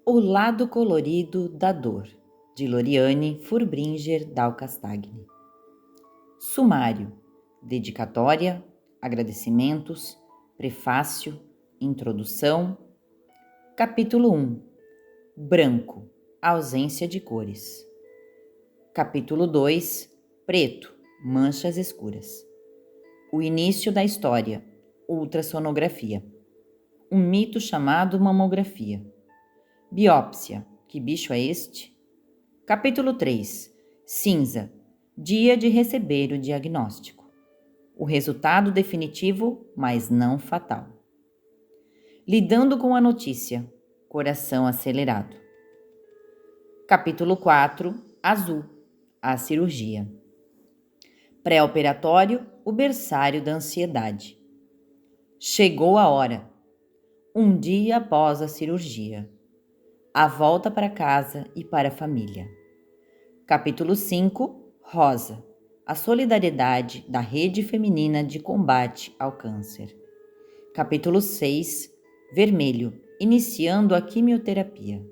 O lado colorido da dor, de Loriane Furbringer Dalcastagni. Sumário, dedicatória, agradecimentos, prefácio, introdução. Capítulo 1. Branco, ausência de cores. Capítulo 2. Preto, manchas escuras. O início da história, ultrassonografia. Um mito chamado mamografia. Biópsia, que bicho é este? Capítulo 3. Cinza, dia de receber o diagnóstico. O resultado definitivo, mas não fatal. Lidando com a notícia, coração acelerado. Capítulo 4. Azul, a cirurgia. Pré-operatório, o berçário da ansiedade. Chegou a hora. Um dia após a cirurgia. A volta para casa e para a família. Capítulo 5. Rosa. A solidariedade da Rede Feminina de Combate ao Câncer. Capítulo 6. Vermelho. Iniciando a quimioterapia.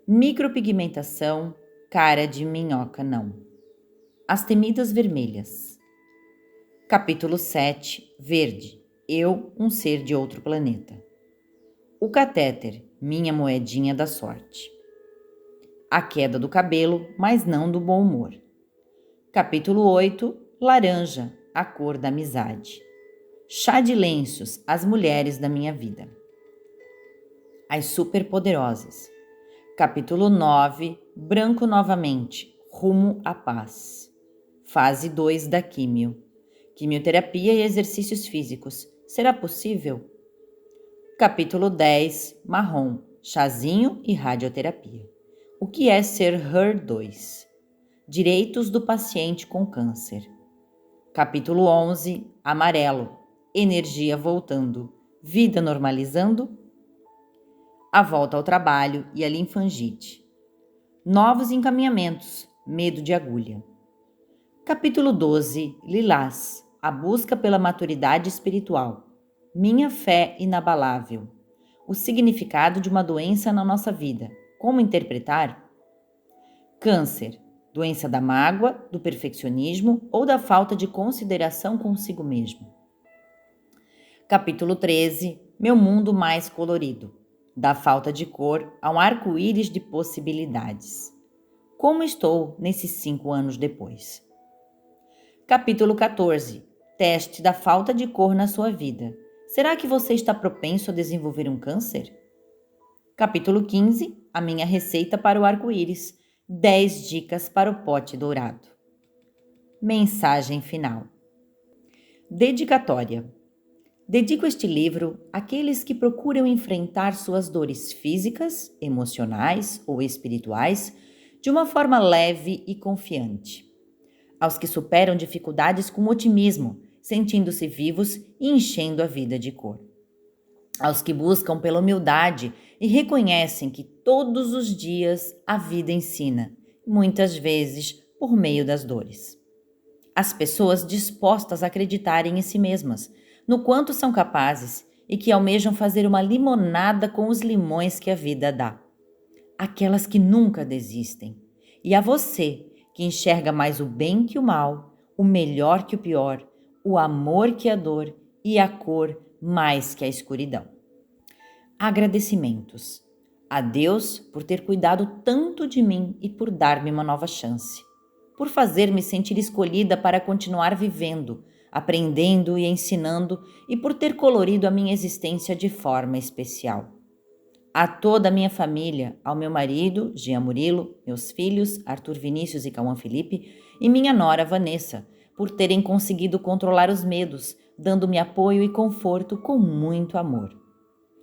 Micropigmentação. Cara de minhoca não. As temidas vermelhas. Capítulo 7. Verde. Eu, um ser de outro planeta. O catéter. Minha moedinha da sorte. A queda do cabelo, mas não do bom humor. Capítulo 8. Laranja, a cor da amizade. Chá de lenços, as mulheres da minha vida. As superpoderosas. Capítulo 9. Branco novamente, rumo à paz. Fase 2 da químio. Quimioterapia e exercícios físicos. Será possível? Capítulo 10. Marrom, chazinho e radioterapia. O que é ser HER2? Direitos do paciente com câncer. Capítulo 11. Amarelo, energia voltando, vida normalizando. A volta ao trabalho e a linfangite. Novos encaminhamentos, medo de agulha. Capítulo 12. Lilás, a busca pela maturidade espiritual. Minha fé inabalável. O significado de uma doença na nossa vida. Como interpretar? Câncer. Doença da mágoa, do perfeccionismo ou da falta de consideração consigo mesmo. Capítulo 13. Meu mundo mais colorido. Da falta de cor a um arco-íris de possibilidades. Como estou nesses 5 anos depois? Capítulo 14. Teste da falta de cor na sua vida. Será que você está propenso a desenvolver um câncer? Capítulo 15. A minha receita para o arco-íris. 10 dicas para o pote dourado. Mensagem final. Dedicatória. Dedico este livro àqueles que procuram enfrentar suas dores físicas, emocionais ou espirituais de uma forma leve e confiante. Aos que superam dificuldades com otimismo, sentindo-se vivos e enchendo a vida de cor. Aos que buscam pela humildade e reconhecem que todos os dias a vida ensina, muitas vezes por meio das dores. As pessoas dispostas a acreditarem em si mesmas, no quanto são capazes e que almejam fazer uma limonada com os limões que a vida dá. Aquelas que nunca desistem. E a você, que enxerga mais o bem que o mal, o melhor que o pior, o amor que a dor e a cor mais que a escuridão. Agradecimentos. A Deus por ter cuidado tanto de mim e por dar-me uma nova chance. Por fazer-me sentir escolhida para continuar vivendo, aprendendo e ensinando e por ter colorido a minha existência de forma especial. A toda a minha família, ao meu marido, Jean Murilo, meus filhos, Arthur Vinícius e Cauã Felipe, e minha nora Vanessa, por terem conseguido controlar os medos, dando-me apoio e conforto com muito amor.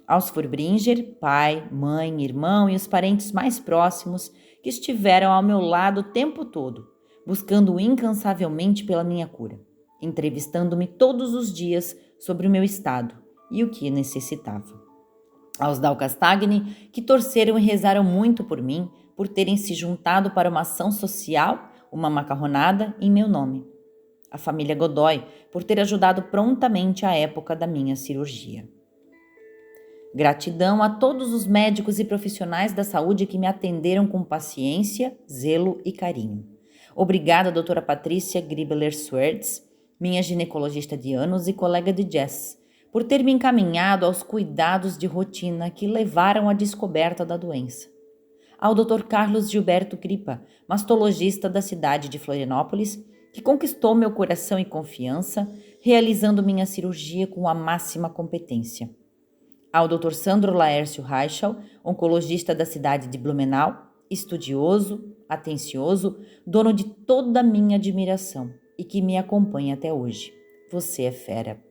Aos Furbringer, pai, mãe, irmão e os parentes mais próximos que estiveram ao meu lado o tempo todo, buscando incansavelmente pela minha cura, entrevistando-me todos os dias sobre o meu estado e o que necessitava. Aos Dalcastagni, que torceram e rezaram muito por mim, por terem se juntado para uma ação social, uma macarronada em meu nome. A família Godoy, por ter ajudado prontamente à época da minha cirurgia. Gratidão a todos os médicos e profissionais da saúde que me atenderam com paciência, zelo e carinho. Obrigada, doutora Patrícia Gribler-Swerts, minha ginecologista de anos e colega de Jess, por ter me encaminhado aos cuidados de rotina que levaram à descoberta da doença. Ao Dr. Carlos Gilberto Cripa, mastologista da cidade de Florianópolis, que conquistou meu coração e confiança, realizando minha cirurgia com a máxima competência. Ao Dr. Sandro Laércio Reichel, oncologista da cidade de Blumenau, estudioso, atencioso, dono de toda a minha admiração e que me acompanha até hoje. Você é fera.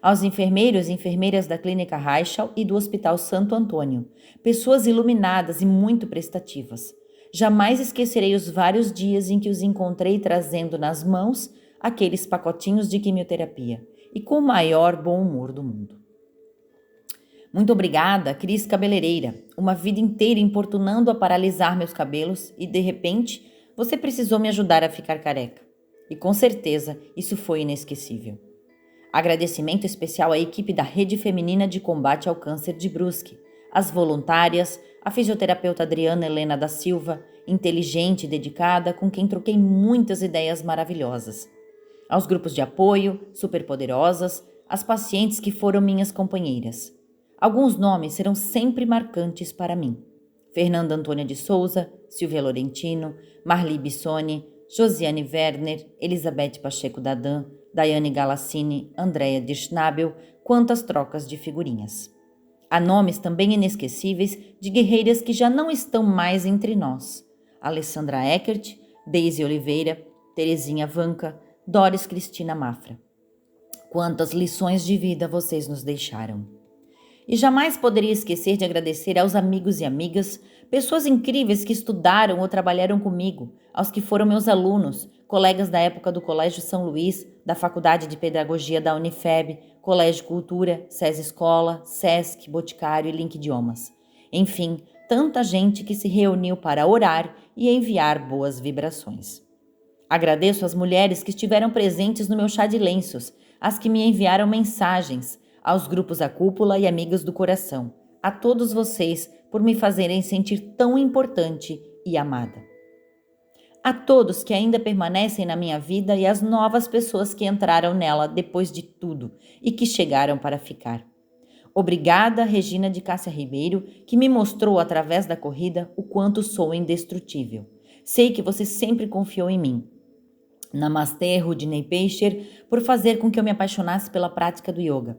Aos enfermeiros e enfermeiras da Clínica Reichel e do Hospital Santo Antônio, pessoas iluminadas e muito prestativas. Jamais esquecerei os vários dias em que os encontrei trazendo nas mãos aqueles pacotinhos de quimioterapia e com o maior bom humor do mundo. Muito obrigada, Cris Cabeleireira, uma vida inteira importunando a paralisar meus cabelos e, de repente, você precisou me ajudar a ficar careca. E com certeza isso foi inesquecível. Agradecimento especial à equipe da Rede Feminina de Combate ao Câncer de Brusque, às voluntárias, a fisioterapeuta Adriana Helena da Silva, inteligente e dedicada, com quem troquei muitas ideias maravilhosas. Aos grupos de apoio, superpoderosas, às pacientes que foram minhas companheiras. Alguns nomes serão sempre marcantes para mim. Fernanda Antônia de Souza, Silvia Lorentino, Marli Bissoni, Josiane Werner, Elizabeth Pacheco Dadan, Daiane Galassini, Andréa Dirschnabel, quantas trocas de figurinhas. Há nomes também inesquecíveis de guerreiras que já não estão mais entre nós. Alessandra Eckert, Deise Oliveira, Terezinha Vanca, Doris Cristina Mafra. Quantas lições de vida vocês nos deixaram. E jamais poderia esquecer de agradecer aos amigos e amigas, pessoas incríveis que estudaram ou trabalharam comigo, aos que foram meus alunos, colegas da época do Colégio São Luís, da Faculdade de Pedagogia da Unifeb, Colégio Cultura, SES Escola, SESC, Boticário e Link Idiomas. Enfim, tanta gente que se reuniu para orar e enviar boas vibrações. Agradeço às mulheres que estiveram presentes no meu chá de lenços, às que me enviaram mensagens, aos grupos A Cúpula e Amigas do Coração, a todos vocês por me fazerem sentir tão importante e amada. A todos que ainda permanecem na minha vida e às novas pessoas que entraram nela depois de tudo e que chegaram para ficar. Obrigada, Regina de Cássia Ribeiro, que me mostrou através da corrida o quanto sou indestrutível. Sei que você sempre confiou em mim. Namastê, Rudney Peixer, por fazer com que eu me apaixonasse pela prática do yoga.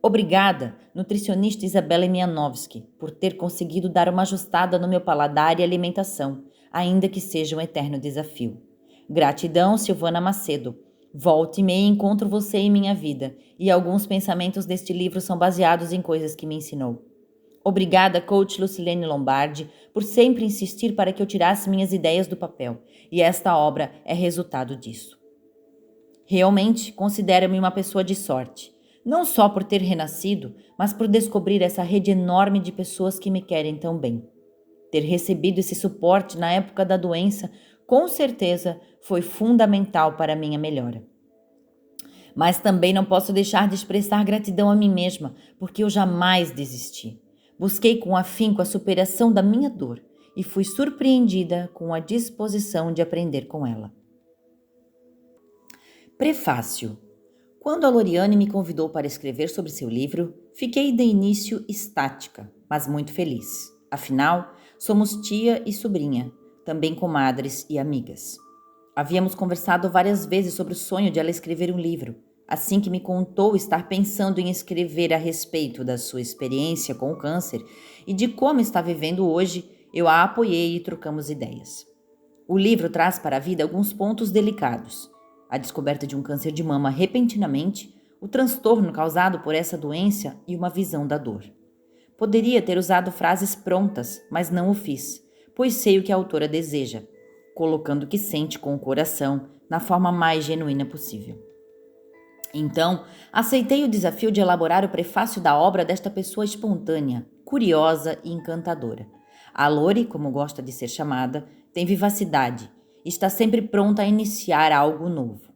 Obrigada, nutricionista Isabela Mianovski, por ter conseguido dar uma ajustada no meu paladar e alimentação, ainda que seja um eterno desafio. Gratidão, Silvana Macedo. Volte e meia encontro você em minha vida, e alguns pensamentos deste livro são baseados em coisas que me ensinou. Obrigada, coach Lucilene Lombardi, por sempre insistir para que eu tirasse minhas ideias do papel, e esta obra é resultado disso. Realmente, considero-me uma pessoa de sorte. Não só por ter renascido, mas por descobrir essa rede enorme de pessoas que me querem tão bem. Ter recebido esse suporte na época da doença, com certeza, foi fundamental para a minha melhora. Mas também não posso deixar de expressar gratidão a mim mesma, porque eu jamais desisti. Busquei com afinco a superação da minha dor e fui surpreendida com a disposição de aprender com ela. Prefácio. Quando a Loriane me convidou para escrever sobre seu livro, fiquei de início estática, mas muito feliz. Afinal, somos tia e sobrinha, também comadres e amigas. Havíamos conversado várias vezes sobre o sonho de ela escrever um livro. Assim que me contou estar pensando em escrever a respeito da sua experiência com o câncer e de como está vivendo hoje, eu a apoiei e trocamos ideias. O livro traz para a vida alguns pontos delicados. A descoberta de um câncer de mama repentinamente, o transtorno causado por essa doença e uma visão da dor. Poderia ter usado frases prontas, mas não o fiz, pois sei o que a autora deseja, colocando o que sente com o coração na forma mais genuína possível. Então, aceitei o desafio de elaborar o prefácio da obra desta pessoa espontânea, curiosa e encantadora. A Lori, como gosta de ser chamada, tem vivacidade e está sempre pronta a iniciar algo novo.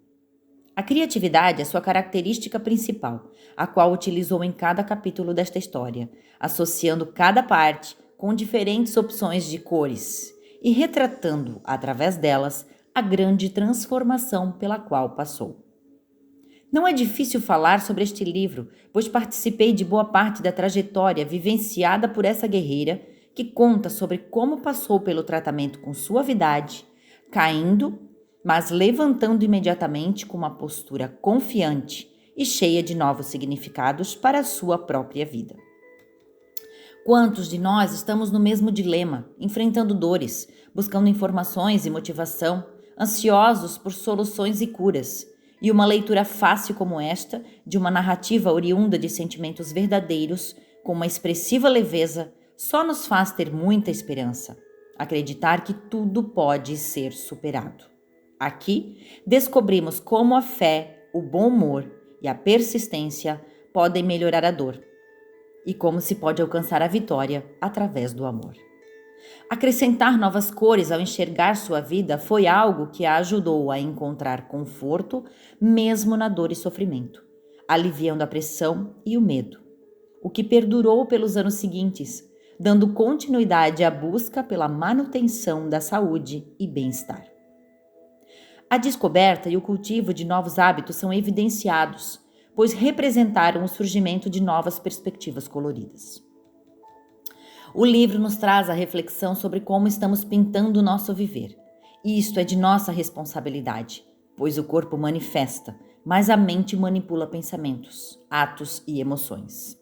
A criatividade é sua característica principal, a qual utilizou em cada capítulo desta história, associando cada parte com diferentes opções de cores e retratando, através delas, a grande transformação pela qual passou. Não é difícil falar sobre este livro, pois participei de boa parte da trajetória vivenciada por essa guerreira, que conta sobre como passou pelo tratamento com suavidade, caindo, mas levantando imediatamente com uma postura confiante e cheia de novos significados para a sua própria vida. Quantos de nós estamos no mesmo dilema, enfrentando dores, buscando informações e motivação, ansiosos por soluções e curas? E uma leitura fácil como esta, de uma narrativa oriunda de sentimentos verdadeiros, com uma expressiva leveza, só nos faz ter muita esperança, acreditar que tudo pode ser superado. Aqui, descobrimos como a fé, o bom humor e a persistência podem melhorar a dor e como se pode alcançar a vitória através do amor. Acrescentar novas cores ao enxergar sua vida foi algo que a ajudou a encontrar conforto mesmo na dor e sofrimento, aliviando a pressão e o medo, o que perdurou pelos anos seguintes, dando continuidade à busca pela manutenção da saúde e bem-estar. A descoberta e o cultivo de novos hábitos são evidenciados, pois representaram o surgimento de novas perspectivas coloridas. O livro nos traz a reflexão sobre como estamos pintando o nosso viver. E isto é de nossa responsabilidade, pois o corpo manifesta, mas a mente manipula pensamentos, atos e emoções.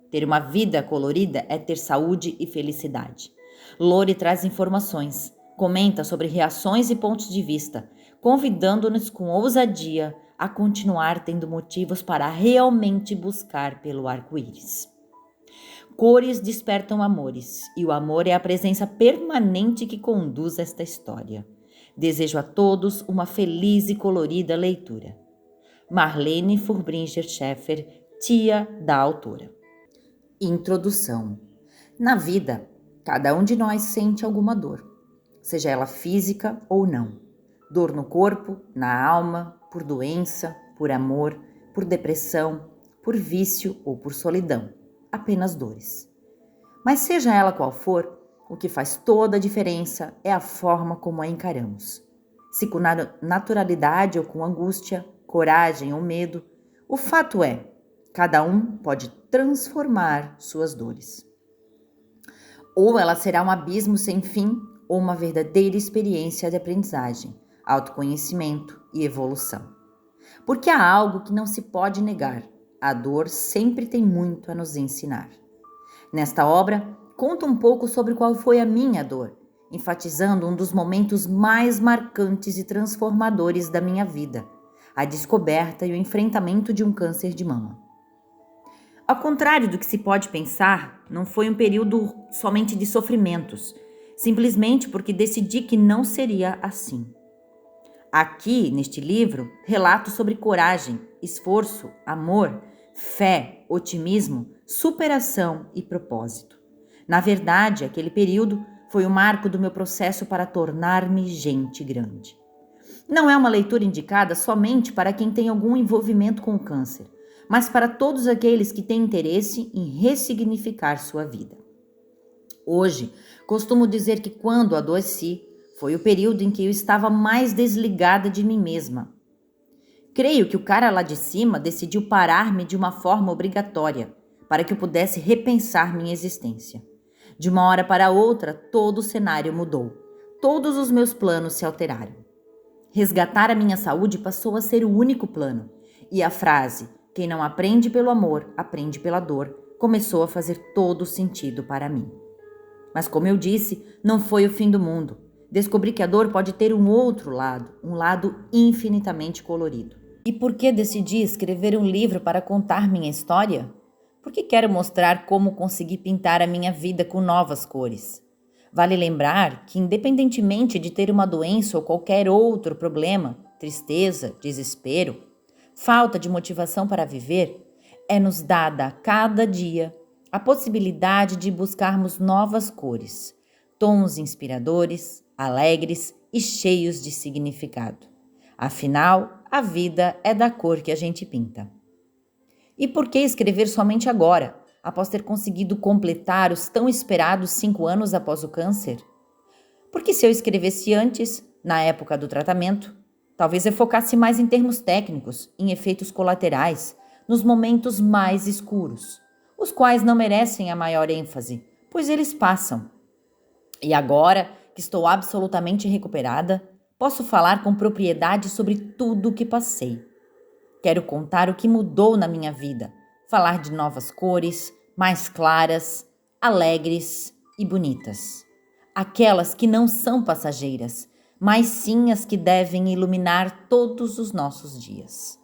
Ter uma vida colorida é ter saúde e felicidade. Lore traz informações, comenta sobre reações e pontos de vista, convidando-nos com ousadia a continuar tendo motivos para realmente buscar pelo arco-íris. Cores despertam amores, e o amor é a presença permanente que conduz esta história. Desejo a todos uma feliz e colorida leitura. Marlene Furbringer Scheffer, tia da autora. Introdução. Na vida, cada um de nós sente alguma dor, seja ela física ou não. Dor no corpo, na alma, por doença, por amor, por depressão, por vício ou por solidão. Apenas dores. Mas seja ela qual for, o que faz toda a diferença é a forma como a encaramos. Se com naturalidade ou com angústia, coragem ou medo, o fato é, cada um pode transformar suas dores. Ou ela será um abismo sem fim, ou uma verdadeira experiência de aprendizagem, autoconhecimento e evolução. Porque há algo que não se pode negar. A dor sempre tem muito a nos ensinar. Nesta obra, conto um pouco sobre qual foi a minha dor, enfatizando um dos momentos mais marcantes e transformadores da minha vida, a descoberta e o enfrentamento de um câncer de mama. Ao contrário do que se pode pensar, não foi um período somente de sofrimentos, simplesmente porque decidi que não seria assim. Aqui, neste livro, relato sobre coragem, esforço, amor, fé, otimismo, superação e propósito. Na verdade, aquele período foi o marco do meu processo para tornar-me gente grande. Não é uma leitura indicada somente para quem tem algum envolvimento com o câncer, mas para todos aqueles que têm interesse em ressignificar sua vida. Hoje, costumo dizer que quando adoeci, foi o período em que eu estava mais desligada de mim mesma. Creio que o cara lá de cima decidiu parar-me de uma forma obrigatória, para que eu pudesse repensar minha existência. De uma hora para outra, todo o cenário mudou. Todos os meus planos se alteraram. Resgatar a minha saúde passou a ser o único plano. E a frase, quem não aprende pelo amor, aprende pela dor, começou a fazer todo sentido para mim. Mas como eu disse, não foi o fim do mundo. Descobri que a dor pode ter um outro lado, um lado infinitamente colorido. E por que decidi escrever um livro para contar minha história? Porque quero mostrar como consegui pintar a minha vida com novas cores. Vale lembrar que, independentemente de ter uma doença ou qualquer outro problema, tristeza, desespero, falta de motivação para viver, é-nos dada a cada dia a possibilidade de buscarmos novas cores, tons inspiradores, alegres e cheios de significado. Afinal, a vida é da cor que a gente pinta. E por que escrever somente agora, após ter conseguido completar os tão esperados 5 anos após o câncer? Porque se eu escrevesse antes, na época do tratamento, talvez eu focasse mais em termos técnicos, em efeitos colaterais, nos momentos mais escuros, os quais não merecem a maior ênfase, pois eles passam. E agora que estou absolutamente recuperada, posso falar com propriedade sobre tudo o que passei. Quero contar o que mudou na minha vida, falar de novas cores, mais claras, alegres e bonitas. Aquelas que não são passageiras, mas sim as que devem iluminar todos os nossos dias.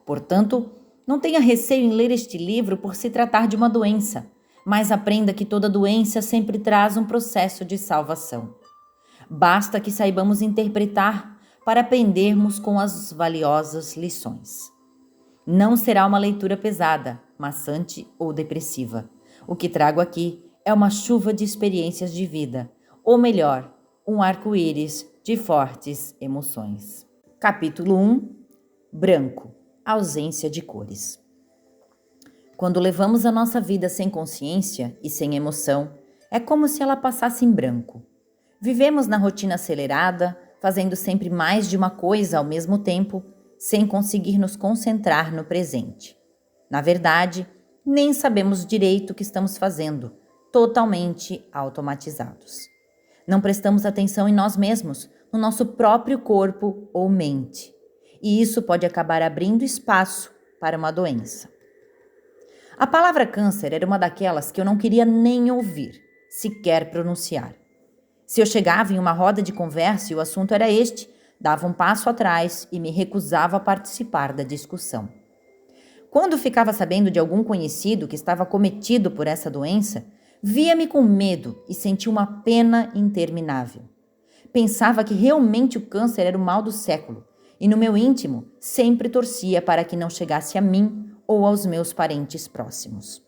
Portanto, não tenha receio em ler este livro por se tratar de uma doença, mas aprenda que toda doença sempre traz um processo de salvação. Basta que saibamos interpretar para aprendermos com as valiosas lições. Não será uma leitura pesada, maçante ou depressiva. O que trago aqui é uma chuva de experiências de vida, ou melhor, um arco-íris de fortes emoções. Capítulo 1. Branco. Ausência de cores. Quando levamos a nossa vida sem consciência e sem emoção, é como se ela passasse em branco. Vivemos na rotina acelerada, fazendo sempre mais de uma coisa ao mesmo tempo, sem conseguir nos concentrar no presente. Na verdade, nem sabemos direito o que estamos fazendo, totalmente automatizados. Não prestamos atenção em nós mesmos, no nosso próprio corpo ou mente. E isso pode acabar abrindo espaço para uma doença. A palavra câncer era uma daquelas que eu não queria nem ouvir, sequer pronunciar. Se eu chegava em uma roda de conversa e o assunto era este, dava um passo atrás e me recusava a participar da discussão. Quando ficava sabendo de algum conhecido que estava cometido por essa doença, via-me com medo e sentia uma pena interminável. Pensava que realmente o câncer era o mal do século e no meu íntimo sempre torcia para que não chegasse a mim ou aos meus parentes próximos.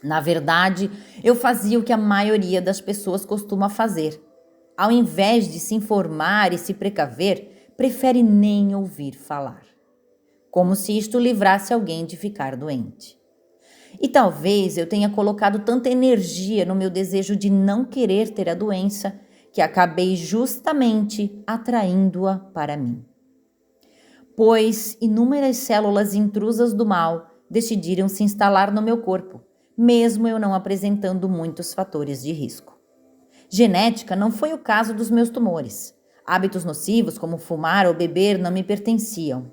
Na verdade, eu fazia o que a maioria das pessoas costuma fazer. Ao invés de se informar e se precaver, prefere nem ouvir falar. Como se isto livrasse alguém de ficar doente. E talvez eu tenha colocado tanta energia no meu desejo de não querer ter a doença, que acabei justamente atraindo-a para mim. Pois inúmeras células intrusas do mal decidiram se instalar no meu corpo, mesmo eu não apresentando muitos fatores de risco. Genética não foi o caso dos meus tumores. Hábitos nocivos como fumar ou beber não me pertenciam.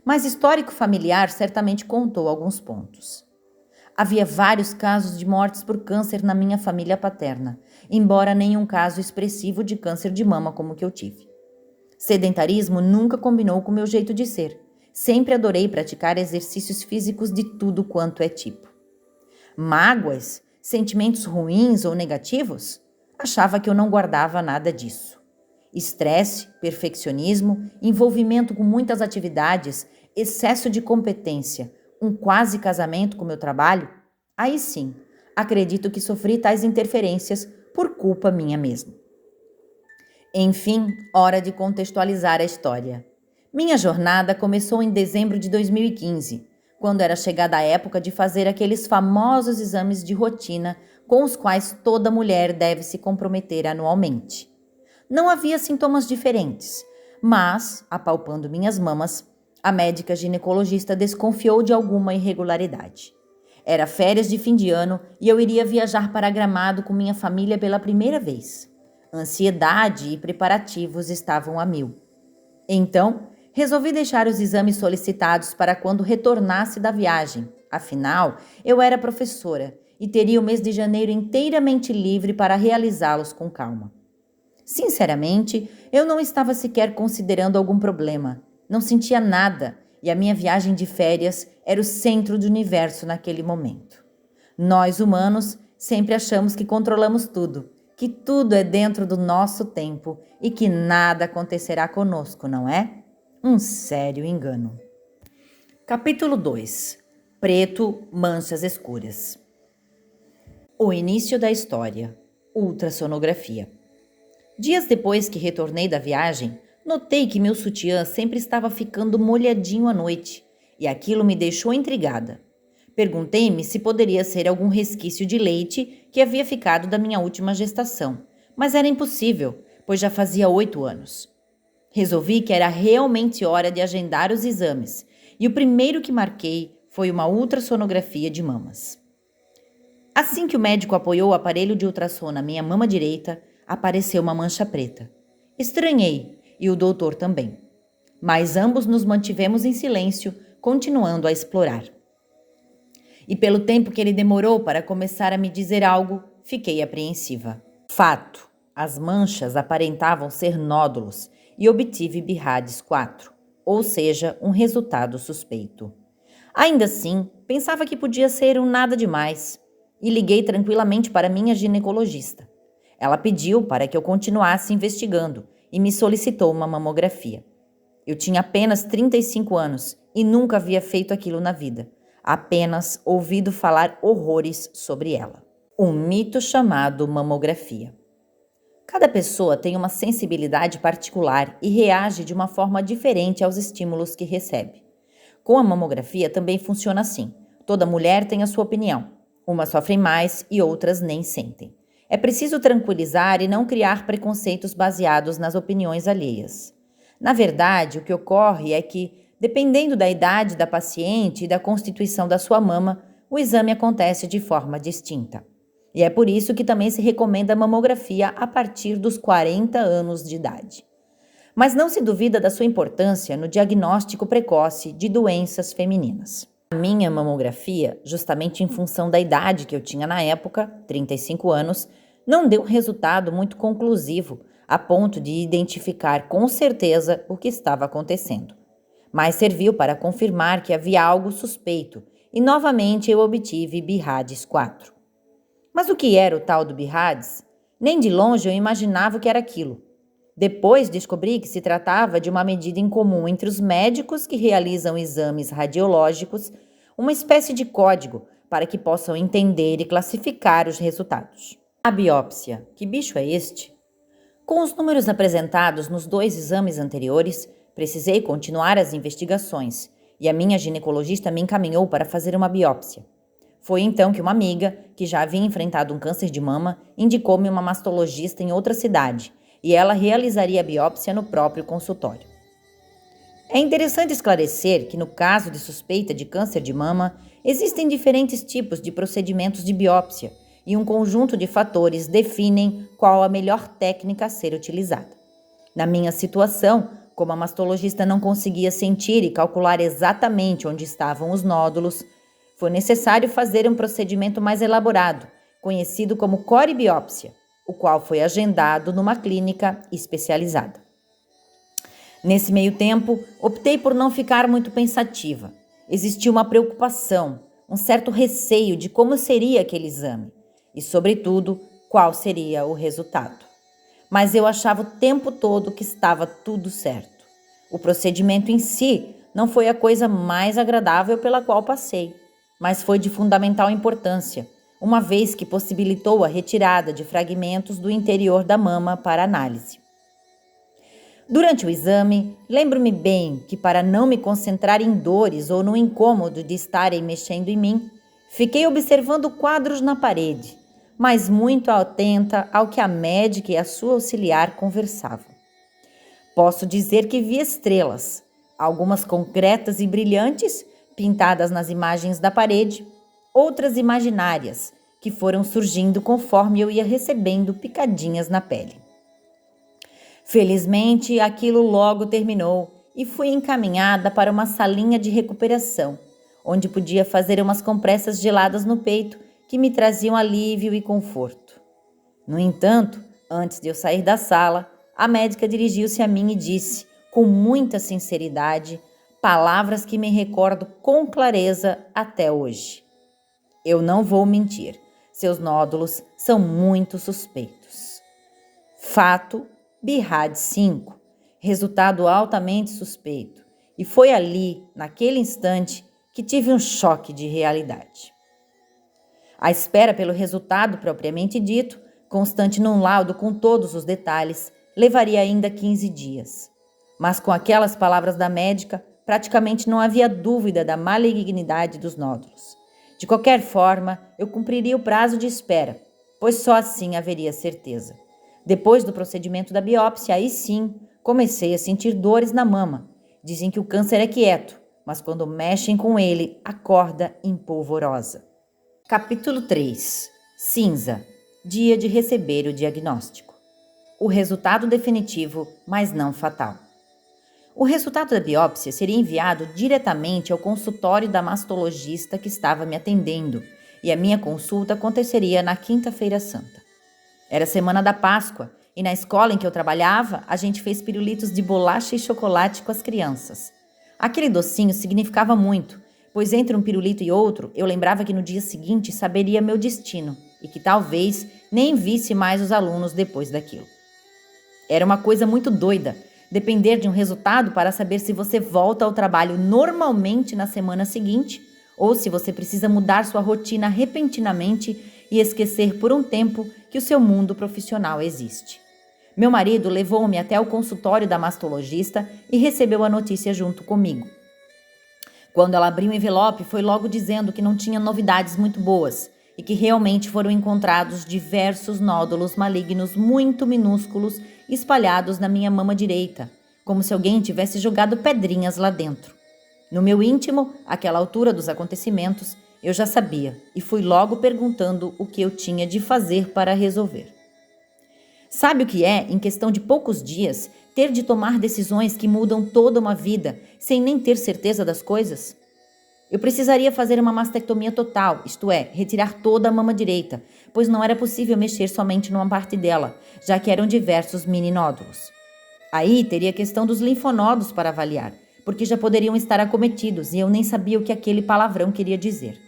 Mas histórico familiar certamente contou alguns pontos. Havia vários casos de mortes por câncer na minha família paterna, embora nenhum caso expressivo de câncer de mama como o que eu tive. Sedentarismo nunca combinou com meu jeito de ser. Sempre adorei praticar exercícios físicos de tudo quanto é tipo. Mágoas, sentimentos ruins ou negativos? Achava que eu não guardava nada disso. Estresse, perfeccionismo, envolvimento com muitas atividades, excesso de competência, um quase casamento com meu trabalho? Aí sim, acredito que sofri tais interferências por culpa minha mesma. Enfim, hora de contextualizar a história. Minha jornada começou em dezembro de 2015, quando era chegada a época de fazer aqueles famosos exames de rotina com os quais toda mulher deve se comprometer anualmente. Não havia sintomas diferentes, mas, apalpando minhas mamas, a médica ginecologista desconfiou de alguma irregularidade. Era férias de fim de ano e eu iria viajar para Gramado com minha família pela primeira vez. Ansiedade e preparativos estavam a mil. Então, resolvi deixar os exames solicitados para quando retornasse da viagem. Afinal, eu era professora e teria o mês de janeiro inteiramente livre para realizá-los com calma. Sinceramente, eu não estava sequer considerando algum problema. Não sentia nada e a minha viagem de férias era o centro do universo naquele momento. Nós, humanos, sempre achamos que controlamos tudo, que tudo é dentro do nosso tempo e que nada acontecerá conosco, não é? Um sério engano. Capítulo 2. Preto, manchas escuras. O início da história. Ultrassonografia. Dias depois que retornei da viagem, Notei que meu sutiã sempre estava ficando molhadinho à noite, e aquilo me deixou intrigada. Perguntei-me se poderia ser algum resquício de leite que havia ficado da minha última gestação, mas era impossível, pois já fazia 8 anos. Resolvi que era realmente hora de agendar os exames, e o primeiro que marquei foi uma ultrassonografia de mamas. Assim que o médico apoiou o aparelho de ultrassom na minha mama direita, apareceu uma mancha preta. Estranhei, e o doutor também. Mas ambos nos mantivemos em silêncio, continuando a explorar. E pelo tempo que ele demorou para começar a me dizer algo, fiquei apreensiva. Fato, as manchas aparentavam ser nódulos e obtive BIRADS 4, ou seja, um resultado suspeito. Ainda assim, pensava que podia ser um nada demais e liguei tranquilamente para minha ginecologista. Ela pediu para que eu continuasse investigando e me solicitou uma mamografia. Eu tinha apenas 35 anos e nunca havia feito aquilo na vida. Apenas ouvido falar horrores sobre ela. Um mito chamado mamografia. Cada pessoa tem uma sensibilidade particular e reage de uma forma diferente aos estímulos que recebe. Com a mamografia também funciona assim. Toda mulher tem a sua opinião. Umas sofrem mais e outras nem sentem. É preciso tranquilizar e não criar preconceitos baseados nas opiniões alheias. Na verdade, o que ocorre é que, dependendo da idade da paciente e da constituição da sua mama, o exame acontece de forma distinta. E é por isso que também se recomenda a mamografia a partir dos 40 anos de idade. Mas não se duvida da sua importância no diagnóstico precoce de doenças femininas. A minha mamografia, justamente em função da idade que eu tinha na época, 35 anos, não deu resultado muito conclusivo, a ponto de identificar com certeza o que estava acontecendo. Mas serviu para confirmar que havia algo suspeito e novamente eu obtive BIRADS 4. Mas o que era o tal do BIRADS? Nem de longe eu imaginava o que era aquilo. Depois descobri que se tratava de uma medida em comum entre os médicos que realizam exames radiológicos, uma espécie de código para que possam entender e classificar os resultados. A biópsia, que bicho é este? Com os números apresentados nos 2 exames anteriores, precisei continuar as investigações e a minha ginecologista me encaminhou para fazer uma biópsia. Foi então que uma amiga, que já havia enfrentado um câncer de mama, indicou-me uma mastologista em outra cidade e ela realizaria a biópsia no próprio consultório. É interessante esclarecer que, no caso de suspeita de câncer de mama, existem diferentes tipos de procedimentos de biópsia e um conjunto de fatores definem qual a melhor técnica a ser utilizada. Na minha situação, como a mastologista não conseguia sentir e calcular exatamente onde estavam os nódulos, foi necessário fazer um procedimento mais elaborado, conhecido como coribiópsia, o qual foi agendado numa clínica especializada. Nesse meio tempo, optei por não ficar muito pensativa. Existia uma preocupação, um certo receio de como seria aquele exame e, sobretudo, qual seria o resultado. Mas eu achava o tempo todo que estava tudo certo. O procedimento em si não foi a coisa mais agradável pela qual passei, mas foi de fundamental importância, uma vez que possibilitou a retirada de fragmentos do interior da mama para análise. Durante o exame, lembro-me bem que, para não me concentrar em dores ou no incômodo de estarem mexendo em mim, fiquei observando quadros na parede, mas muito atenta ao que a médica e a sua auxiliar conversavam. Posso dizer que vi estrelas, algumas concretas e brilhantes, pintadas nas imagens da parede, outras imaginárias, que foram surgindo conforme eu ia recebendo picadinhas na pele. Felizmente, aquilo logo terminou e fui encaminhada para uma salinha de recuperação, onde podia fazer umas compressas geladas no peito que me traziam alívio e conforto. No entanto, antes de eu sair da sala, a médica dirigiu-se a mim e disse, com muita sinceridade, palavras que me recordo com clareza até hoje. Eu não vou mentir, seus nódulos são muito suspeitos. Fato, BIRADS 5, resultado altamente suspeito, e foi ali, naquele instante, que tive um choque de realidade. A espera pelo resultado propriamente dito, constante num laudo com todos os detalhes, levaria ainda 15 dias. Mas com aquelas palavras da médica, praticamente não havia dúvida da malignidade dos nódulos. De qualquer forma, eu cumpriria o prazo de espera, pois só assim haveria certeza. Depois do procedimento da biópsia, aí sim, comecei a sentir dores na mama. Dizem que o câncer é quieto, mas quando mexem com ele, acorda empolvorosa. Capítulo 3. Cinza. Dia de receber o diagnóstico. O resultado definitivo, mas não fatal. O resultado da biópsia seria enviado diretamente ao consultório da mastologista que estava me atendendo, e a minha consulta aconteceria na Quinta-feira Santa. Era semana da Páscoa, e na escola em que eu trabalhava, a gente fez pirulitos de bolacha e chocolate com as crianças. Aquele docinho significava muito, pois entre um pirulito e outro, eu lembrava que no dia seguinte saberia meu destino, e que talvez nem visse mais os alunos depois daquilo. Era uma coisa muito doida, depender de um resultado para saber se você volta ao trabalho normalmente na semana seguinte ou se você precisa mudar sua rotina repentinamente e esquecer por um tempo que o seu mundo profissional existe. Meu marido levou-me até o consultório da mastologista e recebeu a notícia junto comigo. Quando ela abriu o envelope, foi logo dizendo que não tinha novidades muito boas e que realmente foram encontrados diversos nódulos malignos muito minúsculos espalhados na minha mama direita, como se alguém tivesse jogado pedrinhas lá dentro. No meu íntimo, àquela altura dos acontecimentos, eu já sabia e fui logo perguntando o que eu tinha de fazer para resolver. Sabe o que é, em questão de poucos dias, ter de tomar decisões que mudam toda uma vida, sem nem ter certeza das coisas? Eu precisaria fazer uma mastectomia total, isto é, retirar toda a mama direita, pois não era possível mexer somente numa parte dela, já que eram diversos mini nódulos. Aí teria a questão dos linfonodos para avaliar, porque já poderiam estar acometidos e eu nem sabia o que aquele palavrão queria dizer.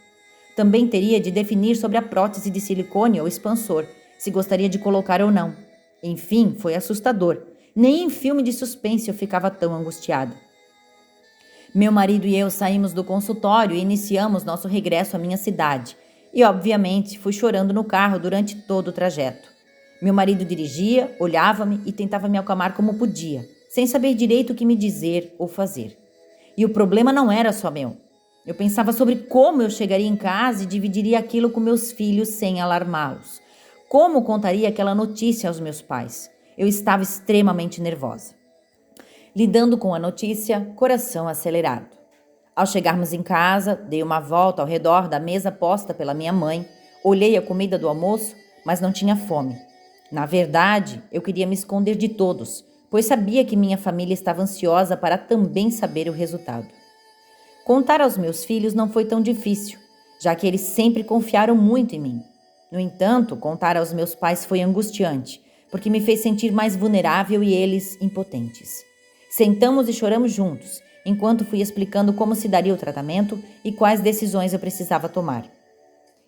Também teria de definir sobre a prótese de silicone ou expansor, se gostaria de colocar ou não. Enfim, foi assustador. Nem em filme de suspense eu ficava tão angustiada. Meu marido e eu saímos do consultório e iniciamos nosso regresso à minha cidade. E, obviamente, fui chorando no carro durante todo o trajeto. Meu marido dirigia, olhava-me e tentava me acalmar como podia, sem saber direito o que me dizer ou fazer. E o problema não era só meu. Eu pensava sobre como eu chegaria em casa e dividiria aquilo com meus filhos sem alarmá-los. Como contaria aquela notícia aos meus pais? Eu estava extremamente nervosa. Lidando com a notícia, coração acelerado. Ao chegarmos em casa, dei uma volta ao redor da mesa posta pela minha mãe, olhei a comida do almoço, mas não tinha fome. Na verdade, eu queria me esconder de todos, pois sabia que minha família estava ansiosa para também saber o resultado. Contar aos meus filhos não foi tão difícil, já que eles sempre confiaram muito em mim. No entanto, contar aos meus pais foi angustiante, porque me fez sentir mais vulnerável e eles impotentes. Sentamos e choramos juntos, enquanto fui explicando como se daria o tratamento e quais decisões eu precisava tomar.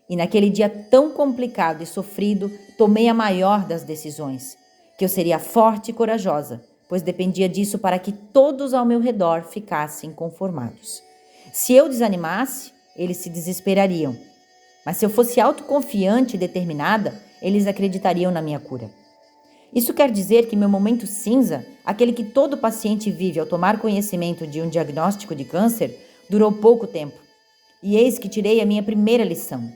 E naquele dia tão complicado e sofrido, tomei a maior das decisões, que eu seria forte e corajosa, pois dependia disso para que todos ao meu redor ficassem conformados. Se eu desanimasse, eles se desesperariam. Mas se eu fosse autoconfiante e determinada, eles acreditariam na minha cura. Isso quer dizer que meu momento cinza, aquele que todo paciente vive ao tomar conhecimento de um diagnóstico de câncer, durou pouco tempo. E eis que tirei a minha primeira lição.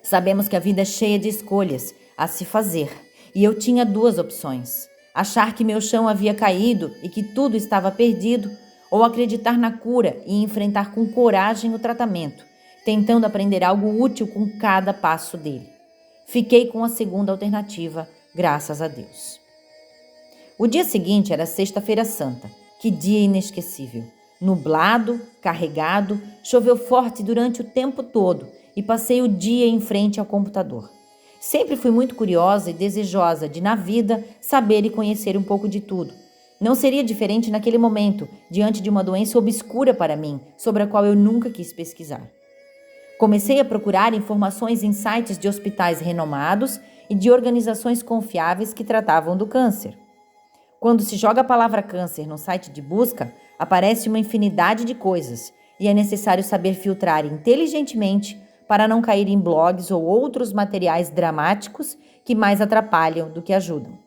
Sabemos que a vida é cheia de escolhas a se fazer, e eu tinha duas opções: achar que meu chão havia caído e que tudo estava perdido, ou acreditar na cura e enfrentar com coragem o tratamento, tentando aprender algo útil com cada passo dele. Fiquei com a segunda alternativa, graças a Deus. O dia seguinte era Sexta-feira Santa. Que dia inesquecível. Nublado, carregado, choveu forte durante o tempo todo e passei o dia em frente ao computador. Sempre fui muito curiosa e desejosa de, na vida, saber e conhecer um pouco de tudo. Não seria diferente naquele momento, diante de uma doença obscura para mim, sobre a qual eu nunca quis pesquisar. Comecei a procurar informações em sites de hospitais renomados e de organizações confiáveis que tratavam do câncer. Quando se joga a palavra câncer no site de busca, aparece uma infinidade de coisas e é necessário saber filtrar inteligentemente para não cair em blogs ou outros materiais dramáticos que mais atrapalham do que ajudam.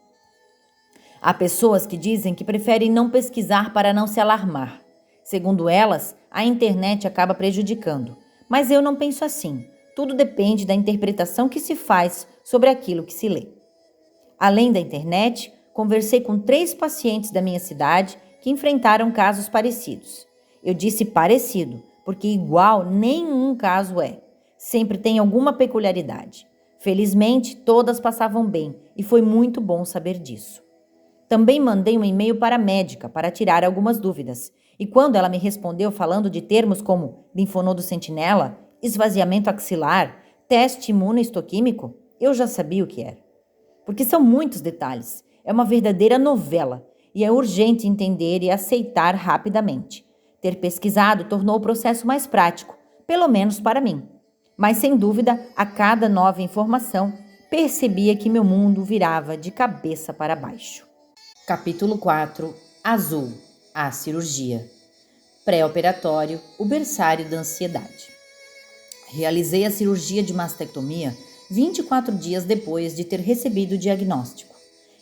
Há pessoas que dizem que preferem não pesquisar para não se alarmar. Segundo elas, a internet acaba prejudicando. Mas eu não penso assim. Tudo depende da interpretação que se faz sobre aquilo que se lê. Além da internet, conversei com 3 pacientes da minha cidade que enfrentaram casos parecidos. Eu disse parecido, porque igual nenhum caso é. Sempre tem alguma peculiaridade. Felizmente, todas passavam bem e foi muito bom saber disso. Também mandei um e-mail para a médica para tirar algumas dúvidas. E quando ela me respondeu falando de termos como linfonodo sentinela, esvaziamento axilar, teste imunohistoquímico, eu já sabia o que era. Porque são muitos detalhes. É uma verdadeira novela e é urgente entender e aceitar rapidamente. Ter pesquisado tornou o processo mais prático, pelo menos para mim. Mas, sem dúvida, a cada nova informação, percebia que meu mundo virava de cabeça para baixo. Capítulo 4. Azul. A cirurgia. Pré-operatório, o berçário da ansiedade. Realizei a cirurgia de mastectomia 24 dias depois de ter recebido o diagnóstico.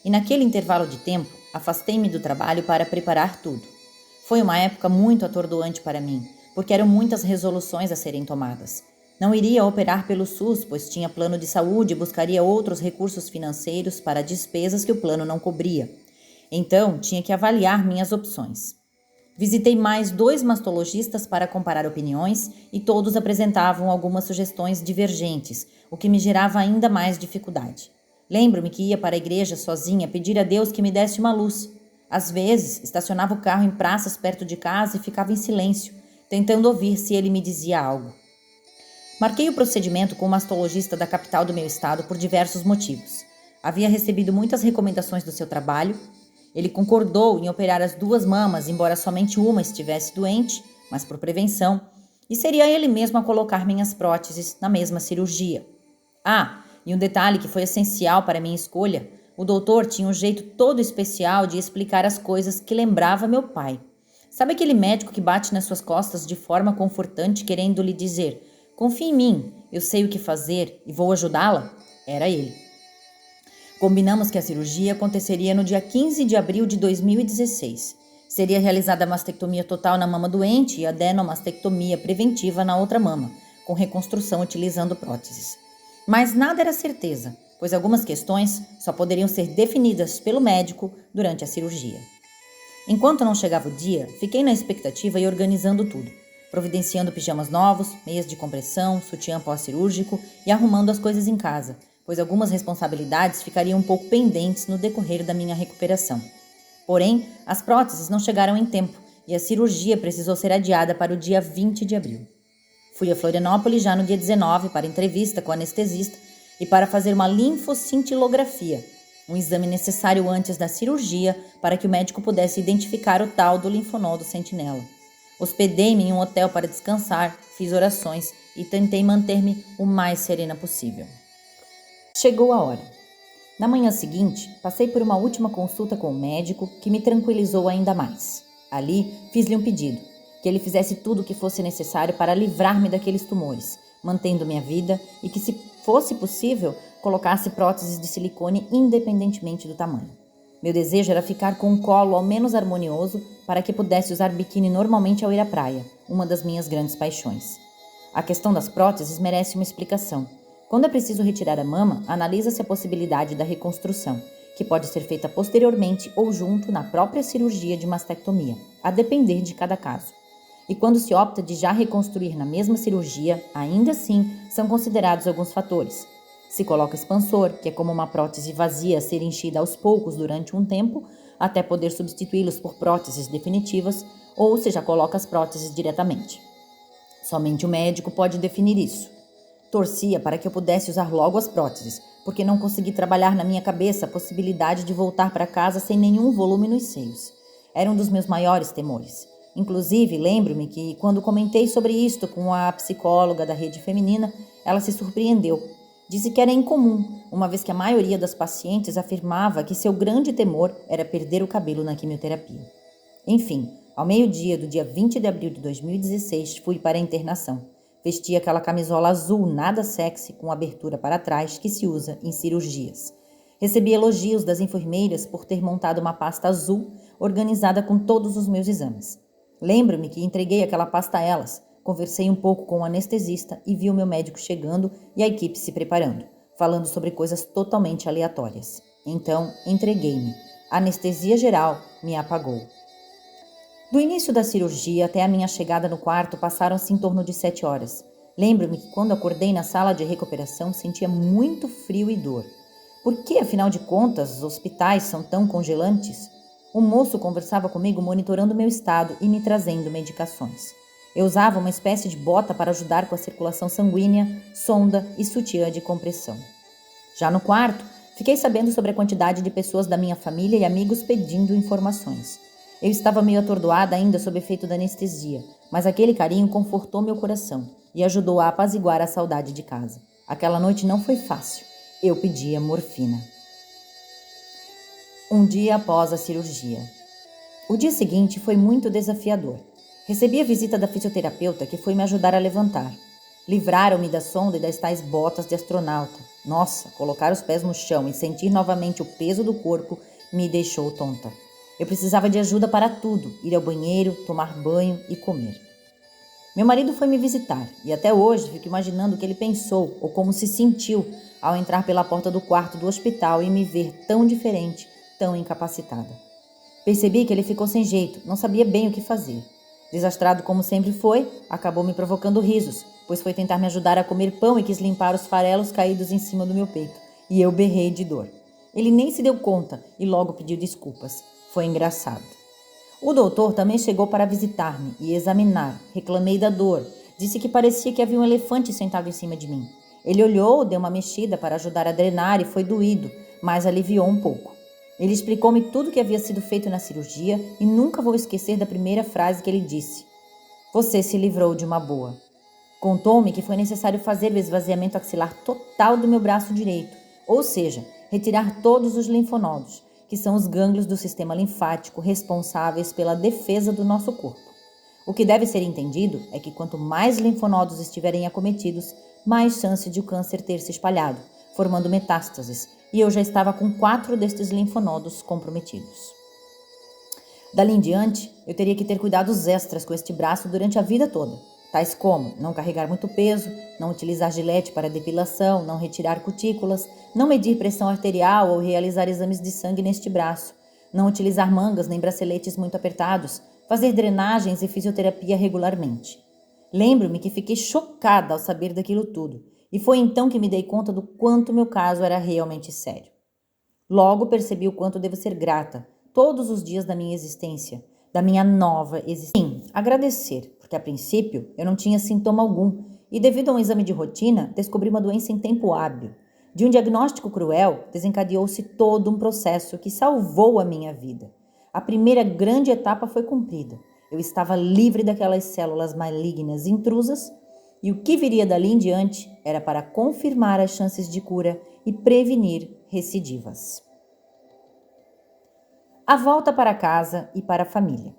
E naquele intervalo de tempo, afastei-me do trabalho para preparar tudo. Foi uma época muito atordoante para mim, porque eram muitas resoluções a serem tomadas. Não iria operar pelo SUS, pois tinha plano de saúde e buscaria outros recursos financeiros para despesas que o plano não cobria. Então, tinha que avaliar minhas opções. Visitei mais 2 mastologistas para comparar opiniões e todos apresentavam algumas sugestões divergentes, o que me gerava ainda mais dificuldade. Lembro-me que ia para a igreja sozinha pedir a Deus que me desse uma luz. Às vezes, estacionava o carro em praças perto de casa e ficava em silêncio, tentando ouvir se ele me dizia algo. Marquei o procedimento com o mastologista da capital do meu estado por diversos motivos. Havia recebido muitas recomendações do seu trabalho. Ele concordou em operar as 2 mamas, embora somente uma estivesse doente, mas por prevenção, e seria ele mesmo a colocar minhas próteses na mesma cirurgia. E um detalhe que foi essencial para minha escolha: o doutor tinha um jeito todo especial de explicar as coisas que lembrava meu pai. Sabe aquele médico que bate nas suas costas de forma confortante, querendo lhe dizer: confie em mim, eu sei o que fazer e vou ajudá-la? Era ele. Combinamos que a cirurgia aconteceria no dia 15 de abril de 2016. Seria realizada a mastectomia total na mama doente e a adenomastectomia preventiva na outra mama, com reconstrução utilizando próteses. Mas nada era certeza, pois algumas questões só poderiam ser definidas pelo médico durante a cirurgia. Enquanto não chegava o dia, fiquei na expectativa e organizando tudo, providenciando pijamas novos, meias de compressão, sutiã pós-cirúrgico e arrumando as coisas em casa, pois algumas responsabilidades ficariam um pouco pendentes no decorrer da minha recuperação. Porém, as próteses não chegaram em tempo e a cirurgia precisou ser adiada para o dia 20 de abril. Fui a Florianópolis já no dia 19 para entrevista com o anestesista e para fazer uma linfocintilografia, um exame necessário antes da cirurgia para que o médico pudesse identificar o tal do linfonodo sentinela. Hospedei-me em um hotel para descansar, fiz orações e tentei manter-me o mais serena possível. Chegou a hora. Na manhã seguinte, passei por uma última consulta com o médico que me tranquilizou ainda mais. Ali, fiz-lhe um pedido, que ele fizesse tudo o que fosse necessário para livrar-me daqueles tumores, mantendo minha vida e que, se fosse possível, colocasse próteses de silicone independentemente do tamanho. Meu desejo era ficar com um colo ao menos harmonioso para que pudesse usar biquíni normalmente ao ir à praia, uma das minhas grandes paixões. A questão das próteses merece uma explicação. Quando é preciso retirar a mama, analisa-se a possibilidade da reconstrução, que pode ser feita posteriormente ou junto na própria cirurgia de mastectomia, a depender de cada caso. E quando se opta de já reconstruir na mesma cirurgia, ainda assim são considerados alguns fatores. Se coloca expansor, que é como uma prótese vazia a ser enchida aos poucos durante um tempo, até poder substituí-los por próteses definitivas, ou se já coloca as próteses diretamente. Somente o médico pode definir isso. Torcia para que eu pudesse usar logo as próteses, porque não consegui trabalhar na minha cabeça a possibilidade de voltar para casa sem nenhum volume nos seios. Era um dos meus maiores temores. Inclusive, lembro-me que, quando comentei sobre isto com a psicóloga da rede feminina, ela se surpreendeu. Disse que era incomum, uma vez que a maioria das pacientes afirmava que seu grande temor era perder o cabelo na quimioterapia. Enfim, ao meio-dia do dia 20 de abril de 2016, fui para a internação. Vesti aquela camisola azul nada sexy com abertura para trás que se usa em cirurgias. Recebi elogios das enfermeiras por ter montado uma pasta azul organizada com todos os meus exames. Lembro-me que entreguei aquela pasta a elas, conversei um pouco com o anestesista e vi o meu médico chegando e a equipe se preparando, falando sobre coisas totalmente aleatórias. Então, entreguei-me. A anestesia geral me apagou. Do início da cirurgia até a minha chegada no quarto passaram-se em torno de 7 horas. Lembro-me que quando acordei na sala de recuperação sentia muito frio e dor. Por que, afinal de contas, os hospitais são tão congelantes? Um moço conversava comigo monitorando meu estado e me trazendo medicações. Eu usava uma espécie de bota para ajudar com a circulação sanguínea, sonda e sutiã de compressão. Já no quarto, fiquei sabendo sobre a quantidade de pessoas da minha família e amigos pedindo informações. Eu estava meio atordoada ainda sob efeito da anestesia, mas aquele carinho confortou meu coração e ajudou a apaziguar a saudade de casa. Aquela noite não foi fácil. Eu pedia morfina. Um dia após a cirurgia. O dia seguinte foi muito desafiador. Recebi a visita da fisioterapeuta que foi me ajudar a levantar. Livraram-me da sonda e das tais botas de astronauta. Nossa, colocar os pés no chão e sentir novamente o peso do corpo me deixou tonta. Eu precisava de ajuda para tudo, ir ao banheiro, tomar banho e comer. Meu marido foi me visitar e até hoje fico imaginando o que ele pensou ou como se sentiu ao entrar pela porta do quarto do hospital e me ver tão diferente, tão incapacitada. Percebi que ele ficou sem jeito, não sabia bem o que fazer. Desastrado como sempre foi, acabou me provocando risos, pois foi tentar me ajudar a comer pão e quis limpar os farelos caídos em cima do meu peito, e eu berrei de dor. Ele nem se deu conta e logo pediu desculpas. Foi engraçado. O doutor também chegou para visitar-me e examinar. Reclamei da dor. Disse que parecia que havia um elefante sentado em cima de mim. Ele olhou, deu uma mexida para ajudar a drenar e foi doído, mas aliviou um pouco. Ele explicou-me tudo o que havia sido feito na cirurgia e nunca vou esquecer da primeira frase que ele disse. Você se livrou de uma boa. Contou-me que foi necessário fazer o esvaziamento axilar total do meu braço direito, ou seja, retirar todos os linfonodos, que são os gânglios do sistema linfático responsáveis pela defesa do nosso corpo. O que deve ser entendido é que quanto mais linfonodos estiverem acometidos, mais chance de o câncer ter se espalhado, formando metástases, e eu já estava com 4 destes linfonodos comprometidos. Dali em diante, eu teria que ter cuidados extras com este braço durante a vida toda, tais como não carregar muito peso, não utilizar gilete para depilação, não retirar cutículas, não medir pressão arterial ou realizar exames de sangue neste braço, não utilizar mangas nem braceletes muito apertados, fazer drenagens e fisioterapia regularmente. Lembro-me que fiquei chocada ao saber daquilo tudo, e foi então que me dei conta do quanto meu caso era realmente sério. Logo percebi o quanto devo ser grata, todos os dias da minha existência, da minha nova existência. Sim, agradecer, porque a princípio eu não tinha sintoma algum e devido a um exame de rotina descobri uma doença em tempo hábil. De um diagnóstico cruel desencadeou-se todo um processo que salvou a minha vida. A primeira grande etapa foi cumprida. Eu estava livre daquelas células malignas intrusas e o que viria dali em diante era para confirmar as chances de cura e prevenir recidivas. A volta para casa e para a família.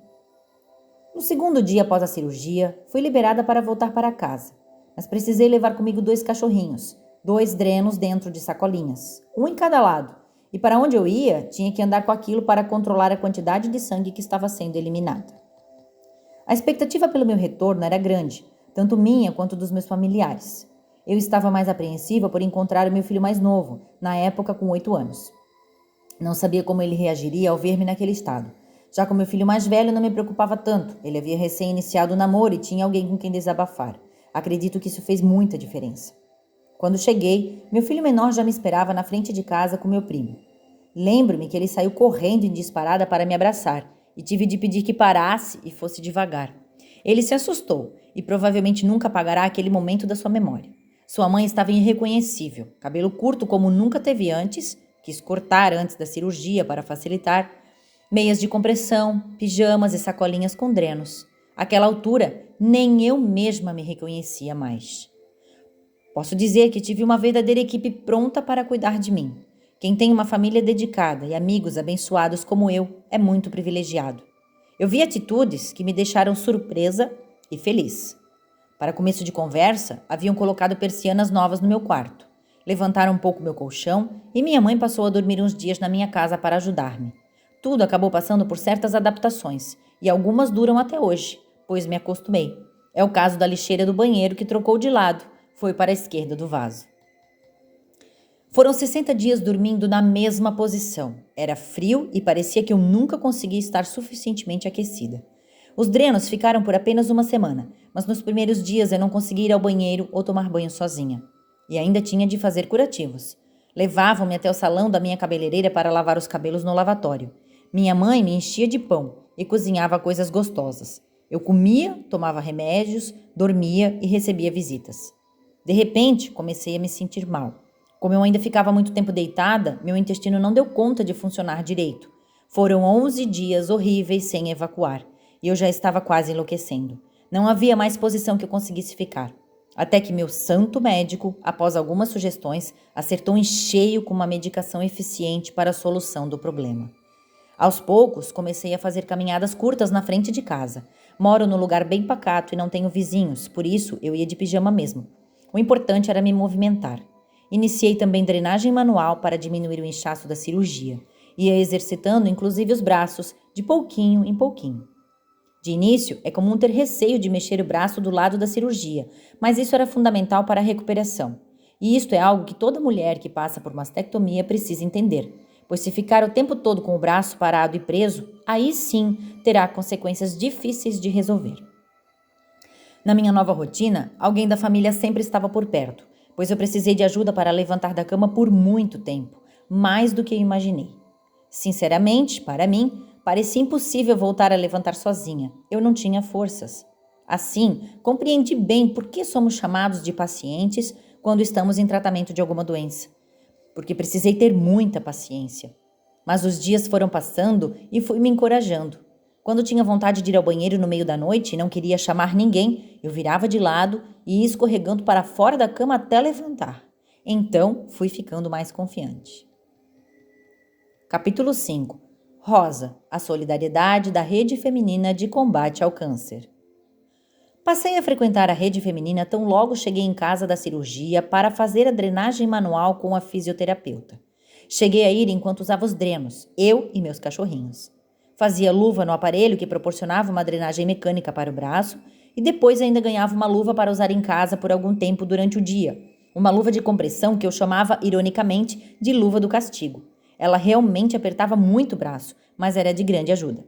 No segundo dia após a cirurgia, fui liberada para voltar para casa, mas precisei levar comigo 2 cachorrinhos, 2 drenos dentro de sacolinhas, um em cada lado, e para onde eu ia, tinha que andar com aquilo para controlar a quantidade de sangue que estava sendo eliminada. A expectativa pelo meu retorno era grande, tanto minha quanto dos meus familiares. Eu estava mais apreensiva por encontrar o meu filho mais novo, na época com 8 anos. Não sabia como ele reagiria ao ver-me naquele estado. Já com meu filho mais velho não me preocupava tanto. Ele havia recém-iniciado o namoro e tinha alguém com quem desabafar. Acredito que isso fez muita diferença. Quando cheguei, meu filho menor já me esperava na frente de casa com meu primo. Lembro-me que ele saiu correndo em disparada para me abraçar e tive de pedir que parasse e fosse devagar. Ele se assustou e provavelmente nunca apagará aquele momento da sua memória. Sua mãe estava irreconhecível, cabelo curto como nunca teve antes, quis cortar antes da cirurgia para facilitar, meias de compressão, pijamas e sacolinhas com drenos. Àquela altura, nem eu mesma me reconhecia mais. Posso dizer que tive uma verdadeira equipe pronta para cuidar de mim. Quem tem uma família dedicada e amigos abençoados como eu é muito privilegiado. Eu vi atitudes que me deixaram surpresa e feliz. Para começo de conversa, haviam colocado persianas novas no meu quarto. Levantaram um pouco meu colchão e minha mãe passou a dormir uns dias na minha casa para ajudar-me. Tudo acabou passando por certas adaptações e algumas duram até hoje, pois me acostumei. É o caso da lixeira do banheiro que trocou de lado, foi para a esquerda do vaso. Foram 60 dias dormindo na mesma posição. Era frio e parecia que eu nunca conseguia estar suficientemente aquecida. Os drenos ficaram por apenas uma semana, mas nos primeiros dias eu não conseguia ir ao banheiro ou tomar banho sozinha. E ainda tinha de fazer curativos. Levavam-me até o salão da minha cabeleireira para lavar os cabelos no lavatório. Minha mãe me enchia de pão e cozinhava coisas gostosas. Eu comia, tomava remédios, dormia e recebia visitas. De repente, comecei a me sentir mal. Como eu ainda ficava muito tempo deitada, meu intestino não deu conta de funcionar direito. Foram 11 dias horríveis sem evacuar, e eu já estava quase enlouquecendo. Não havia mais posição que eu conseguisse ficar. Até que meu santo médico, após algumas sugestões, acertou em cheio com uma medicação eficiente para a solução do problema. Aos poucos, comecei a fazer caminhadas curtas na frente de casa. Moro num lugar bem pacato e não tenho vizinhos, por isso eu ia de pijama mesmo. O importante era me movimentar. Iniciei também drenagem manual para diminuir o inchaço da cirurgia. Ia exercitando inclusive os braços, de pouquinho em pouquinho. De início, é comum ter receio de mexer o braço do lado da cirurgia, mas isso era fundamental para a recuperação. E isto é algo que toda mulher que passa por mastectomia precisa entender, pois se ficar o tempo todo com o braço parado e preso, aí sim terá consequências difíceis de resolver. Na minha nova rotina, alguém da família sempre estava por perto, pois eu precisei de ajuda para levantar da cama por muito tempo, mais do que eu imaginei. Sinceramente, para mim, parecia impossível voltar a levantar sozinha. Eu não tinha forças. Assim, compreendi bem por que somos chamados de pacientes quando estamos em tratamento de alguma doença. Porque precisei ter muita paciência. Mas os dias foram passando e fui me encorajando. Quando tinha vontade de ir ao banheiro no meio da noite e não queria chamar ninguém, eu virava de lado e ia escorregando para fora da cama até levantar. Então, fui ficando mais confiante. Capítulo 5. Rosa, a solidariedade da Rede Feminina de Combate ao Câncer. Passei a frequentar a Rede Feminina tão logo cheguei em casa da cirurgia para fazer a drenagem manual com a fisioterapeuta. Cheguei a ir enquanto usava os drenos, eu e meus cachorrinhos. Fazia luva no aparelho que proporcionava uma drenagem mecânica para o braço e depois ainda ganhava uma luva para usar em casa por algum tempo durante o dia. Uma luva de compressão que eu chamava, ironicamente, de luva do castigo. Ela realmente apertava muito o braço, mas era de grande ajuda.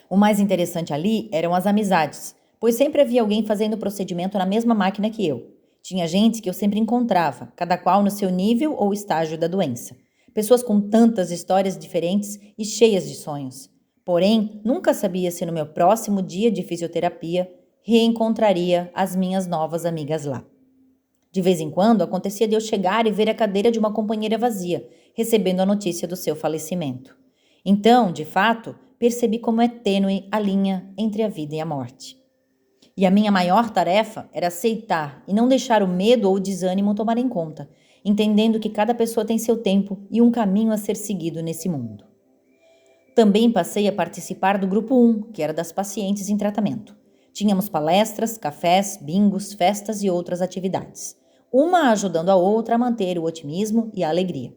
O mais interessante ali eram as amizades, pois sempre havia alguém fazendo o procedimento na mesma máquina que eu. Tinha gente que eu sempre encontrava, cada qual no seu nível ou estágio da doença. Pessoas com tantas histórias diferentes e cheias de sonhos. Porém, nunca sabia se no meu próximo dia de fisioterapia reencontraria as minhas novas amigas lá. De vez em quando, acontecia de eu chegar e ver a cadeira de uma companheira vazia, recebendo a notícia do seu falecimento. Então, de fato, percebi como é tênue a linha entre a vida e a morte. E a minha maior tarefa era aceitar e não deixar o medo ou o desânimo tomarem conta, entendendo que cada pessoa tem seu tempo e um caminho a ser seguido nesse mundo. Também passei a participar do grupo 1, que era das pacientes em tratamento. Tínhamos palestras, cafés, bingos, festas e outras atividades. Uma ajudando a outra a manter o otimismo e a alegria.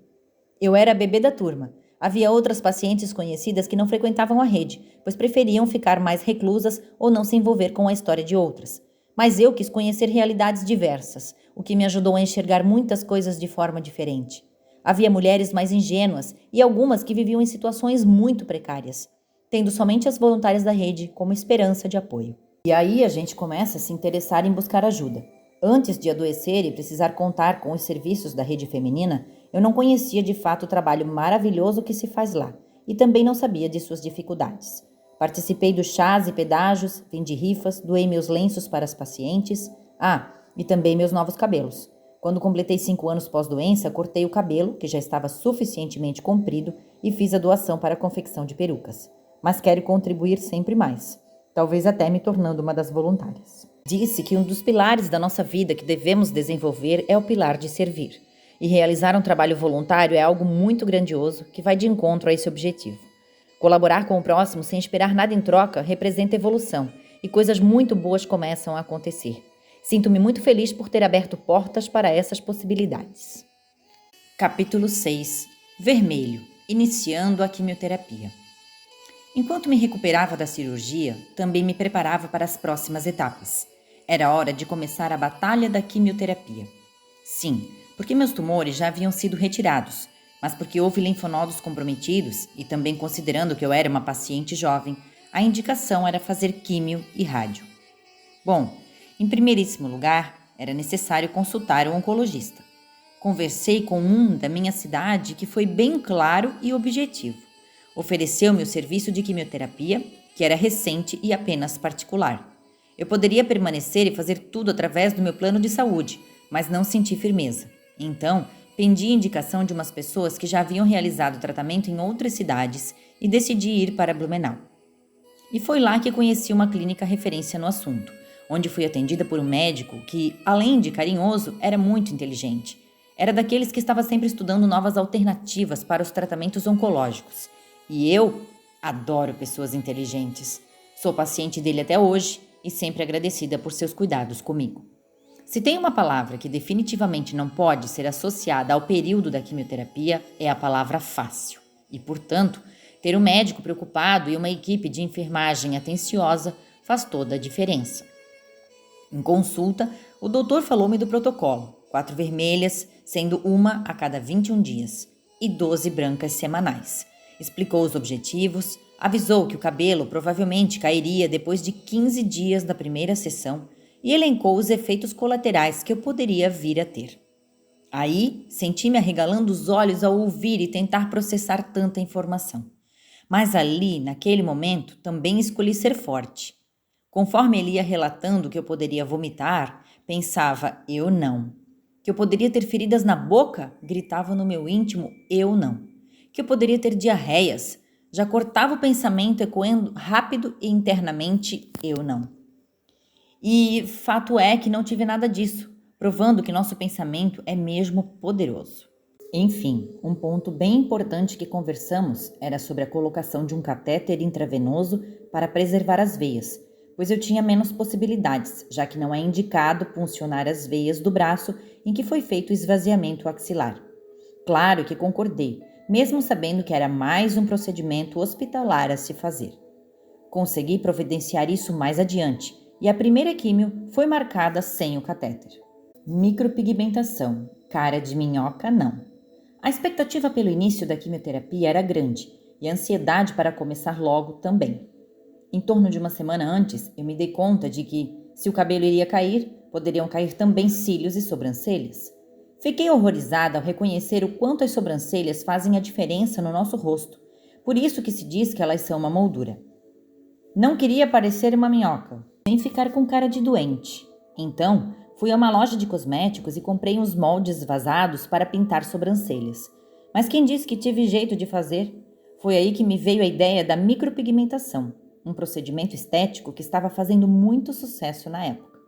Eu era a bebê da turma. Havia outras pacientes conhecidas que não frequentavam a rede, pois preferiam ficar mais reclusas ou não se envolver com a história de outras. Mas eu quis conhecer realidades diversas, o que me ajudou a enxergar muitas coisas de forma diferente. Havia mulheres mais ingênuas e algumas que viviam em situações muito precárias, tendo somente as voluntárias da rede como esperança de apoio. E aí a gente começa a se interessar em buscar ajuda. Antes de adoecer e precisar contar com os serviços da rede feminina, eu não conhecia de fato o trabalho maravilhoso que se faz lá e também não sabia de suas dificuldades. Participei dos chás e pedágios, vendi rifas, doei meus lenços para as pacientes. E também meus novos cabelos. Quando completei 5 anos pós-doença, cortei o cabelo, que já estava suficientemente comprido, e fiz a doação para a confecção de perucas. Mas quero contribuir sempre mais, talvez até me tornando uma das voluntárias. Disse que um dos pilares da nossa vida que devemos desenvolver é o pilar de servir. E realizar um trabalho voluntário é algo muito grandioso que vai de encontro a esse objetivo. Colaborar com o próximo sem esperar nada em troca representa evolução e coisas muito boas começam a acontecer. Sinto-me muito feliz por ter aberto portas para essas possibilidades. Capítulo 6. Vermelho. Iniciando a quimioterapia. Enquanto me recuperava da cirurgia, também me preparava para as próximas etapas. Era hora de começar a batalha da quimioterapia. Sim, porque meus tumores já haviam sido retirados, mas porque houve linfonodos comprometidos e também considerando que eu era uma paciente jovem, a indicação era fazer químio e rádio. Bom, em primeiríssimo lugar, era necessário consultar o oncologista. Conversei com um da minha cidade que foi bem claro e objetivo. Ofereceu-me o serviço de quimioterapia, que era recente e apenas particular. Eu poderia permanecer e fazer tudo através do meu plano de saúde, mas não senti firmeza. Então, pendi indicação de umas pessoas que já haviam realizado tratamento em outras cidades e decidi ir para Blumenau. E foi lá que conheci uma clínica referência no assunto, onde fui atendida por um médico que, além de carinhoso, era muito inteligente. Era daqueles que estava sempre estudando novas alternativas para os tratamentos oncológicos. E eu adoro pessoas inteligentes. Sou paciente dele até hoje e sempre agradecida por seus cuidados comigo. Se tem uma palavra que definitivamente não pode ser associada ao período da quimioterapia, é a palavra fácil. E, portanto, ter um médico preocupado e uma equipe de enfermagem atenciosa faz toda a diferença. Em consulta, o doutor falou-me do protocolo: 4 vermelhas, sendo uma a cada 21 dias, e 12 brancas semanais. Explicou os objetivos, avisou que o cabelo provavelmente cairia depois de 15 dias da primeira sessão e elencou os efeitos colaterais que eu poderia vir a ter. Aí, senti-me arregalando os olhos ao ouvir e tentar processar tanta informação. Mas ali, naquele momento, também escolhi ser forte. Conforme ele ia relatando que eu poderia vomitar, pensava, eu não. Que eu poderia ter feridas na boca, gritava no meu íntimo, eu não. Que eu poderia ter diarreias, já cortava o pensamento ecoando rápido e internamente, eu não. E fato é que não tive nada disso, provando que nosso pensamento é mesmo poderoso. Enfim, um ponto bem importante que conversamos era sobre a colocação de um catéter intravenoso para preservar as veias, pois eu tinha menos possibilidades, já que não é indicado puncionar as veias do braço em que foi feito o esvaziamento axilar. Claro que concordei, mesmo sabendo que era mais um procedimento hospitalar a se fazer. Consegui providenciar isso mais adiante, e a primeira químio foi marcada sem o catéter. Micropigmentação, cara de minhoca não. A expectativa pelo início da quimioterapia era grande, e a ansiedade para começar logo também. Em torno de uma semana antes, eu me dei conta de que, se o cabelo iria cair, poderiam cair também cílios e sobrancelhas. Fiquei horrorizada ao reconhecer o quanto as sobrancelhas fazem a diferença no nosso rosto, por isso que se diz que elas são uma moldura. Não queria parecer uma minhoca, nem ficar com cara de doente. Então, fui a uma loja de cosméticos e comprei uns moldes vazados para pintar sobrancelhas. Mas quem disse que tive jeito de fazer? Foi aí que me veio a ideia da micropigmentação, um procedimento estético que estava fazendo muito sucesso na época.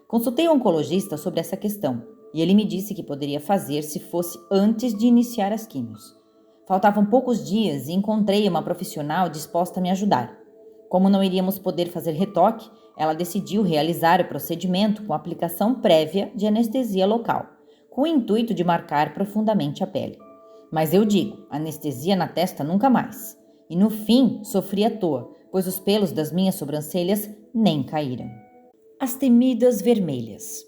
Consultei um oncologista sobre essa questão e ele me disse que poderia fazer se fosse antes de iniciar as químios. Faltavam poucos dias e encontrei uma profissional disposta a me ajudar. Como não iríamos poder fazer retoque, ela decidiu realizar o procedimento com aplicação prévia de anestesia local, com o intuito de marcar profundamente a pele. Mas eu digo, anestesia na testa nunca mais. E no fim, sofri à toa, pois os pelos das minhas sobrancelhas nem caíram. As temidas vermelhas.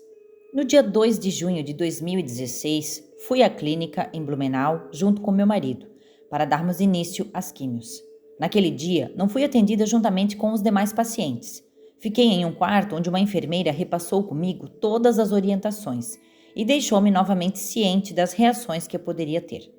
No dia 2 de junho de 2016, fui à clínica em Blumenau junto com meu marido, para darmos início às químios. Naquele dia, não fui atendida juntamente com os demais pacientes. Fiquei em um quarto onde uma enfermeira repassou comigo todas as orientações e deixou-me novamente ciente das reações que eu poderia ter.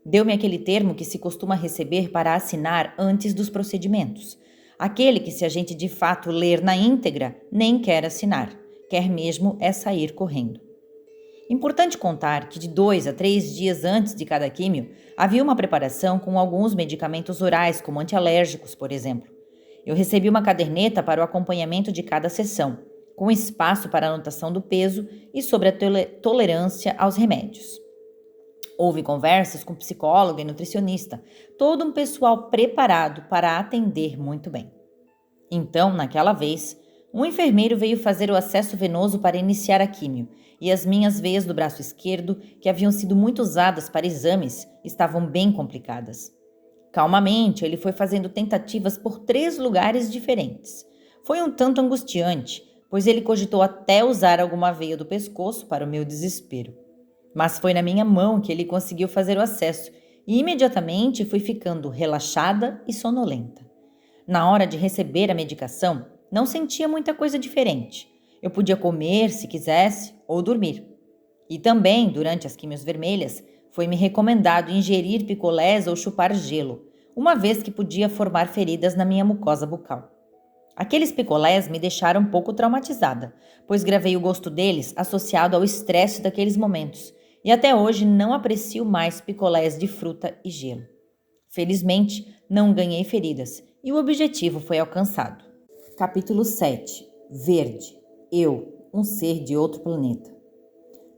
Deu-me aquele termo que se costuma receber para assinar antes dos procedimentos. Aquele que, se a gente de fato ler na íntegra, nem quer assinar, quer mesmo é sair correndo. Importante contar que de 2 a 3 dias antes de cada químio, havia uma preparação com alguns medicamentos orais, como antialérgicos, por exemplo. Eu recebi uma caderneta para o acompanhamento de cada sessão, com espaço para anotação do peso e sobre a tolerância aos remédios. Houve conversas com psicóloga e nutricionista, todo um pessoal preparado para atender muito bem. Então, naquela vez, Um enfermeiro veio fazer o acesso venoso para iniciar a químio, e as minhas veias do braço esquerdo, que haviam sido muito usadas para exames, estavam bem complicadas. Calmamente, ele foi fazendo tentativas por 3 lugares diferentes. Foi um tanto angustiante, pois ele cogitou até usar alguma veia do pescoço para o meu desespero. Mas foi na minha mão que ele conseguiu fazer o acesso, e imediatamente fui ficando relaxada e sonolenta. Na hora de receber a medicação, não sentia muita coisa diferente. Eu podia comer se quisesse ou dormir. E também, durante as químios vermelhas, foi-me recomendado ingerir picolés ou chupar gelo, uma vez que podia formar feridas na minha mucosa bucal. Aqueles picolés me deixaram um pouco traumatizada, pois gravei o gosto deles associado ao estresse daqueles momentos, e até hoje não aprecio mais picolés de fruta e gelo. Felizmente, não ganhei feridas e o objetivo foi alcançado. Capítulo 7. Verde. Eu, um ser de outro planeta.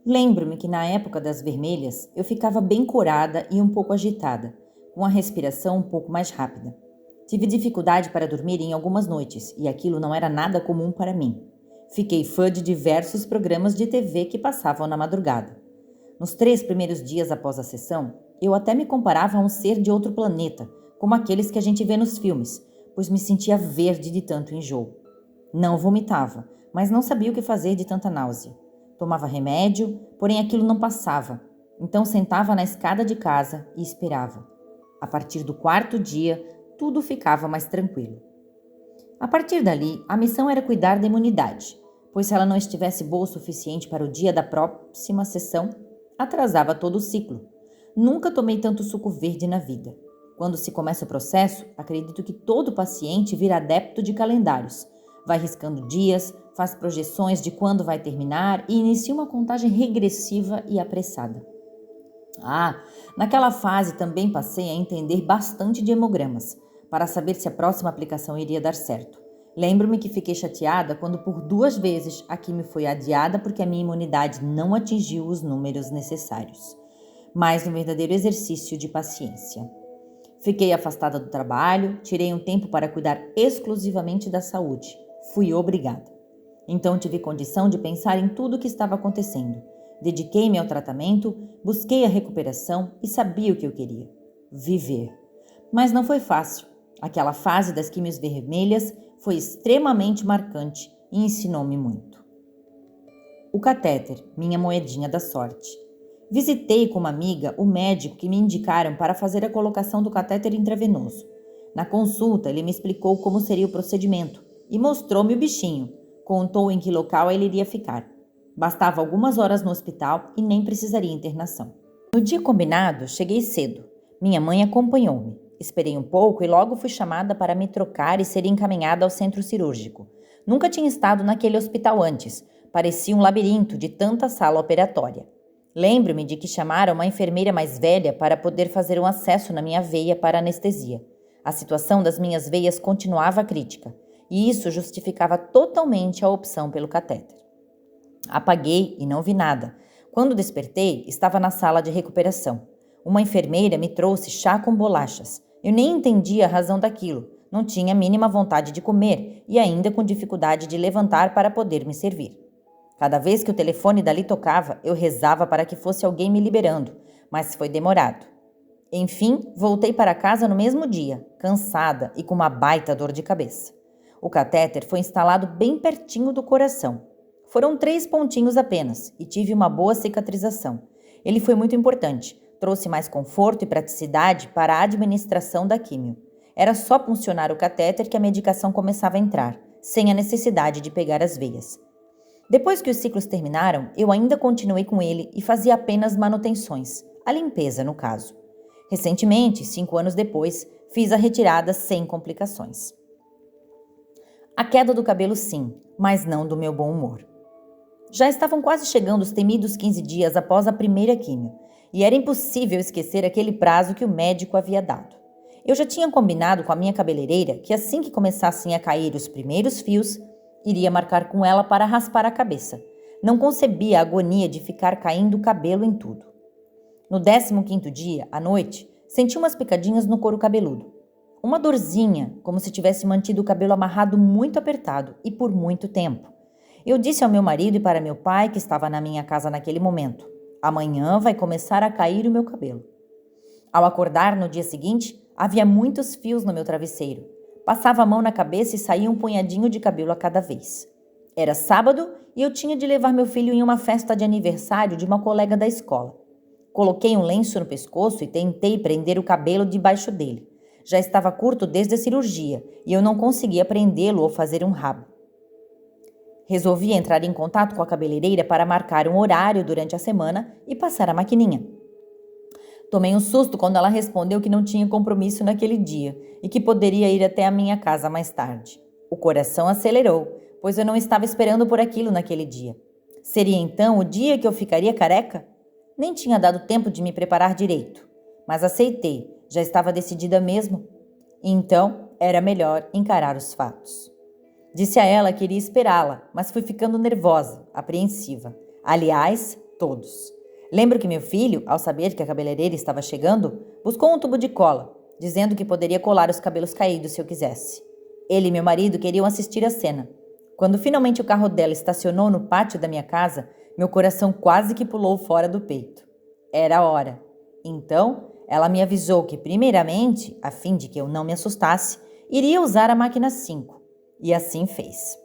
Lembro-me que na época das vermelhas eu ficava bem corada e um pouco agitada, com a respiração um pouco mais rápida. Tive dificuldade para dormir em algumas noites e aquilo não era nada comum para mim. Fiquei fã de diversos programas de TV que passavam na madrugada. Nos 3 primeiros dias após a sessão, eu até me comparava a um ser de outro planeta, como aqueles que a gente vê nos filmes, pois me sentia verde de tanto enjoo. Não vomitava, mas não sabia o que fazer de tanta náusea. Tomava remédio, porém aquilo não passava, então sentava na escada de casa e esperava. A partir do 4º dia, tudo ficava mais tranquilo. A partir dali, a missão era cuidar da imunidade, pois se ela não estivesse boa o suficiente para o dia da próxima sessão, atrasava todo o ciclo. Nunca tomei tanto suco verde na vida. Quando se começa o processo, acredito que todo paciente vira adepto de calendários. Vai riscando dias, faz projeções de quando vai terminar e inicia uma contagem regressiva e apressada. Naquela fase também passei a entender bastante de hemogramas, para saber se a próxima aplicação iria dar certo. Lembro-me que fiquei chateada quando por 2 vezes a quimio foi adiada porque a minha imunidade não atingiu os números necessários. Mais um verdadeiro exercício de paciência. Fiquei afastada do trabalho, tirei um tempo para cuidar exclusivamente da saúde. Fui obrigada. Então tive condição de pensar em tudo o que estava acontecendo. Dediquei-me ao tratamento, busquei a recuperação e sabia o que eu queria: viver. Mas não foi fácil. Aquela fase das químios vermelhas foi extremamente marcante e ensinou-me muito. O catéter, minha moedinha da sorte. Visitei com uma amiga o médico que me indicaram para fazer a colocação do catéter intravenoso. Na consulta, ele me explicou como seria o procedimento e mostrou-me o bichinho. Contou em que local ele iria ficar. Bastava algumas horas no hospital e nem precisaria internação. No dia combinado, cheguei cedo. Minha mãe acompanhou-me. Esperei um pouco e logo fui chamada para me trocar e ser encaminhada ao centro cirúrgico. Nunca tinha estado naquele hospital antes. Parecia um labirinto de tanta sala operatória. Lembro-me de que chamaram uma enfermeira mais velha para poder fazer um acesso na minha veia para anestesia. A situação das minhas veias continuava crítica, e isso justificava totalmente a opção pelo catéter. Apaguei e não vi nada. Quando despertei, estava na sala de recuperação. Uma enfermeira me trouxe chá com bolachas. Eu nem entendia a razão daquilo. Não tinha a mínima vontade de comer e ainda com dificuldade de levantar para poder me servir. Cada vez que o telefone dali tocava, eu rezava para que fosse alguém me liberando, mas foi demorado. Enfim, voltei para casa no mesmo dia, cansada e com uma baita dor de cabeça. O catéter foi instalado bem pertinho do coração. Foram 3 pontinhos apenas e tive uma boa cicatrização. Ele foi muito importante. Trouxe mais conforto e praticidade para a administração da químio. Era só puncionar o catéter que a medicação começava a entrar, sem a necessidade de pegar as veias. Depois que os ciclos terminaram, eu ainda continuei com ele e fazia apenas manutenções, a limpeza no caso. Recentemente, 5 anos depois, fiz a retirada sem complicações. A queda do cabelo sim, mas não do meu bom humor. Já estavam quase chegando os temidos 15 dias após a primeira químio, e era impossível esquecer aquele prazo que o médico havia dado. Eu já tinha combinado com a minha cabeleireira que assim que começassem a cair os primeiros fios, iria marcar com ela para raspar a cabeça. Não concebia a agonia de ficar caindo o cabelo em tudo. No 15º dia, à noite, senti umas picadinhas no couro cabeludo. uma dorzinha, como se tivesse mantido o cabelo amarrado muito apertado e por muito tempo. Eu disse ao meu marido e para meu pai, que estava na minha casa naquele momento: amanhã vai começar a cair o meu cabelo. Ao acordar no dia seguinte, havia muitos fios no meu travesseiro. Passava a mão na cabeça e saía um punhadinho de cabelo a cada vez. Era sábado e eu tinha de levar meu filho em uma festa de aniversário de uma colega da escola. Coloquei um lenço no pescoço e tentei prender o cabelo debaixo dele. Já estava curto desde a cirurgia e eu não conseguia prendê-lo ou fazer um rabo. Resolvi entrar em contato com a cabeleireira para marcar um horário durante a semana e passar a maquininha. Tomei um susto quando ela respondeu que não tinha compromisso naquele dia e que poderia ir até a minha casa mais tarde. O coração acelerou, pois eu não estava esperando por aquilo naquele dia. Seria então o dia que eu ficaria careca? Nem tinha dado tempo de me preparar direito, mas aceitei, já estava decidida mesmo. Então, era melhor encarar os fatos. Disse a ela que iria esperá-la, mas fui ficando nervosa, apreensiva. Aliás, todos. Lembro que meu filho, ao saber que a cabeleireira estava chegando, buscou um tubo de cola, dizendo que poderia colar os cabelos caídos se eu quisesse. Ele e meu marido queriam assistir à cena. Quando finalmente o carro dela estacionou no pátio da minha casa, meu coração quase que pulou fora do peito. Era a hora. Então, ela me avisou que, primeiramente, a fim de que eu não me assustasse, iria usar a máquina 5. E assim fez.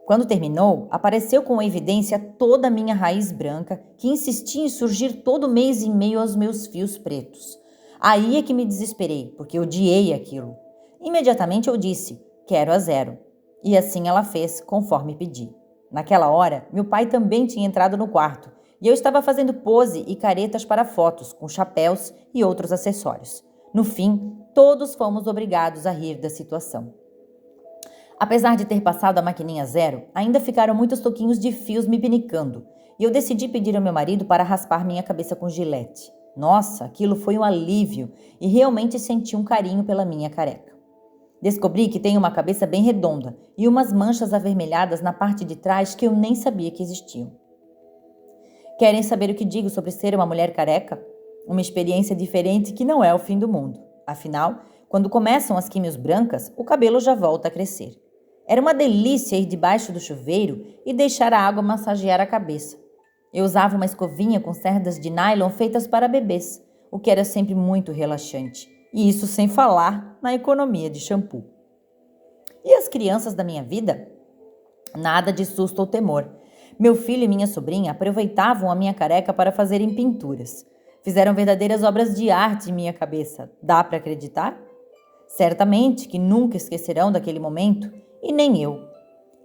Quando terminou, apareceu com evidência toda a minha raiz branca, que insistia em surgir todo mês em meio aos meus fios pretos. Aí é que me desesperei, porque odiei aquilo. Imediatamente eu disse: quero a 0. E assim ela fez, conforme pedi. Naquela hora, meu pai também tinha entrado no quarto, e eu estava fazendo pose e caretas para fotos, com chapéus e outros acessórios. No fim, todos fomos obrigados a rir da situação. Apesar de ter passado a maquininha 0, ainda ficaram muitos toquinhos de fios me pinicando, e eu decidi pedir ao meu marido para raspar minha cabeça com gilete. Nossa, aquilo foi um alívio e realmente senti um carinho pela minha careca. Descobri que tenho uma cabeça bem redonda e umas manchas avermelhadas na parte de trás que eu nem sabia que existiam. Querem saber o que digo sobre ser uma mulher careca? Uma experiência diferente que não é o fim do mundo. Afinal, quando começam as químios brancas, o cabelo já volta a crescer. Era uma delícia ir debaixo do chuveiro e deixar a água massagear a cabeça. Eu usava uma escovinha com cerdas de nylon feitas para bebês, o que era sempre muito relaxante. E isso sem falar na economia de shampoo. E as crianças da minha vida? Nada de susto ou temor. Meu filho e minha sobrinha aproveitavam a minha careca para fazerem pinturas. Fizeram verdadeiras obras de arte em minha cabeça. Dá para acreditar? Certamente que nunca esquecerão daquele momento, e nem eu.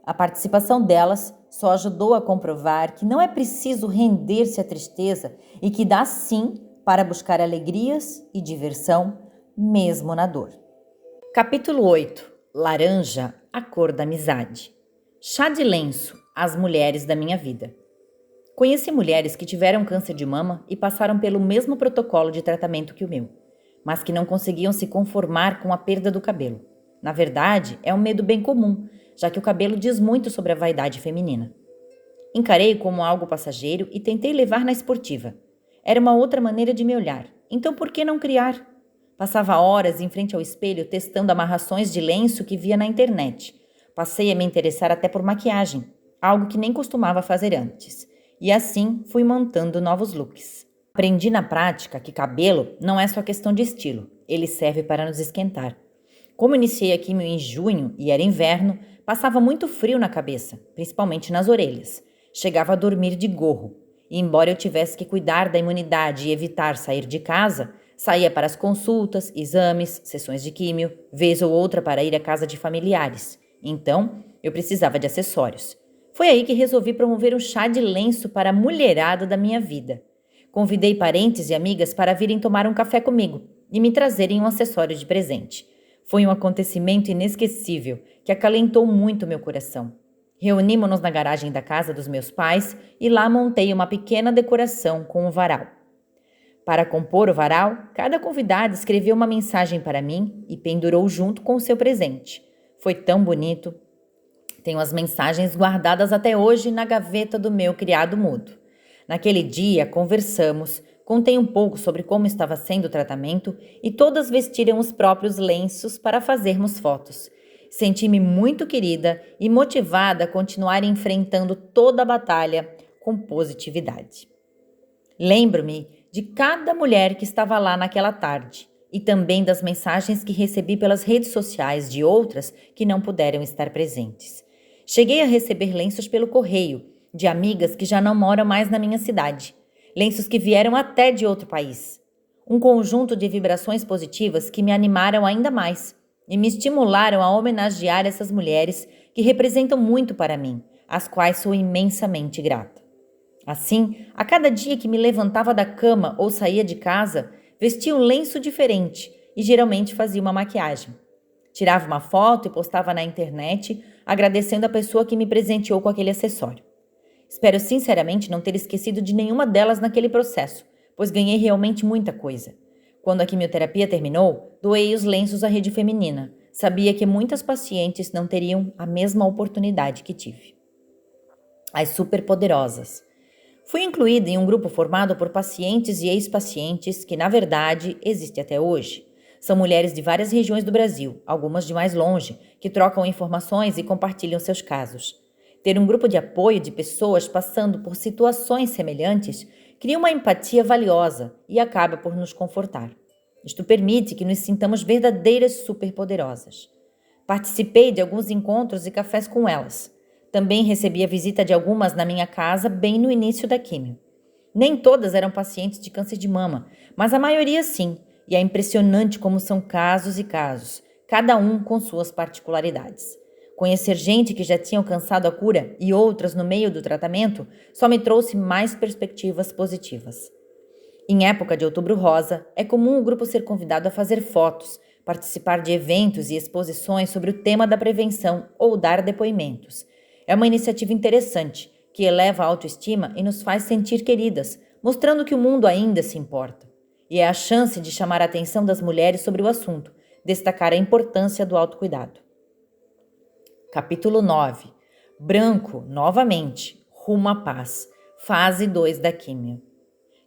A participação delas só ajudou a comprovar que não é preciso render-se à tristeza e que dá sim para buscar alegrias e diversão, mesmo na dor. Capítulo 8. Laranja, a cor da amizade. Chá de lenço, as mulheres da minha vida. Conheci mulheres que tiveram câncer de mama e passaram pelo mesmo protocolo de tratamento que o meu, mas que não conseguiam se conformar com a perda do cabelo. Na verdade, é um medo bem comum, já que o cabelo diz muito sobre a vaidade feminina. Encarei como algo passageiro e tentei levar na esportiva. Era uma outra maneira de me olhar, então por que não criar? Passava horas em frente ao espelho testando amarrações de lenço que via na internet. Passei a me interessar até por maquiagem, algo que nem costumava fazer antes. E assim fui montando novos looks. Aprendi na prática que cabelo não é só questão de estilo, ele serve para nos esquentar. Como iniciei a quimio em junho e era inverno, passava muito frio na cabeça, principalmente nas orelhas. Chegava a dormir de gorro. E embora eu tivesse que cuidar da imunidade e evitar sair de casa, saía para as consultas, exames, sessões de químio, vez ou outra para ir à casa de familiares. Então, eu precisava de acessórios. Foi aí que resolvi promover um chá de lenço para a mulherada da minha vida. Convidei parentes e amigas para virem tomar um café comigo e me trazerem um acessório de presente. Foi um acontecimento inesquecível que acalentou muito meu coração. Reunimos-nos na garagem da casa dos meus pais e lá montei uma pequena decoração com um varal. Para compor o varal, cada convidado escreveu uma mensagem para mim e pendurou junto com o seu presente. Foi tão bonito. Tenho as mensagens guardadas até hoje na gaveta do meu criado mudo. Naquele dia, conversamos, Contei um pouco sobre como estava sendo o tratamento e todas vestiram os próprios lenços para fazermos fotos. Senti-me muito querida e motivada a continuar enfrentando toda a batalha com positividade. Lembro-me de cada mulher que estava lá naquela tarde e também das mensagens que recebi pelas redes sociais de outras que não puderam estar presentes. Cheguei a receber lenços pelo correio, de amigas que já não moram mais na minha cidade, lenços que vieram até de outro país. Um conjunto de vibrações positivas que me animaram ainda mais e me estimularam a homenagear essas mulheres que representam muito para mim, às quais sou imensamente grata. Assim, a cada dia que me levantava da cama ou saía de casa, vestia um lenço diferente e geralmente fazia uma maquiagem. Tirava uma foto e postava na internet, agradecendo a pessoa que me presenteou com aquele acessório. Espero sinceramente não ter esquecido de nenhuma delas naquele processo, pois ganhei realmente muita coisa. Quando a quimioterapia terminou, doei os lenços à rede feminina. Sabia que muitas pacientes não teriam a mesma oportunidade que tive. As superpoderosas. Fui incluída em um grupo formado por pacientes e ex-pacientes que, na verdade, existe até hoje. São mulheres de várias regiões do Brasil, algumas de mais longe, que trocam informações e compartilham seus casos. Ter um grupo de apoio de pessoas passando por situações semelhantes cria uma empatia valiosa e acaba por nos confortar. Isto permite que nos sintamos verdadeiras superpoderosas. Participei de alguns encontros e cafés com elas. Também recebi a visita de algumas na minha casa bem no início da químio. Nem todas eram pacientes de câncer de mama, mas a maioria sim, e é impressionante como são casos e casos, cada um com suas particularidades. Conhecer gente que já tinha alcançado a cura e outras no meio do tratamento só me trouxe mais perspectivas positivas. Em época de Outubro Rosa, é comum o grupo ser convidado a fazer fotos, participar de eventos e exposições sobre o tema da prevenção ou dar depoimentos. É uma iniciativa interessante, que eleva a autoestima e nos faz sentir queridas, mostrando que o mundo ainda se importa. E é a chance de chamar a atenção das mulheres sobre o assunto, destacar a importância do autocuidado. Capítulo 9. Branco, novamente, rumo à paz. Fase 2 da químio.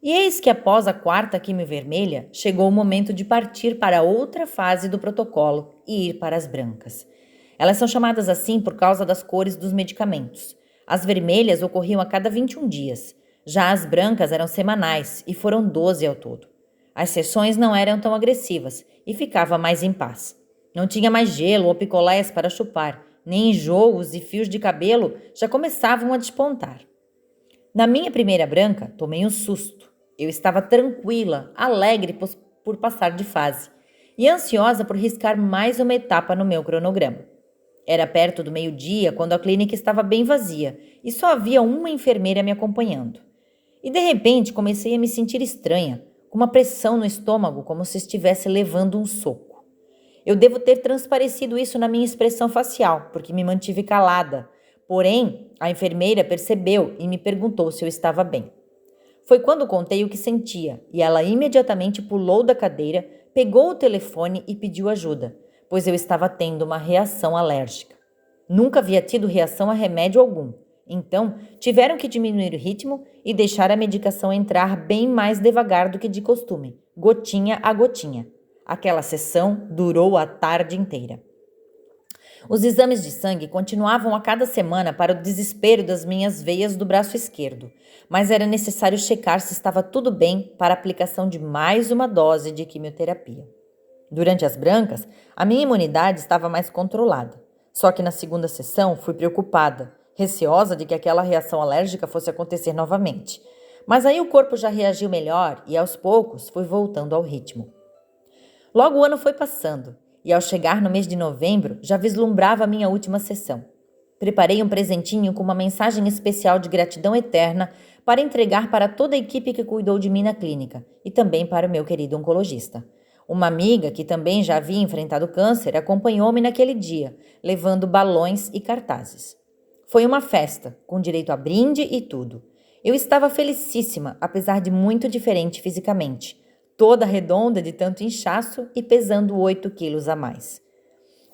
E eis que após a quarta químio vermelha, chegou o momento de partir para outra fase do protocolo e ir para as brancas. Elas são chamadas assim por causa das cores dos medicamentos. As vermelhas ocorriam a cada 21 dias. Já as brancas eram semanais e foram 12 ao todo. As sessões não eram tão agressivas e ficava mais em paz. Não tinha mais gelo ou picolés para chupar, nem enjoos e fios de cabelo já começavam a despontar. Na minha primeira branca, tomei um susto. Eu estava tranquila, alegre por passar de fase e ansiosa por riscar mais uma etapa no meu cronograma. Era perto do meio-dia quando a clínica estava bem vazia e só havia uma enfermeira me acompanhando. E de repente comecei a me sentir estranha, com uma pressão no estômago como se estivesse levando um soco. Eu devo ter transparecido isso na minha expressão facial, porque me mantive calada. Porém, a enfermeira percebeu e me perguntou se eu estava bem. Foi quando contei o que sentia e ela imediatamente pulou da cadeira, pegou o telefone e pediu ajuda, pois eu estava tendo uma reação alérgica. Nunca havia tido reação a remédio algum, então tiveram que diminuir o ritmo e deixar a medicação entrar bem mais devagar do que de costume, gotinha a gotinha. Aquela sessão durou a tarde inteira. Os exames de sangue continuavam a cada semana para o desespero das minhas veias do braço esquerdo, mas era necessário checar se estava tudo bem para a aplicação de mais uma dose de quimioterapia. Durante as brancas, a minha imunidade estava mais controlada. Só que na segunda sessão fui preocupada, receosa de que aquela reação alérgica fosse acontecer novamente. Mas aí o corpo já reagiu melhor e aos poucos fui voltando ao ritmo. Logo o ano foi passando e ao chegar no mês de novembro já vislumbrava a minha última sessão. Preparei um presentinho com uma mensagem especial de gratidão eterna para entregar para toda a equipe que cuidou de mim na clínica e também para o meu querido oncologista. Uma amiga, que também já havia enfrentado câncer, acompanhou-me naquele dia, levando balões e cartazes. Foi uma festa, com direito a brinde e tudo. Eu estava felicíssima, apesar de muito diferente fisicamente, toda redonda de tanto inchaço e pesando 8 quilos a mais.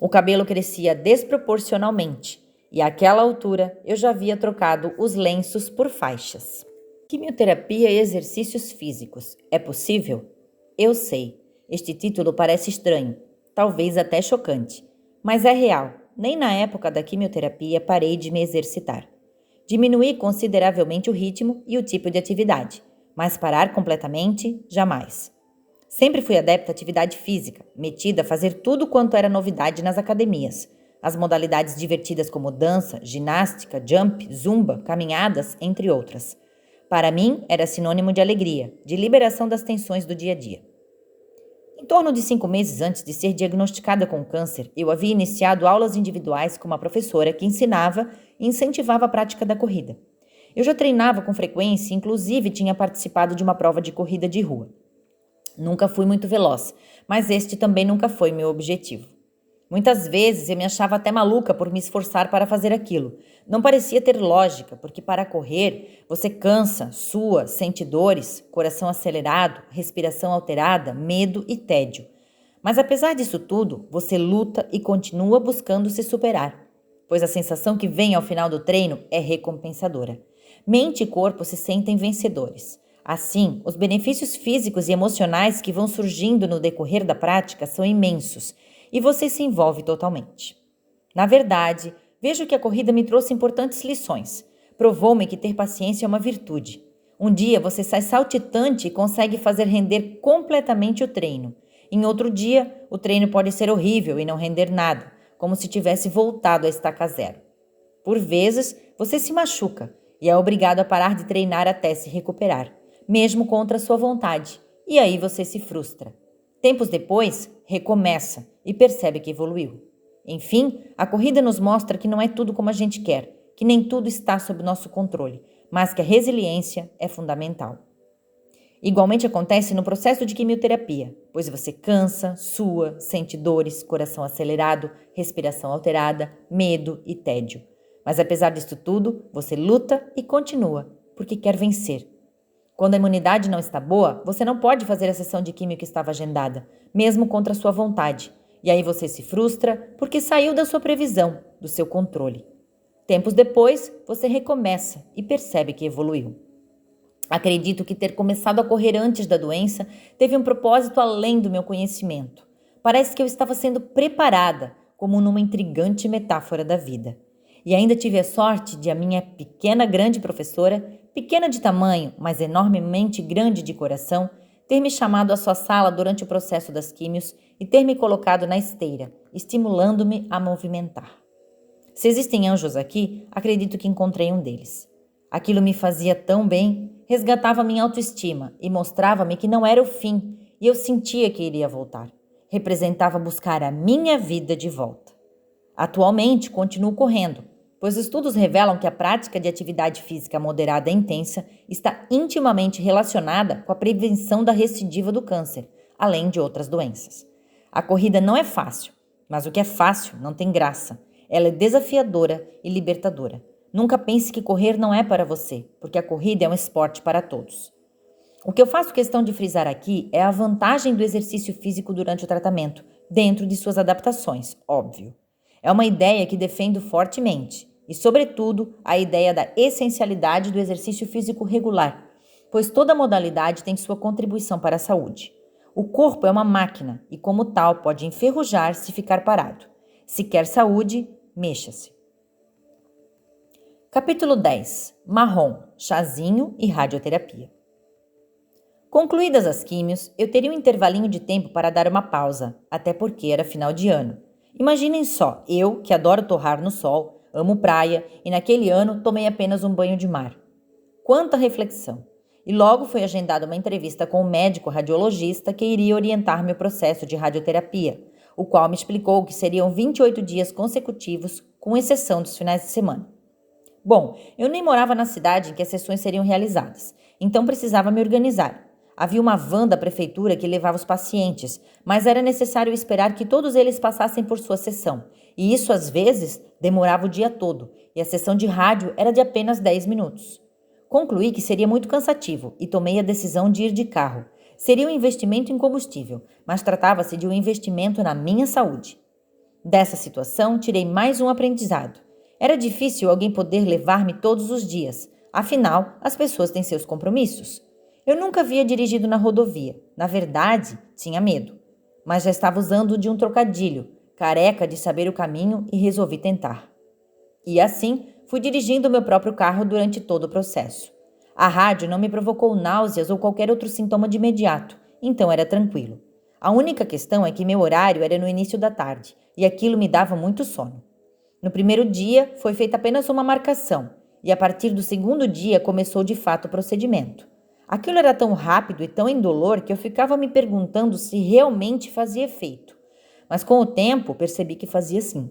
O cabelo crescia desproporcionalmente, e àquela altura eu já havia trocado os lenços por faixas. Quimioterapia e exercícios físicos. É possível? Eu sei. Este título parece estranho, talvez até chocante, mas é real. Nem na época da quimioterapia parei de me exercitar. Diminuí consideravelmente o ritmo e o tipo de atividade, mas parar completamente, jamais. Sempre fui adepta à atividade física, metida a fazer tudo quanto era novidade nas academias. As modalidades divertidas como dança, ginástica, jump, zumba, caminhadas, entre outras. Para mim, era sinônimo de alegria, de liberação das tensões do dia a dia. Em torno de 5 meses antes de ser diagnosticada com câncer, eu havia iniciado aulas individuais com uma professora que ensinava e incentivava a prática da corrida. Eu já treinava com frequência e, inclusive, tinha participado de uma prova de corrida de rua. Nunca fui muito veloz, mas este também nunca foi meu objetivo. Muitas vezes eu me achava até maluca por me esforçar para fazer aquilo. Não parecia ter lógica, porque para correr você cansa, sua, sente dores, coração acelerado, respiração alterada, medo e tédio. Mas apesar disso tudo, você luta e continua buscando se superar, pois a sensação que vem ao final do treino é recompensadora. Mente e corpo se sentem vencedores. Assim, os benefícios físicos e emocionais que vão surgindo no decorrer da prática são imensos e você se envolve totalmente. Na verdade, vejo que a corrida me trouxe importantes lições. Provou-me que ter paciência é uma virtude. Um dia você sai saltitante e consegue fazer render completamente o treino. Em outro dia, o treino pode ser horrível e não render nada, como se tivesse voltado à estaca zero. Por vezes, você se machuca e é obrigado a parar de treinar até se recuperar, mesmo contra sua vontade, e aí você se frustra. Tempos depois, recomeça e percebe que evoluiu. Enfim, a corrida nos mostra que não é tudo como a gente quer, que nem tudo está sob nosso controle, mas que a resiliência é fundamental. Igualmente acontece no processo de quimioterapia, pois você cansa, sua, sente dores, coração acelerado, respiração alterada, medo e tédio. Mas apesar disso tudo, você luta e continua, porque quer vencer. Quando a imunidade não está boa, você não pode fazer a sessão de químio que estava agendada, mesmo contra sua vontade. E aí você se frustra porque saiu da sua previsão, do seu controle. Tempos depois, você recomeça e percebe que evoluiu. Acredito que ter começado a correr antes da doença teve um propósito além do meu conhecimento. Parece que eu estava sendo preparada, como numa intrigante metáfora da vida. E ainda tive a sorte de a minha grande professora, pequena de tamanho, mas enormemente grande de coração, ter me chamado à sua sala durante o processo das químios e ter me colocado na esteira, estimulando-me a movimentar. Se existem anjos aqui, acredito que encontrei um deles. Aquilo me fazia tão bem, resgatava minha autoestima e mostrava-me que não era o fim, e eu sentia que iria voltar. Representava buscar a minha vida de volta. Atualmente, continuo correndo, pois estudos revelam que a prática de atividade física moderada e intensa está intimamente relacionada com a prevenção da recidiva do câncer, além de outras doenças. A corrida não é fácil, mas o que é fácil não tem graça. Ela é desafiadora e libertadora. Nunca pense que correr não é para você, porque a corrida é um esporte para todos. O que eu faço questão de frisar aqui é a vantagem do exercício físico durante o tratamento, dentro de suas adaptações, óbvio. É uma ideia que defendo fortemente, e, sobretudo, a ideia da essencialidade do exercício físico regular, pois toda modalidade tem sua contribuição para a saúde. O corpo é uma máquina e, como tal, pode enferrujar se ficar parado. Se quer saúde, mexa-se. Capítulo 10. Marrom, chazinho e radioterapia. Concluídas as químios, eu teria um intervalinho de tempo para dar uma pausa, até porque era final de ano. Imaginem só, eu, que adoro torrar no sol, amo praia e naquele ano tomei apenas um banho de mar. Quanta reflexão! E logo foi agendada uma entrevista com o médico radiologista que iria orientar meu processo de radioterapia, o qual me explicou que seriam 28 dias consecutivos, com exceção dos finais de semana. Bom, eu nem morava na cidade em que as sessões seriam realizadas, então precisava me organizar. Havia uma van da prefeitura que levava os pacientes, mas era necessário esperar que todos eles passassem por sua sessão, e isso às vezes demorava o dia todo, e a sessão de rádio era de apenas 10 minutos. Concluí que seria muito cansativo e tomei a decisão de ir de carro. Seria um investimento em combustível, mas tratava-se de um investimento na minha saúde. Dessa situação, tirei mais um aprendizado. Era difícil alguém poder levar-me todos os dias, Afinal, as pessoas têm seus compromissos. Eu nunca havia dirigido na rodovia. Na verdade, tinha medo. Mas já estava usando de um trocadilho, careca de saber o caminho, e resolvi tentar. E assim, fui dirigindo o meu próprio carro durante todo o processo. A rádio não me provocou náuseas ou qualquer outro sintoma de imediato, então era tranquilo. A única questão é que meu horário era no início da tarde, e aquilo me dava muito sono. No primeiro dia, foi feita apenas uma marcação, e a partir do segundo dia começou de fato o procedimento. Aquilo era tão rápido e tão indolor que eu ficava me perguntando se realmente fazia efeito. Mas com o tempo, percebi que fazia sim,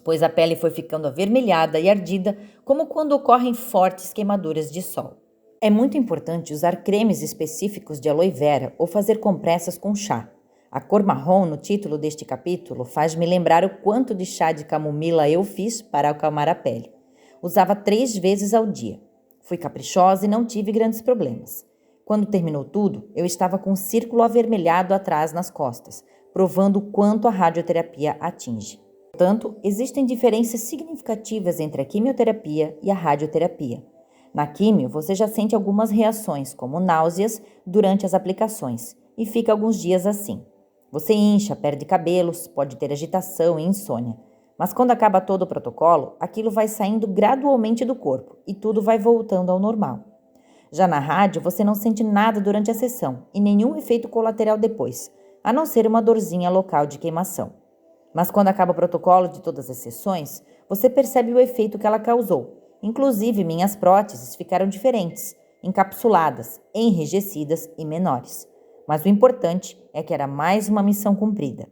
pois a pele foi ficando avermelhada e ardida, como quando ocorrem fortes queimaduras de sol. É muito importante usar cremes específicos de aloe vera ou fazer compressas com chá. A cor marrom no título deste capítulo faz-me lembrar o quanto de chá de camomila eu fiz para acalmar a pele. Usava 3 vezes ao dia. Fui caprichosa e não tive grandes problemas. Quando terminou tudo, eu estava com um círculo avermelhado atrás nas costas, provando o quanto a radioterapia atinge. Portanto, existem diferenças significativas entre a quimioterapia e a radioterapia. Na químio, você já sente algumas reações, como náuseas, durante as aplicações, e fica alguns dias assim. Você incha, perde cabelos, pode ter agitação e insônia. Mas quando acaba todo o protocolo, aquilo vai saindo gradualmente do corpo e tudo vai voltando ao normal. Já na rádio, você não sente nada durante a sessão e nenhum efeito colateral depois, a não ser uma dorzinha local de queimação. Mas quando acaba o protocolo de todas as sessões, você percebe o efeito que ela causou. Inclusive, minhas próteses ficaram diferentes, encapsuladas, enrijecidas e menores. Mas o importante é que era mais uma missão cumprida.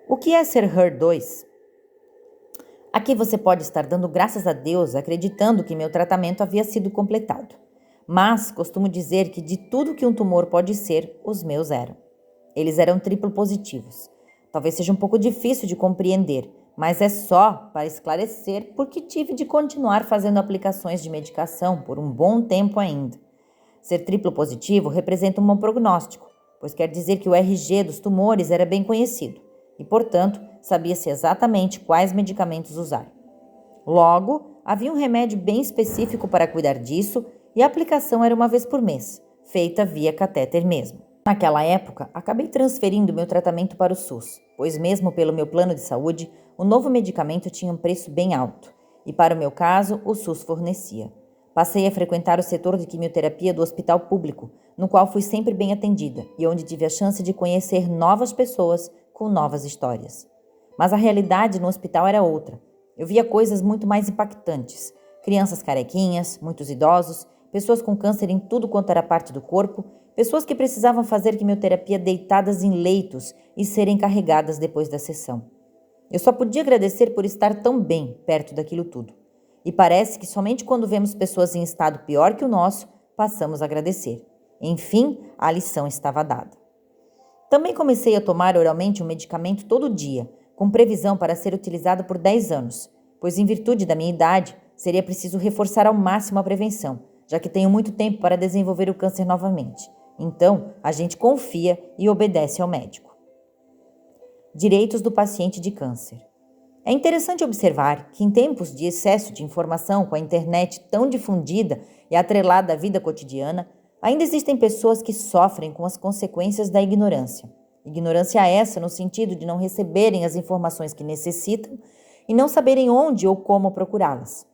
O que é ser HER2? Aqui você pode estar dando graças a Deus, acreditando que meu tratamento havia sido completado. Mas costumo dizer que de tudo que um tumor pode ser, os meus eram. Eles eram triplo positivos. Talvez seja um pouco difícil de compreender, mas é só para esclarecer porque tive de continuar fazendo aplicações de medicação por um bom tempo ainda. Ser triplo positivo representa um bom prognóstico, pois quer dizer que o RG dos tumores era bem conhecido e, portanto, sabia-se exatamente quais medicamentos usar. Logo, havia um remédio bem específico para cuidar disso e a aplicação era uma vez por mês, feita via catéter mesmo. Naquela época, acabei transferindo meu tratamento para o SUS, pois mesmo pelo meu plano de saúde, o novo medicamento tinha um preço bem alto e, para o meu caso, o SUS fornecia. Passei a frequentar o setor de quimioterapia do hospital público, no qual fui sempre bem atendida e onde tive a chance de conhecer novas pessoas com novas histórias. Mas a realidade no hospital era outra. Eu via coisas muito mais impactantes. Crianças carequinhas, muitos idosos, pessoas com câncer em tudo quanto era parte do corpo, pessoas que precisavam fazer quimioterapia deitadas em leitos e serem carregadas depois da sessão. Eu só podia agradecer por estar tão bem perto daquilo tudo. E parece que somente quando vemos pessoas em estado pior que o nosso, passamos a agradecer. Enfim, a lição estava dada. Também comecei a tomar oralmente um medicamento todo dia, com previsão para ser utilizado por 10 anos, pois em virtude da minha idade, seria preciso reforçar ao máximo a prevenção, já que tenho muito tempo para desenvolver o câncer novamente. Então, a gente confia e obedece ao médico. Direitos do paciente de câncer. É interessante observar que em tempos de excesso de informação com a internet tão difundida e atrelada à vida cotidiana, ainda existem pessoas que sofrem com as consequências da ignorância. Ignorância essa no sentido de não receberem as informações que necessitam e não saberem onde ou como procurá-las.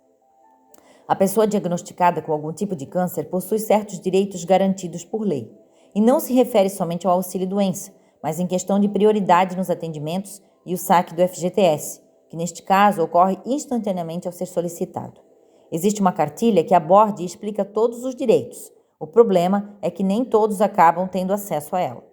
A pessoa diagnosticada com algum tipo de câncer possui certos direitos garantidos por lei. E não se refere somente ao auxílio-doença, mas em questão de prioridade nos atendimentos e o saque do FGTS, que neste caso ocorre instantaneamente ao ser solicitado. Existe uma cartilha que aborda e explica todos os direitos. O problema é que nem todos acabam tendo acesso a ela.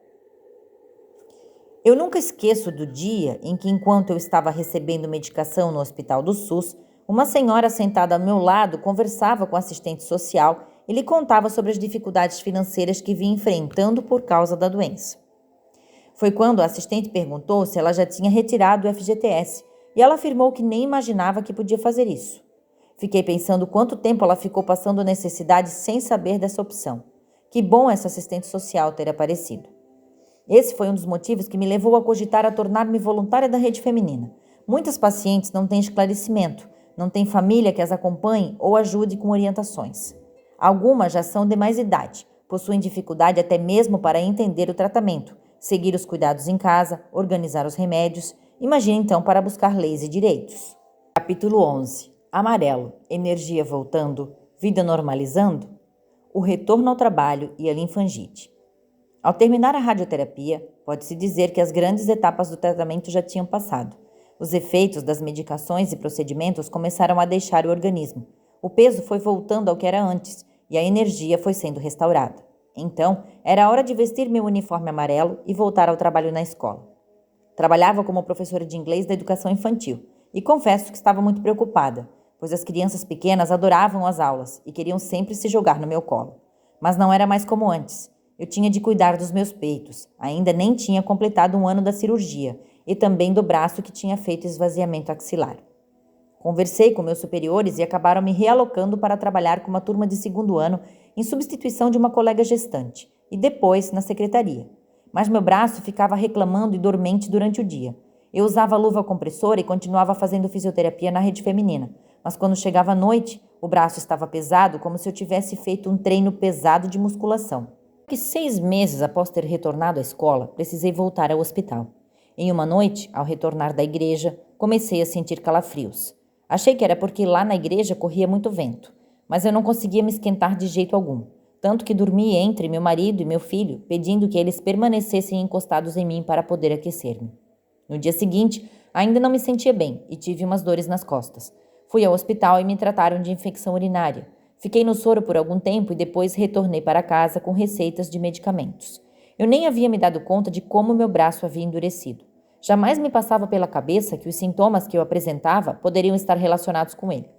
Eu nunca esqueço do dia em que, enquanto eu estava recebendo medicação no hospital do SUS, uma senhora sentada ao meu lado conversava com a assistente social e lhe contava sobre as dificuldades financeiras que vinha enfrentando por causa da doença. Foi quando a assistente perguntou se ela já tinha retirado o FGTS e ela afirmou que nem imaginava que podia fazer isso. Fiquei pensando quanto tempo ela ficou passando necessidade sem saber dessa opção. Que bom essa assistente social ter aparecido. Esse foi um dos motivos que me levou a cogitar a tornar-me voluntária da rede feminina. Muitas pacientes não têm esclarecimento, não têm família que as acompanhe ou ajude com orientações. Algumas já são de mais idade, possuem dificuldade até mesmo para entender o tratamento, seguir os cuidados em casa, organizar os remédios. Imagine então para buscar leis e direitos. Capítulo 11. Amarelo. Energia voltando, vida normalizando? O retorno ao trabalho e a linfangite. Ao terminar a radioterapia, pode-se dizer que as grandes etapas do tratamento já tinham passado. Os efeitos das medicações e procedimentos começaram a deixar o organismo. O peso foi voltando ao que era antes e a energia foi sendo restaurada. Então, era hora de vestir meu uniforme amarelo e voltar ao trabalho na escola. Trabalhava como professora de inglês da educação infantil e confesso que estava muito preocupada, pois as crianças pequenas adoravam as aulas e queriam sempre se jogar no meu colo. Mas não era mais como antes. Eu tinha de cuidar dos meus peitos, ainda nem tinha completado 1 ano da cirurgia e também do braço que tinha feito esvaziamento axilar. Conversei com meus superiores e acabaram me realocando para trabalhar com uma turma de 2º ano em substituição de uma colega gestante e depois na secretaria. Mas meu braço ficava reclamando e dormente durante o dia. Eu usava luva compressora e continuava fazendo fisioterapia na rede feminina, mas quando chegava à noite, o braço estava pesado como se eu tivesse feito um treino pesado de musculação. 6 meses após ter retornado à escola, precisei voltar ao hospital. Em uma noite, ao retornar da igreja, comecei a sentir calafrios. Achei que era porque lá na igreja corria muito vento, mas eu não conseguia me esquentar de jeito algum, tanto que dormi entre meu marido e meu filho, pedindo que eles permanecessem encostados em mim para poder aquecer-me. No dia seguinte, ainda não me sentia bem e tive umas dores nas costas. Fui ao hospital e me trataram de infecção urinária. Fiquei no soro por algum tempo e depois retornei para casa com receitas de medicamentos. Eu nem havia me dado conta de como meu braço havia endurecido. Jamais me passava pela cabeça que os sintomas que eu apresentava poderiam estar relacionados com ele.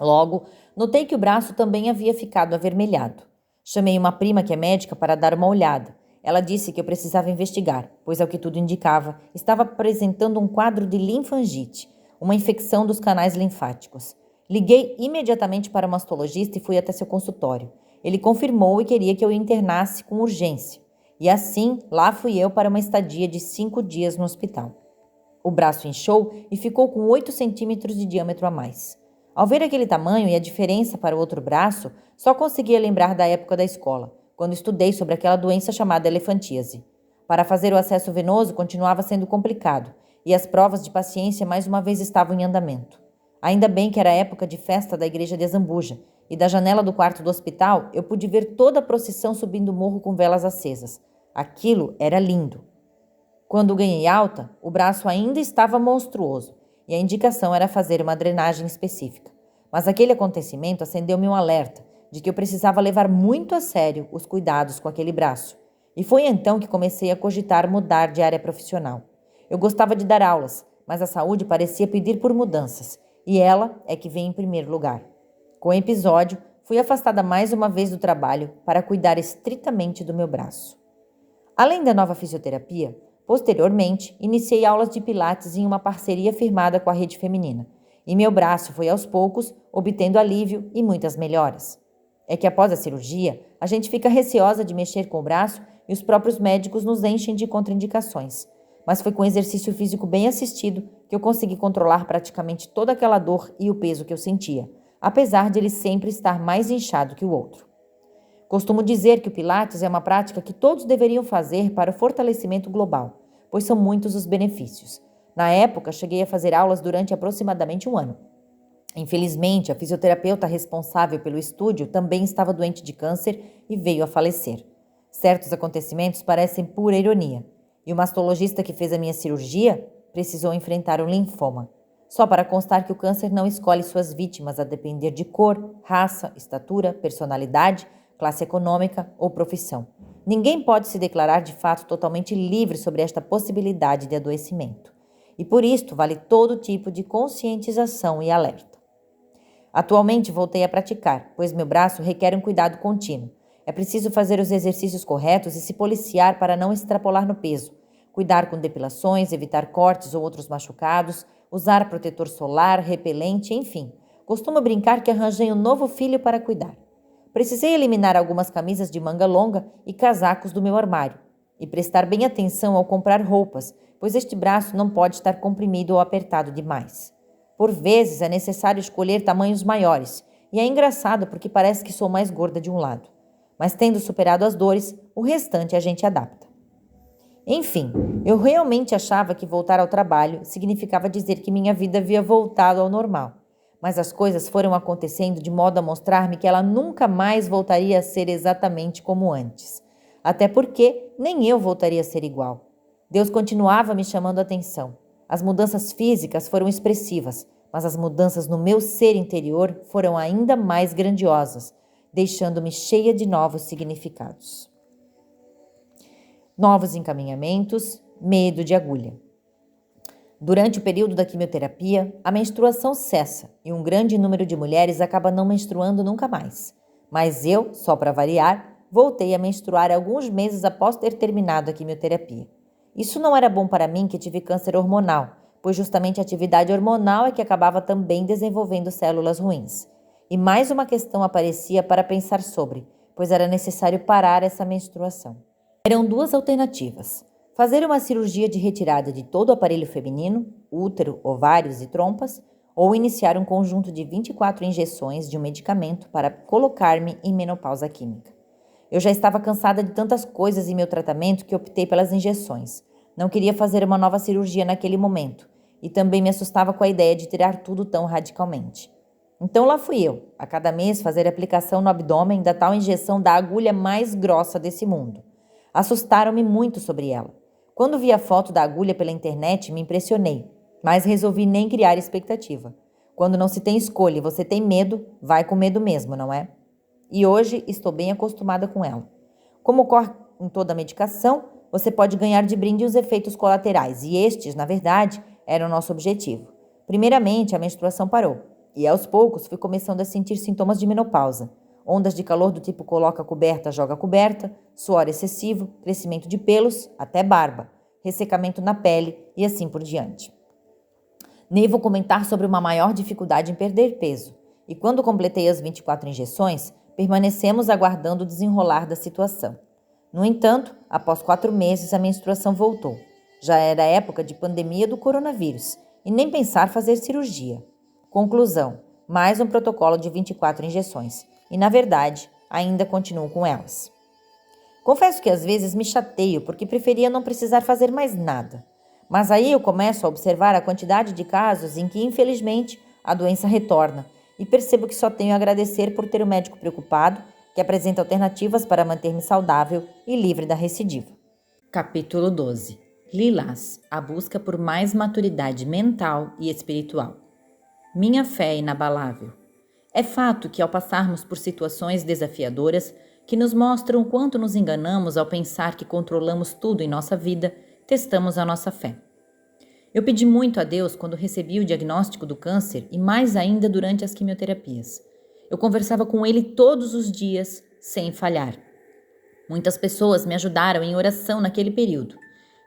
Logo, notei que o braço também havia ficado avermelhado. Chamei uma prima que é médica para dar uma olhada. Ela disse que eu precisava investigar, pois, ao que tudo indicava, estava apresentando um quadro de linfangite, uma infecção dos canais linfáticos. Liguei imediatamente para o mastologista e fui até seu consultório. Ele confirmou e queria que eu internasse com urgência. E assim, lá fui eu para uma estadia de 5 dias no hospital. O braço inchou e ficou com 8 centímetros de diâmetro a mais. Ao ver aquele tamanho e a diferença para o outro braço, só conseguia lembrar da época da escola, quando estudei sobre aquela doença chamada elefantíase. Para fazer o acesso venoso continuava sendo complicado, e as provas de paciência mais uma vez estavam em andamento. Ainda bem que era época de festa da igreja de Azambuja, e da janela do quarto do hospital eu pude ver toda a procissão subindo o morro com velas acesas. Aquilo era lindo. Quando ganhei alta, o braço ainda estava monstruoso, e a indicação era fazer uma drenagem específica. Mas aquele acontecimento acendeu-me um alerta de que eu precisava levar muito a sério os cuidados com aquele braço. E foi então que comecei a cogitar mudar de área profissional. Eu gostava de dar aulas, mas a saúde parecia pedir por mudanças, e ela é que vem em primeiro lugar. Com o episódio, fui afastada mais uma vez do trabalho para cuidar estritamente do meu braço. Além da nova fisioterapia, posteriormente, iniciei aulas de pilates em uma parceria firmada com a rede feminina, e meu braço foi aos poucos obtendo alívio e muitas melhoras. É que após a cirurgia, a gente fica receosa de mexer com o braço e os próprios médicos nos enchem de contraindicações. Mas foi com exercício físico bem assistido que eu consegui controlar praticamente toda aquela dor e o peso que eu sentia, apesar de ele sempre estar mais inchado que o outro. Costumo dizer que o Pilates é uma prática que todos deveriam fazer para o fortalecimento global, pois são muitos os benefícios. Na época, cheguei a fazer aulas durante aproximadamente 1 ano. Infelizmente, a fisioterapeuta responsável pelo estúdio também estava doente de câncer e veio a falecer. Certos acontecimentos parecem pura ironia. E o mastologista que fez a minha cirurgia precisou enfrentar um linfoma. Só para constar que o câncer não escolhe suas vítimas a depender de cor, raça, estatura, personalidade, classe econômica ou profissão. Ninguém pode se declarar de fato totalmente livre sobre esta possibilidade de adoecimento. E por isto vale todo tipo de conscientização e alerta. Atualmente voltei a praticar, pois meu braço requer um cuidado contínuo. É preciso fazer os exercícios corretos e se policiar para não extrapolar no peso, cuidar com depilações, evitar cortes ou outros machucados, usar protetor solar, repelente, enfim. Costumo brincar que arranjei um novo filho para cuidar. Precisei eliminar algumas camisas de manga longa e casacos do meu armário e prestar bem atenção ao comprar roupas, pois este braço não pode estar comprimido ou apertado demais. Por vezes é necessário escolher tamanhos maiores, e é engraçado porque parece que sou mais gorda de um lado. Mas tendo superado as dores, o restante a gente adapta. Enfim, eu realmente achava que voltar ao trabalho significava dizer que minha vida havia voltado ao normal. Mas as coisas foram acontecendo de modo a mostrar-me que ela nunca mais voltaria a ser exatamente como antes. Até porque nem eu voltaria a ser igual. Deus continuava me chamando a atenção. As mudanças físicas foram expressivas, mas as mudanças no meu ser interior foram ainda mais grandiosas, deixando-me cheia de novos significados. Novos encaminhamentos, medo de agulha. Durante o período da quimioterapia, a menstruação cessa e um grande número de mulheres acaba não menstruando nunca mais. Mas eu, só para variar, voltei a menstruar alguns meses após ter terminado a quimioterapia. Isso não era bom para mim que tive câncer hormonal, pois justamente a atividade hormonal é que acabava também desenvolvendo células ruins. E mais uma questão aparecia para pensar sobre, pois era necessário parar essa menstruação. Eram duas alternativas: fazer uma cirurgia de retirada de todo o aparelho feminino, útero, ovários e trompas, ou iniciar um conjunto de 24 injeções de um medicamento para colocar-me em menopausa química. Eu já estava cansada de tantas coisas em meu tratamento que optei pelas injeções. Não queria fazer uma nova cirurgia naquele momento e também me assustava com a ideia de tirar tudo tão radicalmente. Então lá fui eu, a cada mês fazer aplicação no abdômen da tal injeção da agulha mais grossa desse mundo. Assustaram-me muito sobre ela. Quando vi a foto da agulha pela internet, me impressionei, mas resolvi nem criar expectativa. Quando não se tem escolha e você tem medo, vai com medo mesmo, não é? E hoje estou bem acostumada com ela. Como ocorre em toda medicação, você pode ganhar de brinde os efeitos colaterais, e estes, na verdade, eram o nosso objetivo. Primeiramente, a menstruação parou, e aos poucos fui começando a sentir sintomas de menopausa. Ondas de calor do tipo coloca coberta, joga coberta, suor excessivo, crescimento de pelos, até barba, ressecamento na pele e assim por diante. Nem vou comentar sobre uma maior dificuldade em perder peso. E quando completei as 24 injeções, permanecemos aguardando o desenrolar da situação. No entanto, após 4 meses, a menstruação voltou. Já era época de pandemia do coronavírus e nem pensar fazer cirurgia. Conclusão: mais um protocolo de 24 injeções. E, na verdade, ainda continuo com elas. Confesso que às vezes me chateio porque preferia não precisar fazer mais nada. Mas aí eu começo a observar a quantidade de casos em que, infelizmente, a doença retorna e percebo que só tenho a agradecer por ter um médico preocupado que apresenta alternativas para manter-me saudável e livre da recidiva. Capítulo 12. Lilás, a busca por mais maturidade mental e espiritual. Minha fé é inabalável. É fato que ao passarmos por situações desafiadoras que nos mostram o quanto nos enganamos ao pensar que controlamos tudo em nossa vida, testamos a nossa fé. Eu pedi muito a Deus quando recebi o diagnóstico do câncer e mais ainda durante as quimioterapias. Eu conversava com Ele todos os dias, sem falhar. Muitas pessoas me ajudaram em oração naquele período.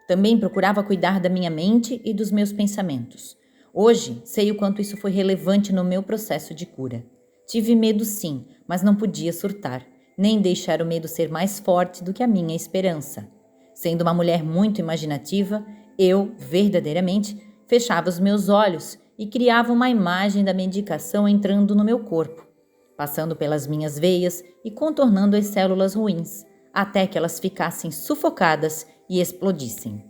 Também procurava cuidar da minha mente e dos meus pensamentos. Hoje, sei o quanto isso foi relevante no meu processo de cura. Tive medo sim, mas não podia surtar, nem deixar o medo ser mais forte do que a minha esperança. Sendo uma mulher muito imaginativa, eu, verdadeiramente, fechava os meus olhos e criava uma imagem da medicação entrando no meu corpo, passando pelas minhas veias e contornando as células ruins, até que elas ficassem sufocadas e explodissem.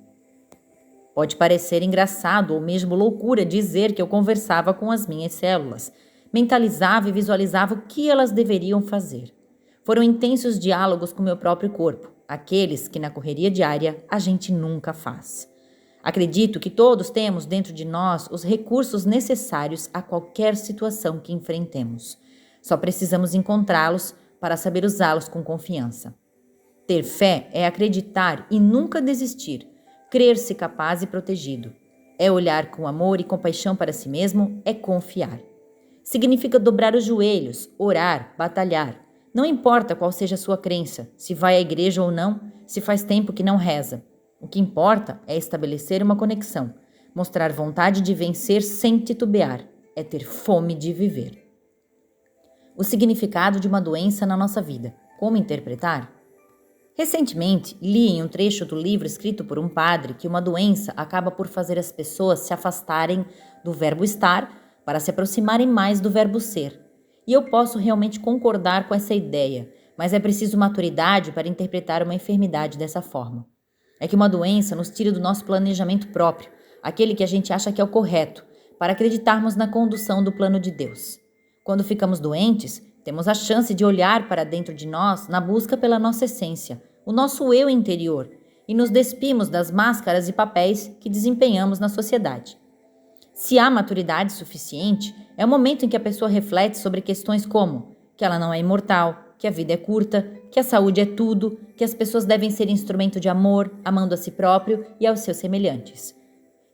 Pode parecer engraçado ou mesmo loucura dizer que eu conversava com as minhas células, mentalizava e visualizava o que elas deveriam fazer. Foram intensos diálogos com meu próprio corpo, aqueles que na correria diária a gente nunca faz. Acredito que todos temos dentro de nós os recursos necessários a qualquer situação que enfrentemos. Só precisamos encontrá-los para saber usá-los com confiança. Ter fé é acreditar e nunca desistir, crer-se capaz e protegido. É olhar com amor e compaixão para si mesmo, é confiar. Significa dobrar os joelhos, orar, batalhar. Não importa qual seja a sua crença, se vai à igreja ou não, se faz tempo que não reza. O que importa é estabelecer uma conexão, mostrar vontade de vencer sem titubear, é ter fome de viver. O significado de uma doença na nossa vida. Como interpretar? Recentemente, li em um trecho do livro escrito por um padre que uma doença acaba por fazer as pessoas se afastarem do verbo estar para se aproximarem mais do verbo ser. E eu posso realmente concordar com essa ideia, mas é preciso maturidade para interpretar uma enfermidade dessa forma. É que uma doença nos tira do nosso planejamento próprio, aquele que a gente acha que é o correto, para acreditarmos na condução do plano de Deus. Quando ficamos doentes, temos a chance de olhar para dentro de nós na busca pela nossa essência, o nosso eu interior, e nos despimos das máscaras e papéis que desempenhamos na sociedade. Se há maturidade suficiente, é o momento em que a pessoa reflete sobre questões como que ela não é imortal, que a vida é curta, que a saúde é tudo, que as pessoas devem ser instrumento de amor, amando a si próprio e aos seus semelhantes.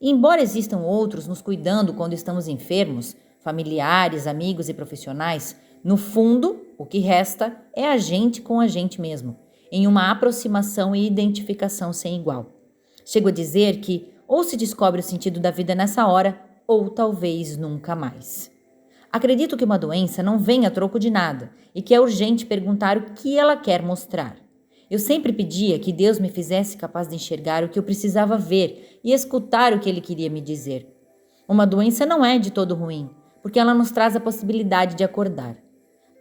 E embora existam outros nos cuidando quando estamos enfermos, familiares, amigos e profissionais, no fundo, o que resta é a gente com a gente mesmo, em uma aproximação e identificação sem igual. Chego a dizer que ou se descobre o sentido da vida nessa hora, ou talvez nunca mais. Acredito que uma doença não vem a troco de nada e que é urgente perguntar o que ela quer mostrar. Eu sempre pedia que Deus me fizesse capaz de enxergar o que eu precisava ver e escutar o que Ele queria me dizer. Uma doença não é de todo ruim, porque ela nos traz a possibilidade de acordar.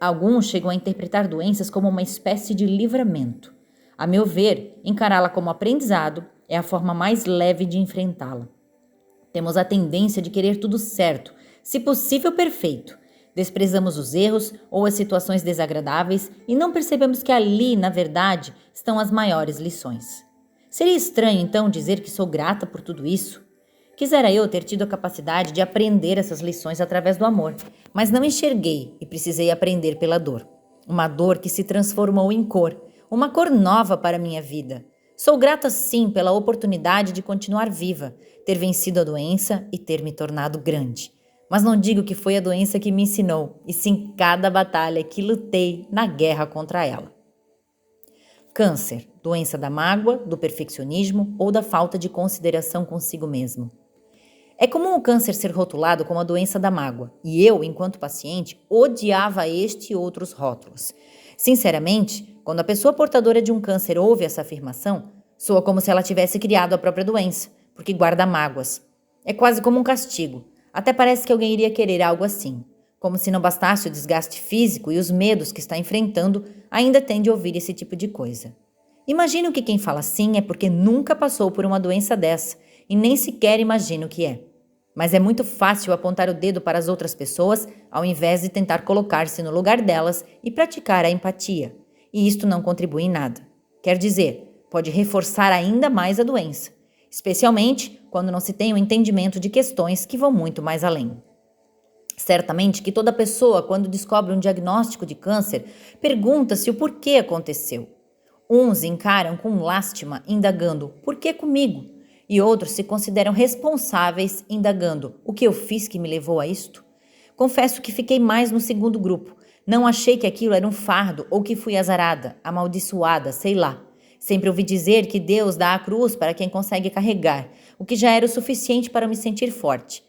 Alguns chegam a interpretar doenças como uma espécie de livramento. A meu ver, encará-la como aprendizado é a forma mais leve de enfrentá-la. Temos a tendência de querer tudo certo, se possível perfeito. Desprezamos os erros ou as situações desagradáveis e não percebemos que ali, na verdade, estão as maiores lições. Seria estranho, então, dizer que sou grata por tudo isso? Quisera eu ter tido a capacidade de aprender essas lições através do amor, mas não enxerguei e precisei aprender pela dor. Uma dor que se transformou em cor, uma cor nova para a minha vida. Sou grata sim pela oportunidade de continuar viva, ter vencido a doença e ter me tornado grande. Mas não digo que foi a doença que me ensinou, e sim cada batalha que lutei na guerra contra ela. Câncer, doença da mágoa, do perfeccionismo ou da falta de consideração consigo mesmo. É comum o câncer ser rotulado como a doença da mágoa, e eu, enquanto paciente, odiava este e outros rótulos. Sinceramente, quando a pessoa portadora de um câncer ouve essa afirmação, soa como se ela tivesse criado a própria doença, porque guarda mágoas. É quase como um castigo. Até parece que alguém iria querer algo assim. Como se não bastasse o desgaste físico e os medos que está enfrentando, ainda tem de ouvir esse tipo de coisa. Imagino que quem fala assim é porque nunca passou por uma doença dessa e nem sequer imagina o que é. Mas é muito fácil apontar o dedo para as outras pessoas ao invés de tentar colocar-se no lugar delas e praticar a empatia. E isto não contribui em nada. Quer dizer, pode reforçar ainda mais a doença, especialmente quando não se tem o entendimento de questões que vão muito mais além. Certamente que toda pessoa, quando descobre um diagnóstico de câncer, pergunta-se o porquê aconteceu. Uns encaram com lástima, indagando "por que comigo?" E outros se consideram responsáveis, indagando "o que eu fiz que me levou a isto?" Confesso que fiquei mais no segundo grupo. Não achei que aquilo era um fardo ou que fui azarada, amaldiçoada, sei lá. Sempre ouvi dizer que Deus dá a cruz para quem consegue carregar, o que já era o suficiente para me sentir forte.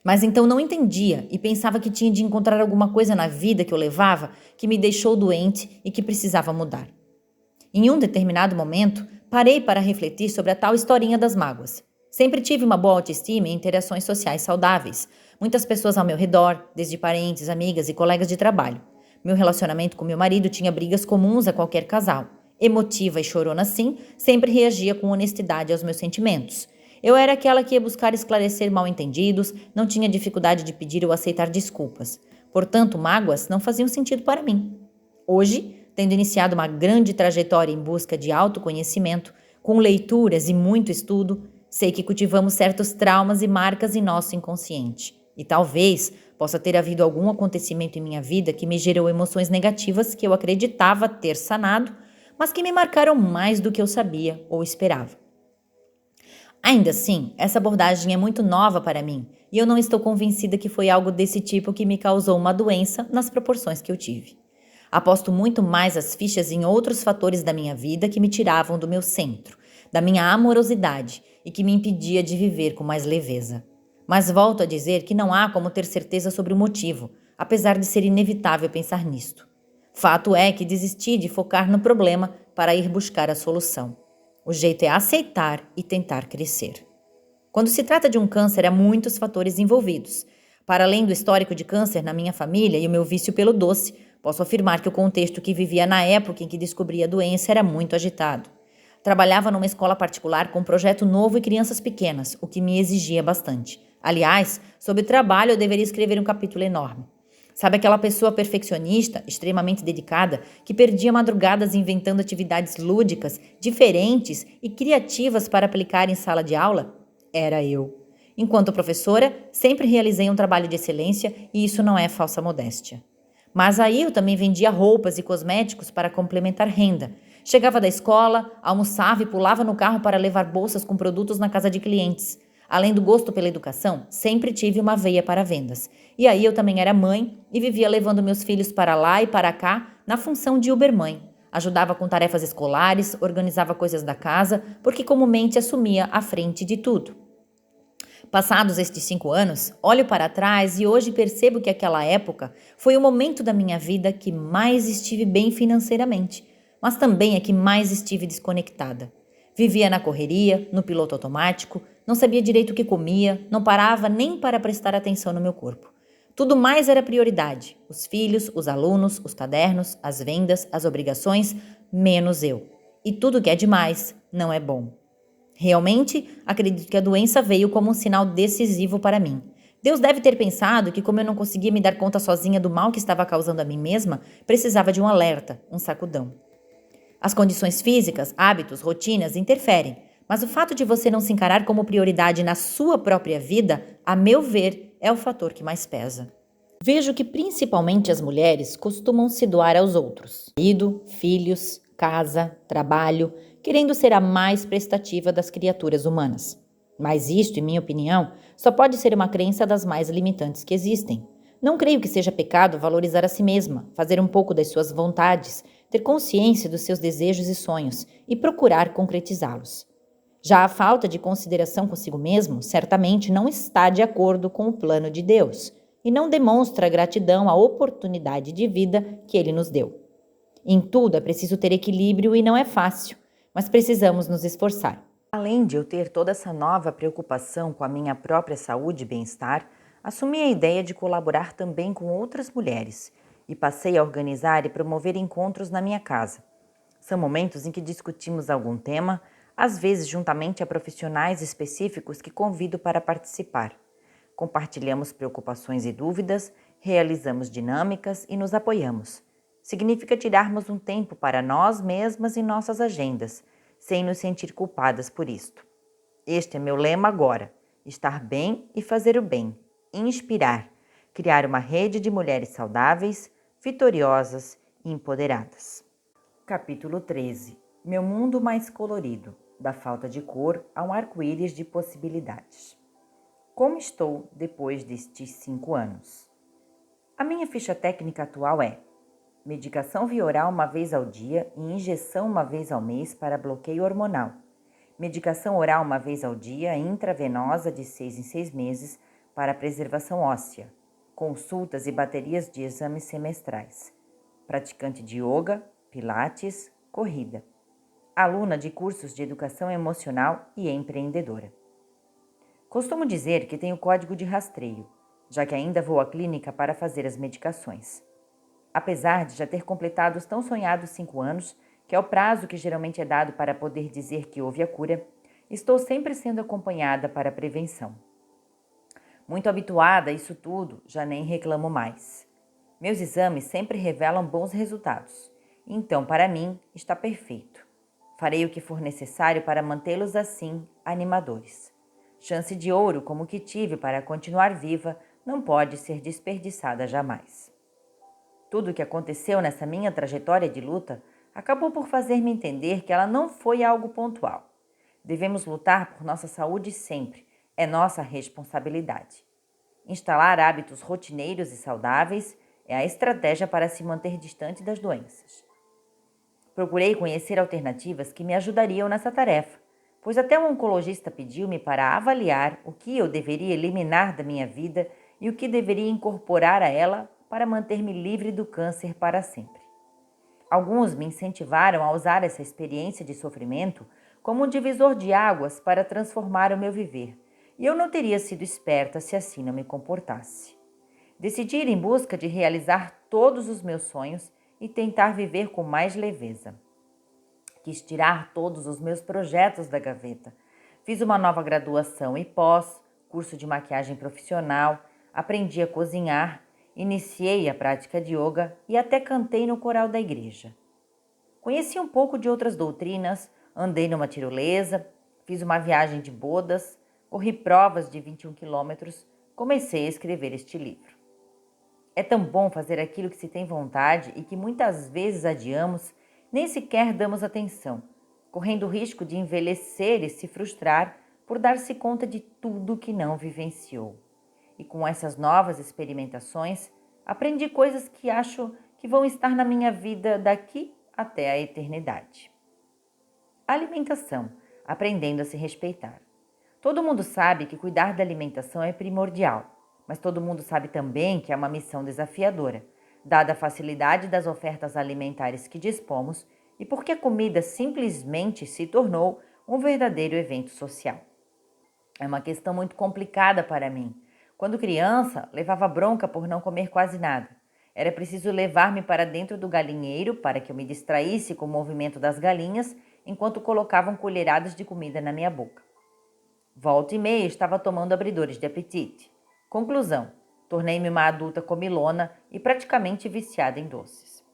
Mas então não entendia e pensava que tinha de encontrar alguma coisa na vida que eu levava que me deixou doente e que precisava mudar. Em um determinado momento, parei para refletir sobre a tal historinha das mágoas. Sempre tive uma boa autoestima e interações sociais saudáveis. Muitas pessoas ao meu redor, desde parentes, amigas e colegas de trabalho. Meu relacionamento com meu marido tinha brigas comuns a qualquer casal. Emotiva e chorona sim, sempre reagia com honestidade aos meus sentimentos. Eu era aquela que ia buscar esclarecer mal-entendidos, não tinha dificuldade de pedir ou aceitar desculpas. Portanto, mágoas não faziam sentido para mim. Hoje, tendo iniciado uma grande trajetória em busca de autoconhecimento, com leituras e muito estudo, sei que cultivamos certos traumas e marcas em nosso inconsciente. E talvez possa ter havido algum acontecimento em minha vida que me gerou emoções negativas que eu acreditava ter sanado, mas que me marcaram mais do que eu sabia ou esperava. Ainda assim, essa abordagem é muito nova para mim e eu não estou convencida que foi algo desse tipo que me causou uma doença nas proporções que eu tive. Aposto muito mais as fichas em outros fatores da minha vida que me tiravam do meu centro, da minha amorosidade e que me impedia de viver com mais leveza. Mas volto a dizer que não há como ter certeza sobre o motivo, apesar de ser inevitável pensar nisto. Fato é que desisti de focar no problema para ir buscar a solução. O jeito é aceitar e tentar crescer. Quando se trata de um câncer, há muitos fatores envolvidos. Para além do histórico de câncer na minha família e o meu vício pelo doce, posso afirmar que o contexto que vivia na época em que descobri a doença era muito agitado. Trabalhava numa escola particular com um projeto novo e crianças pequenas, o que me exigia bastante. Aliás, sobre o trabalho eu deveria escrever um capítulo enorme. Sabe aquela pessoa perfeccionista, extremamente dedicada, que perdia madrugadas inventando atividades lúdicas, diferentes e criativas para aplicar em sala de aula? Era eu. Enquanto professora, sempre realizei um trabalho de excelência e isso não é falsa modéstia. Mas aí eu também vendia roupas e cosméticos para complementar renda. Chegava da escola, almoçava e pulava no carro para levar bolsas com produtos na casa de clientes. Além do gosto pela educação, sempre tive uma veia para vendas. E aí eu também era mãe e vivia levando meus filhos para lá e para cá na função de Ubermãe. Ajudava com tarefas escolares, organizava coisas da casa, porque comumente assumia a frente de tudo. Passados estes 5 anos, olho para trás e hoje percebo que aquela época foi o momento da minha vida que mais estive bem financeiramente, mas também é que mais estive desconectada. Vivia na correria, no piloto automático, não sabia direito o que comia, não parava nem para prestar atenção no meu corpo. Tudo mais era prioridade: os filhos, os alunos, os cadernos, as vendas, as obrigações, menos eu. E tudo que é demais não é bom. Realmente, acredito que a doença veio como um sinal decisivo para mim. Deus deve ter pensado que, como eu não conseguia me dar conta sozinha do mal que estava causando a mim mesma, precisava de um alerta, um sacudão. As condições físicas, hábitos, rotinas interferem, mas o fato de você não se encarar como prioridade na sua própria vida, a meu ver, é o fator que mais pesa. Vejo que principalmente as mulheres costumam se doar aos outros. Marido, filhos, casa, trabalho, querendo ser a mais prestativa das criaturas humanas. Mas isto, em minha opinião, só pode ser uma crença das mais limitantes que existem. Não creio que seja pecado valorizar a si mesma, fazer um pouco das suas vontades, ter consciência dos seus desejos e sonhos e procurar concretizá-los. Já a falta de consideração consigo mesmo certamente não está de acordo com o plano de Deus e não demonstra gratidão à oportunidade de vida que Ele nos deu. Em tudo é preciso ter equilíbrio e não é fácil, mas precisamos nos esforçar. Além de eu ter toda essa nova preocupação com a minha própria saúde e bem-estar, assumi a ideia de colaborar também com outras mulheres e passei a organizar e promover encontros na minha casa. São momentos em que discutimos algum tema, às vezes juntamente a profissionais específicos que convido para participar. Compartilhamos preocupações e dúvidas, realizamos dinâmicas e nos apoiamos. Significa tirarmos um tempo para nós mesmas e nossas agendas, sem nos sentir culpadas por isto. Este é meu lema agora: estar bem e fazer o bem, inspirar, criar uma rede de mulheres saudáveis, vitoriosas e empoderadas. Capítulo 13. Meu mundo mais colorido, da falta de cor a um arco-íris de possibilidades. Como estou depois destes 5 anos? A minha ficha técnica atual é: medicação via oral uma vez ao dia e injeção uma vez ao mês para bloqueio hormonal. Medicação oral uma vez ao dia, intravenosa de 6 em 6 meses para preservação óssea. Consultas e baterias de exames semestrais. Praticante de yoga, pilates, corrida. Aluna de cursos de educação emocional e empreendedora. Costumo dizer que tenho código de rastreio, já que ainda vou à clínica para fazer as medicações. Apesar de já ter completado os tão sonhados 5 anos, que é o prazo que geralmente é dado para poder dizer que houve a cura, estou sempre sendo acompanhada para a prevenção. Muito habituada a isso tudo, já nem reclamo mais. Meus exames sempre revelam bons resultados, então para mim está perfeito. Farei o que for necessário para mantê-los assim, animadores. Chance de ouro como que tive para continuar viva não pode ser desperdiçada jamais. Tudo o que aconteceu nessa minha trajetória de luta acabou por fazer-me entender que ela não foi algo pontual. Devemos lutar por nossa saúde sempre, é nossa responsabilidade. Instalar hábitos rotineiros e saudáveis é a estratégia para se manter distante das doenças. Procurei conhecer alternativas que me ajudariam nessa tarefa, pois até um oncologista pediu-me para avaliar o que eu deveria eliminar da minha vida e o que deveria incorporar a ela para manter-me livre do câncer para sempre. Alguns me incentivaram a usar essa experiência de sofrimento como um divisor de águas para transformar o meu viver, e eu não teria sido esperta se assim não me comportasse. Decidi ir em busca de realizar todos os meus sonhos e tentar viver com mais leveza. Quis tirar todos os meus projetos da gaveta. Fiz uma nova graduação e pós, curso de maquiagem profissional, aprendi a cozinhar, iniciei a prática de yoga e até cantei no coral da igreja. Conheci um pouco de outras doutrinas, andei numa tirolesa, fiz uma viagem de bodas, corri provas de 21 quilômetros, comecei a escrever este livro. É tão bom fazer aquilo que se tem vontade e que muitas vezes adiamos, nem sequer damos atenção, correndo o risco de envelhecer e se frustrar por dar-se conta de tudo que não vivenciou. E com essas novas experimentações, aprendi coisas que acho que vão estar na minha vida daqui até a eternidade. Alimentação, aprendendo a se respeitar. Todo mundo sabe que cuidar da alimentação é primordial, mas todo mundo sabe também que é uma missão desafiadora, dada a facilidade das ofertas alimentares que dispomos e porque a comida simplesmente se tornou um verdadeiro evento social. É uma questão muito complicada para mim. Quando criança, levava bronca por não comer quase nada. Era preciso levar-me para dentro do galinheiro para que eu me distraísse com o movimento das galinhas enquanto colocavam colheradas de comida na minha boca. Volta e meia estava tomando abridores de apetite. Conclusão, tornei-me uma adulta comilona e praticamente viciada em doces.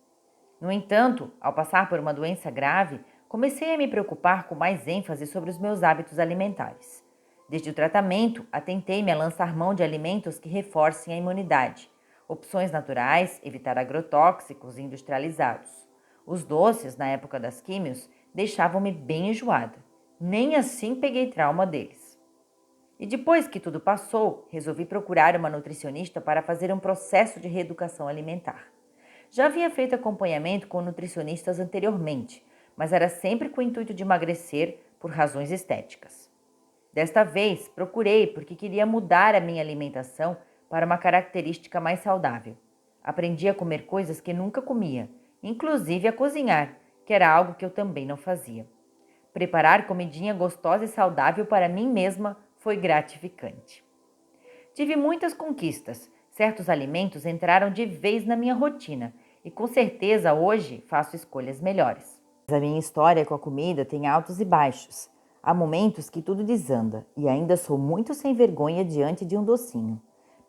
No entanto, ao passar por uma doença grave, comecei a me preocupar com mais ênfase sobre os meus hábitos alimentares. Desde o tratamento, atentei-me a lançar mão de alimentos que reforcem a imunidade, opções naturais, evitar agrotóxicos e industrializados. Os doces, na época das químios, deixavam-me bem enjoada. Nem assim peguei trauma deles. E depois que tudo passou, resolvi procurar uma nutricionista para fazer um processo de reeducação alimentar. Já havia feito acompanhamento com nutricionistas anteriormente, mas era sempre com o intuito de emagrecer por razões estéticas. Desta vez, procurei porque queria mudar a minha alimentação para uma característica mais saudável. Aprendi a comer coisas que nunca comia, inclusive a cozinhar, que era algo que eu também não fazia. Preparar comidinha gostosa e saudável para mim mesma foi gratificante. Tive muitas conquistas. Certos alimentos entraram de vez na minha rotina e com certeza hoje faço escolhas melhores. Mas a minha história com a comida tem altos e baixos. Há momentos que tudo desanda e ainda sou muito sem vergonha diante de um docinho.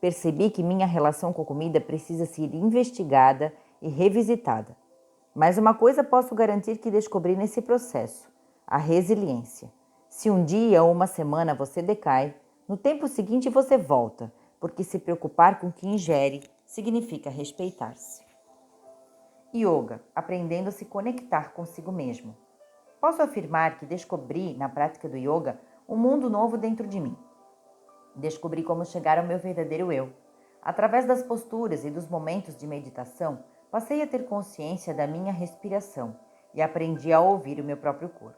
Percebi que minha relação com a comida precisa ser investigada e revisitada. Mas uma coisa posso garantir que descobri nesse processo: a resiliência. Se um dia ou uma semana você decai, no tempo seguinte você volta, porque se preocupar com o que ingere significa respeitar-se. Yoga, aprendendo a se conectar consigo mesmo. Posso afirmar que descobri, na prática do yoga, um mundo novo dentro de mim. Descobri como chegar ao meu verdadeiro eu. Através das posturas e dos momentos de meditação, passei a ter consciência da minha respiração e aprendi a ouvir o meu próprio corpo.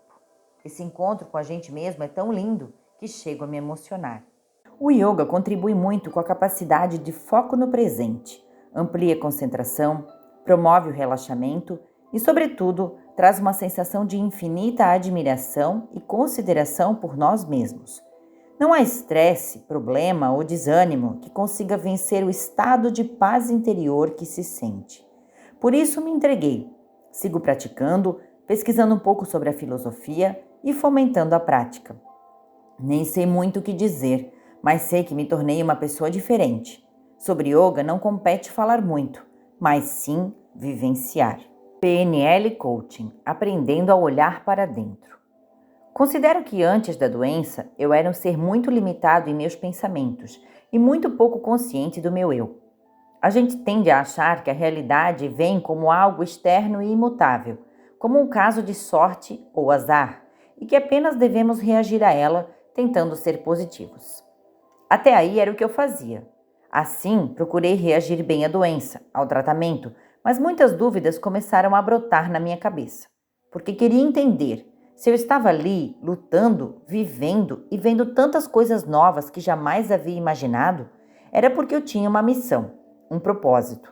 Esse encontro com a gente mesmo é tão lindo que chego a me emocionar. O yoga contribui muito com a capacidade de foco no presente, amplia a concentração, promove o relaxamento e, sobretudo, traz uma sensação de infinita admiração e consideração por nós mesmos. Não há estresse, problema ou desânimo que consiga vencer o estado de paz interior que se sente. Por isso me entreguei. Sigo praticando, pesquisando um pouco sobre a filosofia e fomentando a prática. Nem sei muito o que dizer, mas sei que me tornei uma pessoa diferente. Sobre yoga não compete falar muito, mas sim vivenciar. PNL Coaching, aprendendo a olhar para dentro. Considero que antes da doença eu era um ser muito limitado em meus pensamentos e muito pouco consciente do meu eu. A gente tende a achar que a realidade vem como algo externo e imutável, como um caso de sorte ou azar, e que apenas devemos reagir a ela tentando ser positivos. Até aí era o que eu fazia. Assim, procurei reagir bem à doença, ao tratamento, mas muitas dúvidas começaram a brotar na minha cabeça, porque queria entender se eu estava ali, lutando, vivendo e vendo tantas coisas novas que jamais havia imaginado, era porque eu tinha uma missão, um propósito.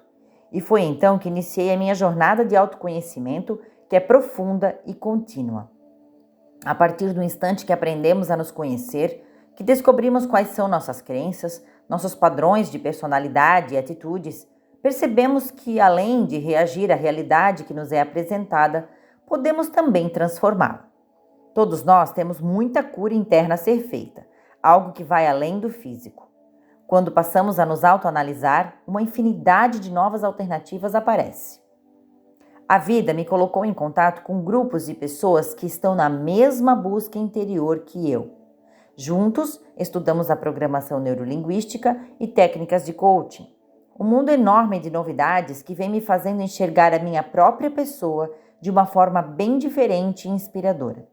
E foi então que iniciei a minha jornada de autoconhecimento, que é profunda e contínua. A partir do instante que aprendemos a nos conhecer, que descobrimos quais são nossas crenças, nossos padrões de personalidade e atitudes, percebemos que, além de reagir à realidade que nos é apresentada, podemos também transformá-la. Todos nós temos muita cura interna a ser feita, algo que vai além do físico. Quando passamos a nos autoanalisar, uma infinidade de novas alternativas aparece. A vida me colocou em contato com grupos de pessoas que estão na mesma busca interior que eu. Juntos, estudamos a programação neurolinguística e técnicas de coaching. Um mundo enorme de novidades que vem me fazendo enxergar a minha própria pessoa de uma forma bem diferente e inspiradora.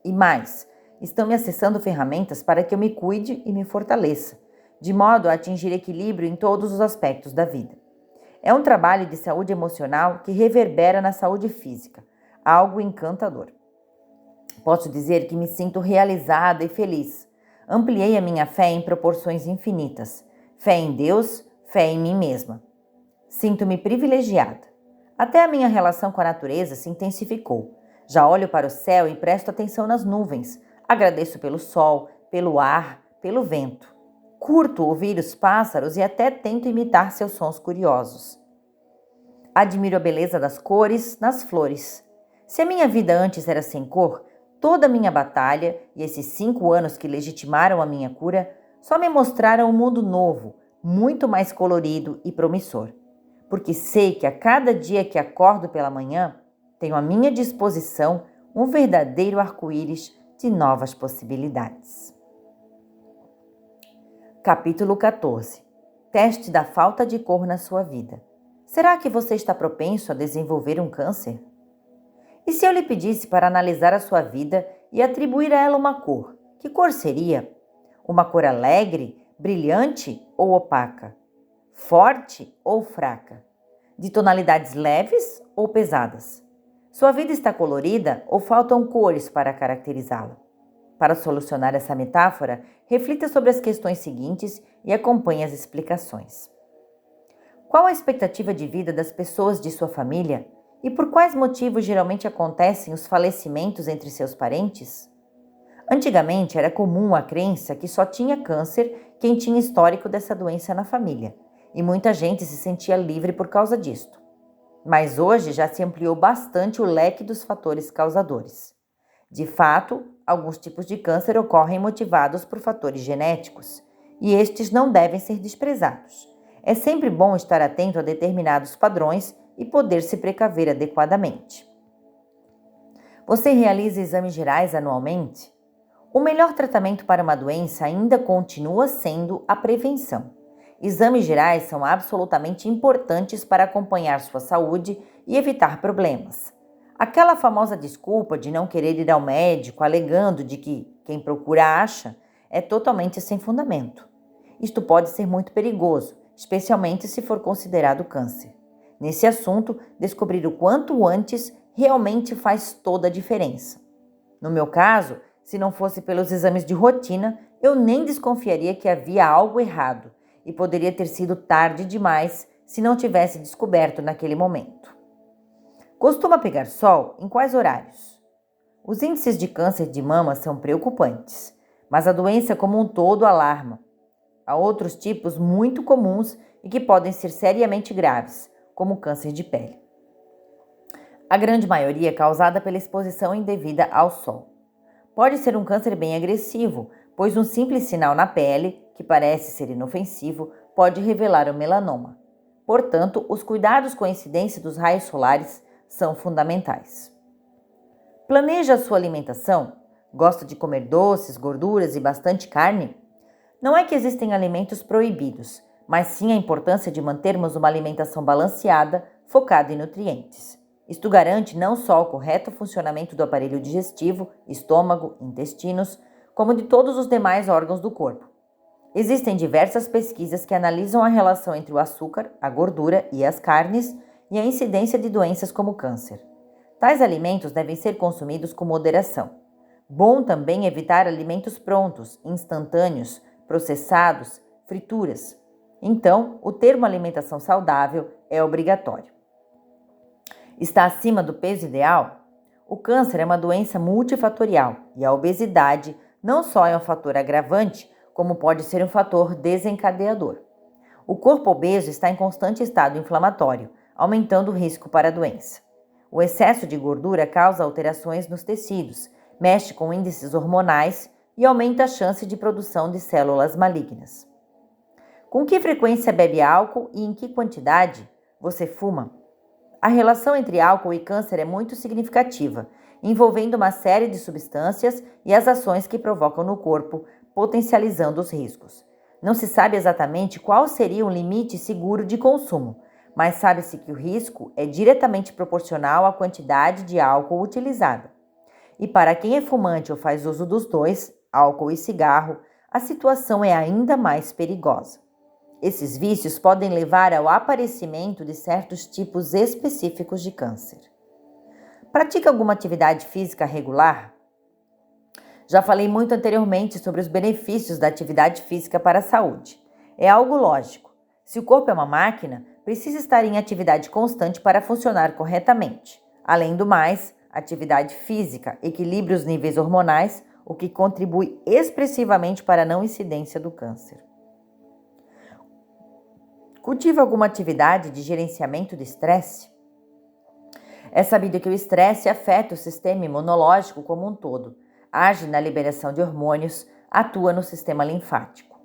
E mais, estão me acessando ferramentas para que eu me cuide e me fortaleça, de modo a atingir equilíbrio em todos os aspectos da vida. É um trabalho de saúde emocional que reverbera na saúde física, algo encantador. Posso dizer que me sinto realizada e feliz. Ampliei a minha fé em proporções infinitas. Fé em Deus, fé em mim mesma. Sinto-me privilegiada. Até a minha relação com a natureza se intensificou. Já olho para o céu e presto atenção nas nuvens. Agradeço pelo sol, pelo ar, pelo vento. Curto ouvir os pássaros e até tento imitar seus sons curiosos. Admiro a beleza das cores nas flores. Se a minha vida antes era sem cor, toda a minha batalha e esses 5 anos que legitimaram a minha cura só me mostraram um mundo novo, muito mais colorido e promissor. Porque sei que a cada dia que acordo pela manhã, tenho à minha disposição um verdadeiro arco-íris de novas possibilidades. Capítulo 14. Teste da falta de cor na sua vida. Será que você está propenso a desenvolver um câncer? E se eu lhe pedisse para analisar a sua vida e atribuir a ela uma cor, que cor seria? Uma cor alegre, brilhante ou opaca? Forte ou fraca? De tonalidades leves ou pesadas? Sua vida está colorida ou faltam cores para caracterizá-la? Para solucionar essa metáfora, reflita sobre as questões seguintes e acompanhe as explicações. Qual a expectativa de vida das pessoas de sua família e por quais motivos geralmente acontecem os falecimentos entre seus parentes? Antigamente era comum a crença que só tinha câncer quem tinha histórico dessa doença na família, e muita gente se sentia livre por causa disto. Mas hoje já se ampliou bastante o leque dos fatores causadores. De fato, alguns tipos de câncer ocorrem motivados por fatores genéticos, e estes não devem ser desprezados. É sempre bom estar atento a determinados padrões e poder se precaver adequadamente. Você realiza exames gerais anualmente? O melhor tratamento para uma doença ainda continua sendo a prevenção. Exames gerais são absolutamente importantes para acompanhar sua saúde e evitar problemas. Aquela famosa desculpa de não querer ir ao médico, alegando de que quem procura acha, é totalmente sem fundamento. Isto pode ser muito perigoso, especialmente se for considerado câncer. Nesse assunto, descobrir o quanto antes realmente faz toda a diferença. No meu caso, se não fosse pelos exames de rotina, eu nem desconfiaria que havia algo errado e poderia ter sido tarde demais se não tivesse descoberto naquele momento. Costuma pegar sol em quais horários? Os índices de câncer de mama são preocupantes, mas a doença como um todo alarma. Há outros tipos muito comuns e que podem ser seriamente graves, como o câncer de pele. A grande maioria é causada pela exposição indevida ao sol. Pode ser um câncer bem agressivo, pois um simples sinal na pele, que parece ser inofensivo, pode revelar o melanoma. Portanto, os cuidados com a incidência dos raios solares são fundamentais. Planeja a sua alimentação? Gosta de comer doces, gorduras e bastante carne? Não é que existem alimentos proibidos, mas sim a importância de mantermos uma alimentação balanceada, focada em nutrientes. Isto garante não só o correto funcionamento do aparelho digestivo, estômago, intestinos, como de todos os demais órgãos do corpo. Existem diversas pesquisas que analisam a relação entre o açúcar, a gordura e as carnes e a incidência de doenças como câncer. Tais alimentos devem ser consumidos com moderação. Bom também evitar alimentos prontos, instantâneos, processados, frituras. Então, o termo alimentação saudável é obrigatório. Está acima do peso ideal? O câncer é uma doença multifatorial e a obesidade não só é um fator agravante, como pode ser um fator desencadeador. O corpo obeso está em constante estado inflamatório, aumentando o risco para a doença. O excesso de gordura causa alterações nos tecidos, mexe com índices hormonais e aumenta a chance de produção de células malignas. Com que frequência bebe álcool e em que quantidade você fuma? A relação entre álcool e câncer é muito significativa, envolvendo uma série de substâncias e as ações que provocam no corpo, potencializando os riscos. Não se sabe exatamente qual seria um limite seguro de consumo, mas sabe-se que o risco é diretamente proporcional à quantidade de álcool utilizada. E para quem é fumante ou faz uso dos dois, álcool e cigarro, a situação é ainda mais perigosa. Esses vícios podem levar ao aparecimento de certos tipos específicos de câncer. Pratica alguma atividade física regular? Já falei muito anteriormente sobre os benefícios da atividade física para a saúde. É algo lógico. Se o corpo é uma máquina, precisa estar em atividade constante para funcionar corretamente. Além do mais, atividade física equilibra os níveis hormonais, o que contribui expressivamente para a não incidência do câncer. Cultiva alguma atividade de gerenciamento de estresse? É sabido que o estresse afeta o sistema imunológico como um todo, age na liberação de hormônios, atua no sistema linfático.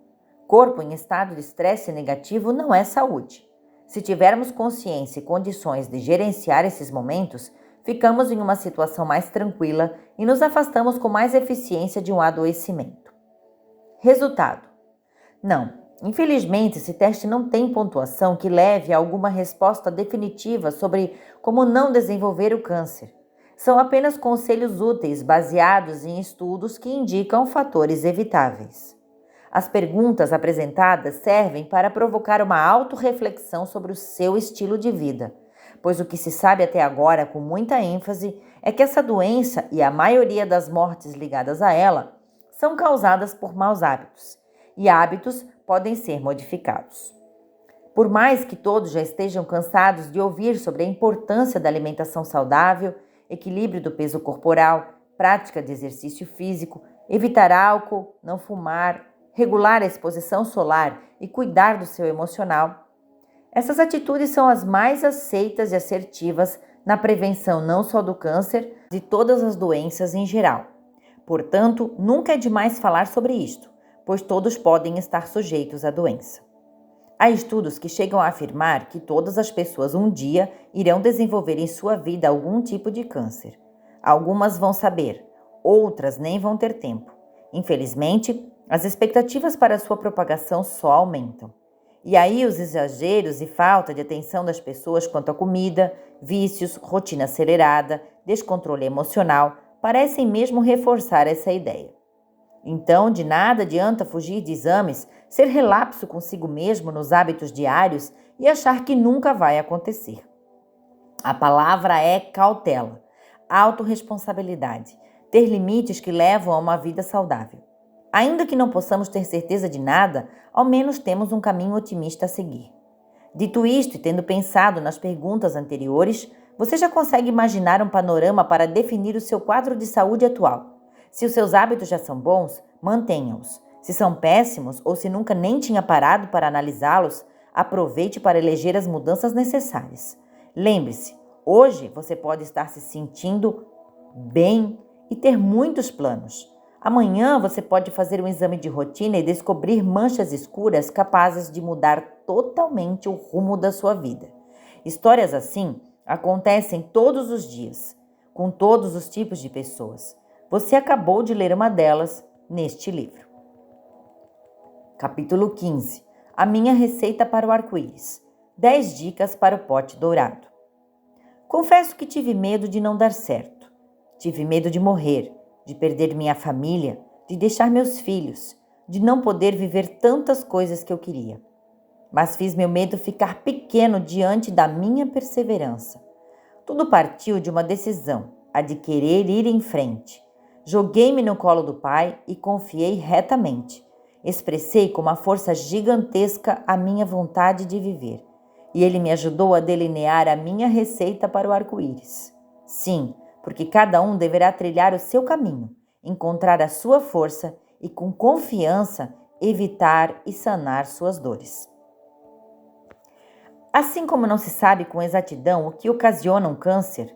Corpo em estado de estresse negativo não é saúde. Se tivermos consciência e condições de gerenciar esses momentos, ficamos em uma situação mais tranquila e nos afastamos com mais eficiência de um adoecimento. Resultado: não. Infelizmente, esse teste não tem pontuação que leve a alguma resposta definitiva sobre como não desenvolver o câncer. São apenas conselhos úteis baseados em estudos que indicam fatores evitáveis. As perguntas apresentadas servem para provocar uma autorreflexão sobre o seu estilo de vida, pois o que se sabe até agora com muita ênfase é que essa doença e a maioria das mortes ligadas a ela são causadas por maus hábitos, e hábitos podem ser modificados. Por mais que todos já estejam cansados de ouvir sobre a importância da alimentação saudável, equilíbrio do peso corporal, prática de exercício físico, evitar álcool, não fumar, regular a exposição solar e cuidar do seu emocional, essas atitudes são as mais aceitas e assertivas na prevenção não só do câncer, de todas as doenças em geral. Portanto, nunca é demais falar sobre isto, pois todos podem estar sujeitos à doença. Há estudos que chegam a afirmar que todas as pessoas um dia irão desenvolver em sua vida algum tipo de câncer. Algumas vão saber, outras nem vão ter tempo. Infelizmente, as expectativas para sua propagação só aumentam. E aí os exageros e falta de atenção das pessoas quanto à comida, vícios, rotina acelerada, descontrole emocional, parecem mesmo reforçar essa ideia. Então, de nada adianta fugir de exames, ser relapso consigo mesmo nos hábitos diários e achar que nunca vai acontecer. A palavra é cautela, autorresponsabilidade, ter limites que levam a uma vida saudável. Ainda que não possamos ter certeza de nada, ao menos temos um caminho otimista a seguir. Dito isto e tendo pensado nas perguntas anteriores, você já consegue imaginar um panorama para definir o seu quadro de saúde atual. Se os seus hábitos já são bons, mantenha-os. Se são péssimos ou se nunca nem tinha parado para analisá-los, aproveite para eleger as mudanças necessárias. Lembre-se, hoje você pode estar se sentindo bem e ter muitos planos. Amanhã você pode fazer um exame de rotina e descobrir manchas escuras capazes de mudar totalmente o rumo da sua vida. Histórias assim acontecem todos os dias, com todos os tipos de pessoas. Você acabou de ler uma delas neste livro. Capítulo 15. A minha receita para o arco-íris. 10 dicas para o pote dourado. Confesso que tive medo de não dar certo. Tive medo de morrer, de perder minha família, de deixar meus filhos, de não poder viver tantas coisas que eu queria. Mas fiz meu medo ficar pequeno diante da minha perseverança. Tudo partiu de uma decisão, a de querer ir em frente. Joguei-me no colo do pai e confiei retamente. Expressei com uma força gigantesca a minha vontade de viver. E ele me ajudou a delinear a minha receita para o arco-íris. Sim, porque cada um deverá trilhar o seu caminho. encontrar a sua força e, com confiança, evitar e sanar suas dores. Assim como não se sabe com exatidão o que ocasiona um câncer,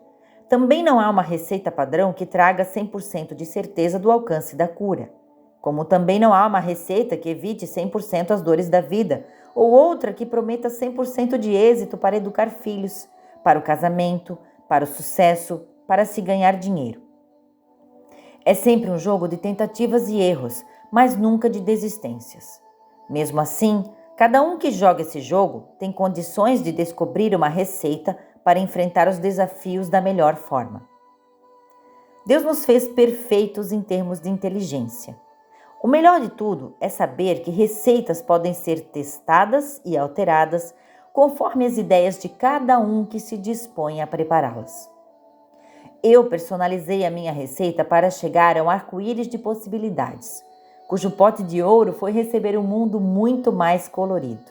também não há uma receita padrão que traga 100% de certeza do alcance da cura. Como também não há uma receita que evite 100% as dores da vida, ou outra que prometa 100% de êxito para educar filhos, para o casamento, para o sucesso, para se ganhar dinheiro. É sempre um jogo de tentativas e erros, mas nunca de desistências. Mesmo assim, cada um que joga esse jogo tem condições de descobrir uma receita para enfrentar os desafios da melhor forma. Deus nos fez perfeitos em termos de inteligência. O melhor de tudo é saber que receitas podem ser testadas e alteradas conforme as ideias de cada um que se dispõe a prepará-las. Eu personalizei a minha receita para chegar a um arco-íris de possibilidades, cujo pote de ouro foi receber um mundo muito mais colorido.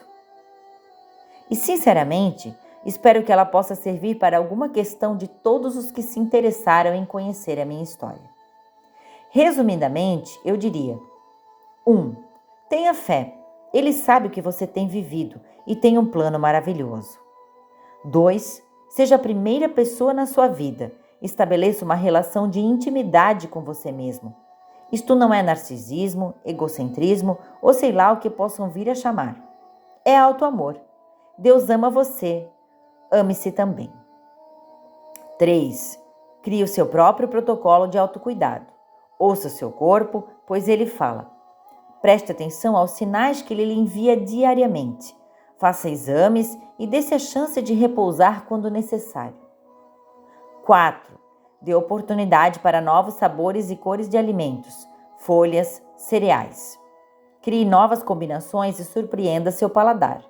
E, sinceramente, espero que ela possa servir para alguma questão de todos os que se interessaram em conhecer a minha história. Resumidamente, eu diria: 1. Tenha fé. Ele sabe o que você tem vivido e tem um plano maravilhoso. 2. Seja a primeira pessoa na sua vida. Estabeleça uma relação de intimidade com você mesmo. Isto não é narcisismo, egocentrismo ou sei lá o que possam vir a chamar. É auto-amor. Deus ama você. Ame-se também. 3. Crie o seu próprio protocolo de autocuidado. Ouça o seu corpo, pois ele fala. Preste atenção aos sinais que ele lhe envia diariamente. Faça exames e dê-se a chance de repousar quando necessário. 4. Dê oportunidade para novos sabores e cores de alimentos, folhas, cereais. Crie novas combinações e surpreenda seu paladar.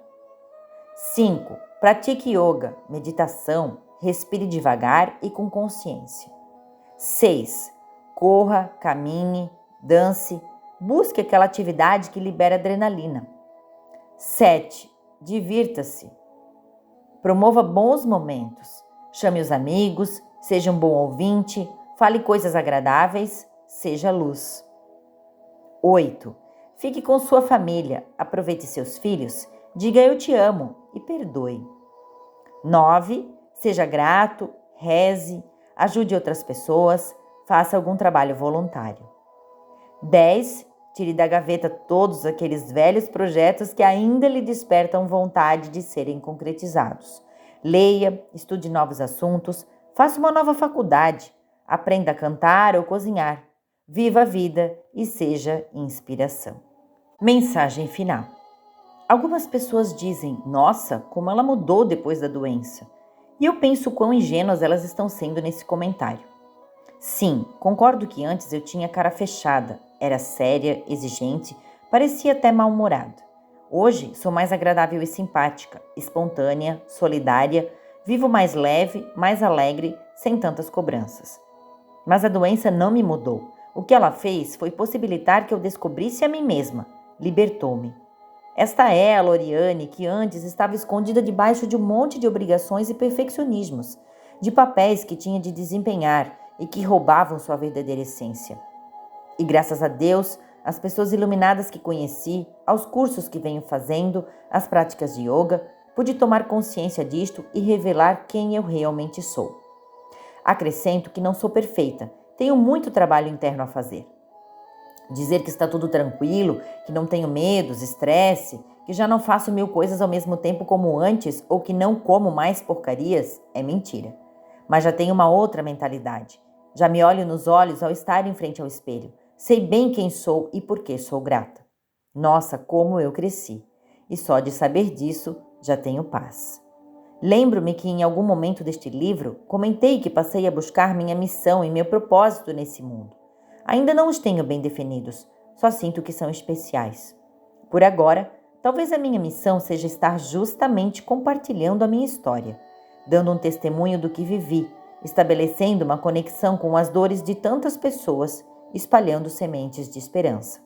5. Pratique yoga, meditação, respire devagar e com consciência. 6. Corra, caminhe, dance, busque aquela atividade que libera adrenalina. 7. Divirta-se. Promova bons momentos. Chame os amigos, seja um bom ouvinte, fale coisas agradáveis, seja luz. 8. Fique com sua família, aproveite seus filhos, diga eu te amo e perdoe. 9. Seja grato, reze, ajude outras pessoas, faça algum trabalho voluntário. 10. Tire da gaveta todos aqueles velhos projetos que ainda lhe despertam vontade de serem concretizados. Leia, estude novos assuntos, faça uma nova faculdade, aprenda a cantar ou cozinhar, viva a vida e seja inspiração. Mensagem final. Algumas pessoas dizem, nossa, como ela mudou depois da doença. E eu penso quão ingênuas elas estão sendo nesse comentário. Sim, concordo que antes eu tinha cara fechada, era séria, exigente, parecia até mal-humorada. Hoje sou mais agradável e simpática, espontânea, solidária, vivo mais leve, mais alegre, sem tantas cobranças. Mas a doença não me mudou. O que ela fez foi possibilitar que eu descobrisse a mim mesma. Libertou-me. Esta é a Loriane que antes estava escondida debaixo de um monte de obrigações e perfeccionismos, de papéis que tinha de desempenhar e que roubavam sua verdadeira essência. E graças a Deus, às pessoas iluminadas que conheci, aos cursos que venho fazendo, às práticas de yoga, pude tomar consciência disto e revelar quem eu realmente sou. Acrescento que não sou perfeita, tenho muito trabalho interno a fazer. Dizer que está tudo tranquilo, que não tenho medos, estresse, que já não faço 1000 coisas ao mesmo tempo como antes ou que não como mais porcarias é mentira. Mas já tenho uma outra mentalidade. Já me olho nos olhos ao estar em frente ao espelho. Sei bem quem sou e por que sou grata. Nossa, como eu cresci. E só de saber disso já tenho paz. Lembro-me que em algum momento deste livro comentei que passei a buscar minha missão e meu propósito nesse mundo. Ainda não os tenho bem definidos, só sinto que são especiais. Por agora, talvez a minha missão seja estar justamente compartilhando a minha história, dando um testemunho do que vivi, estabelecendo uma conexão com as dores de tantas pessoas, espalhando sementes de esperança.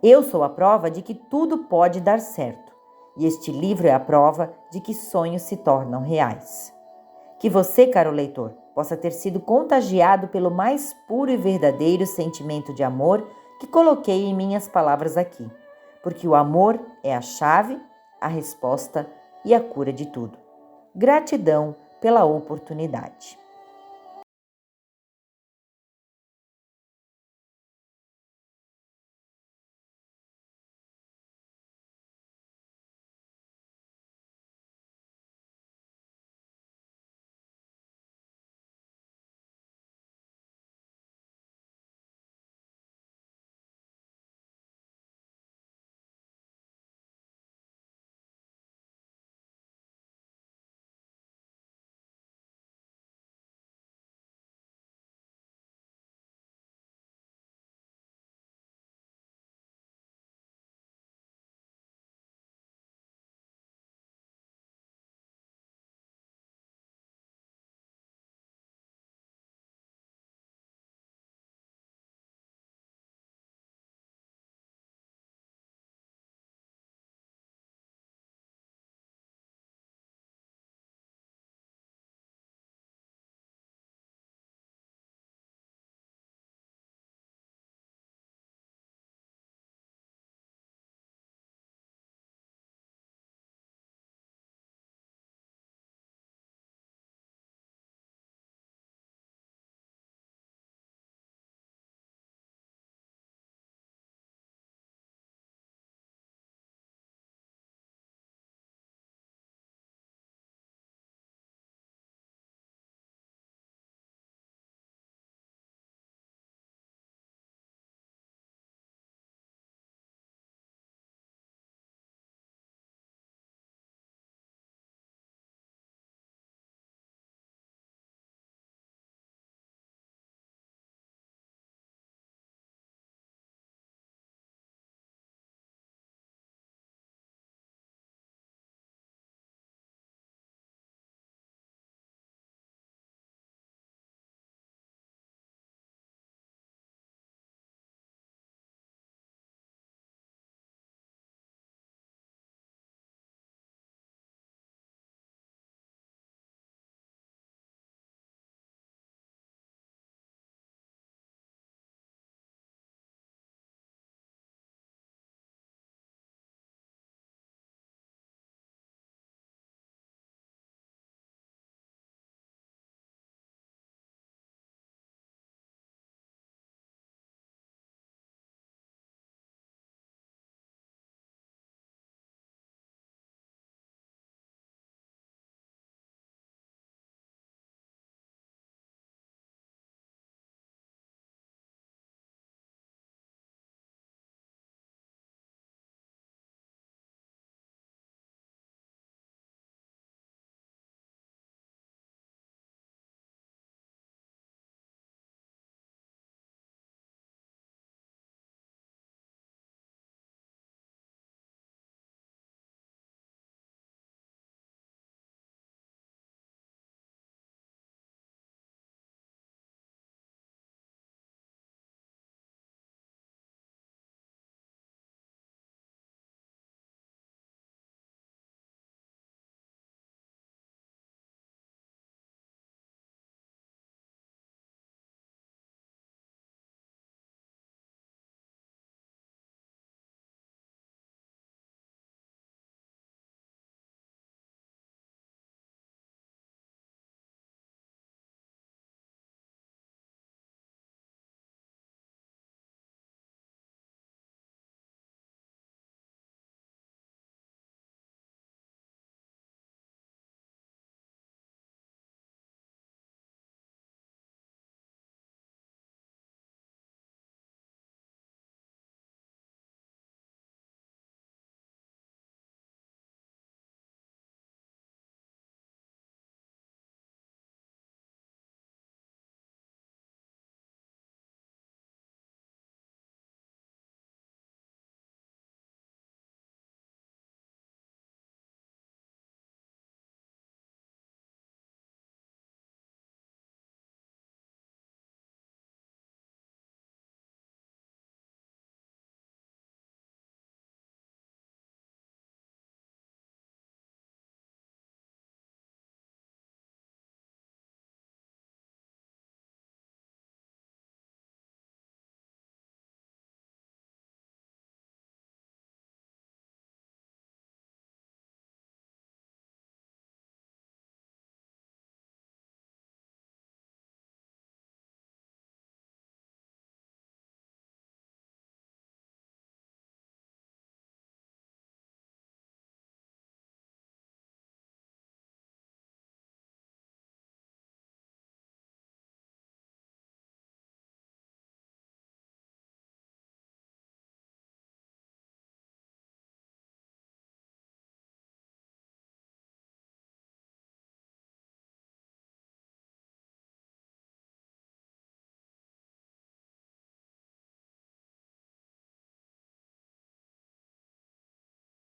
Eu sou a prova de que tudo pode dar certo, e este livro é a prova de que sonhos se tornam reais. Que você, caro leitor, possa ter sido contagiado pelo mais puro e verdadeiro sentimento de amor que coloquei em minhas palavras aqui, porque o amor é a chave, a resposta e a cura de tudo. Gratidão pela oportunidade.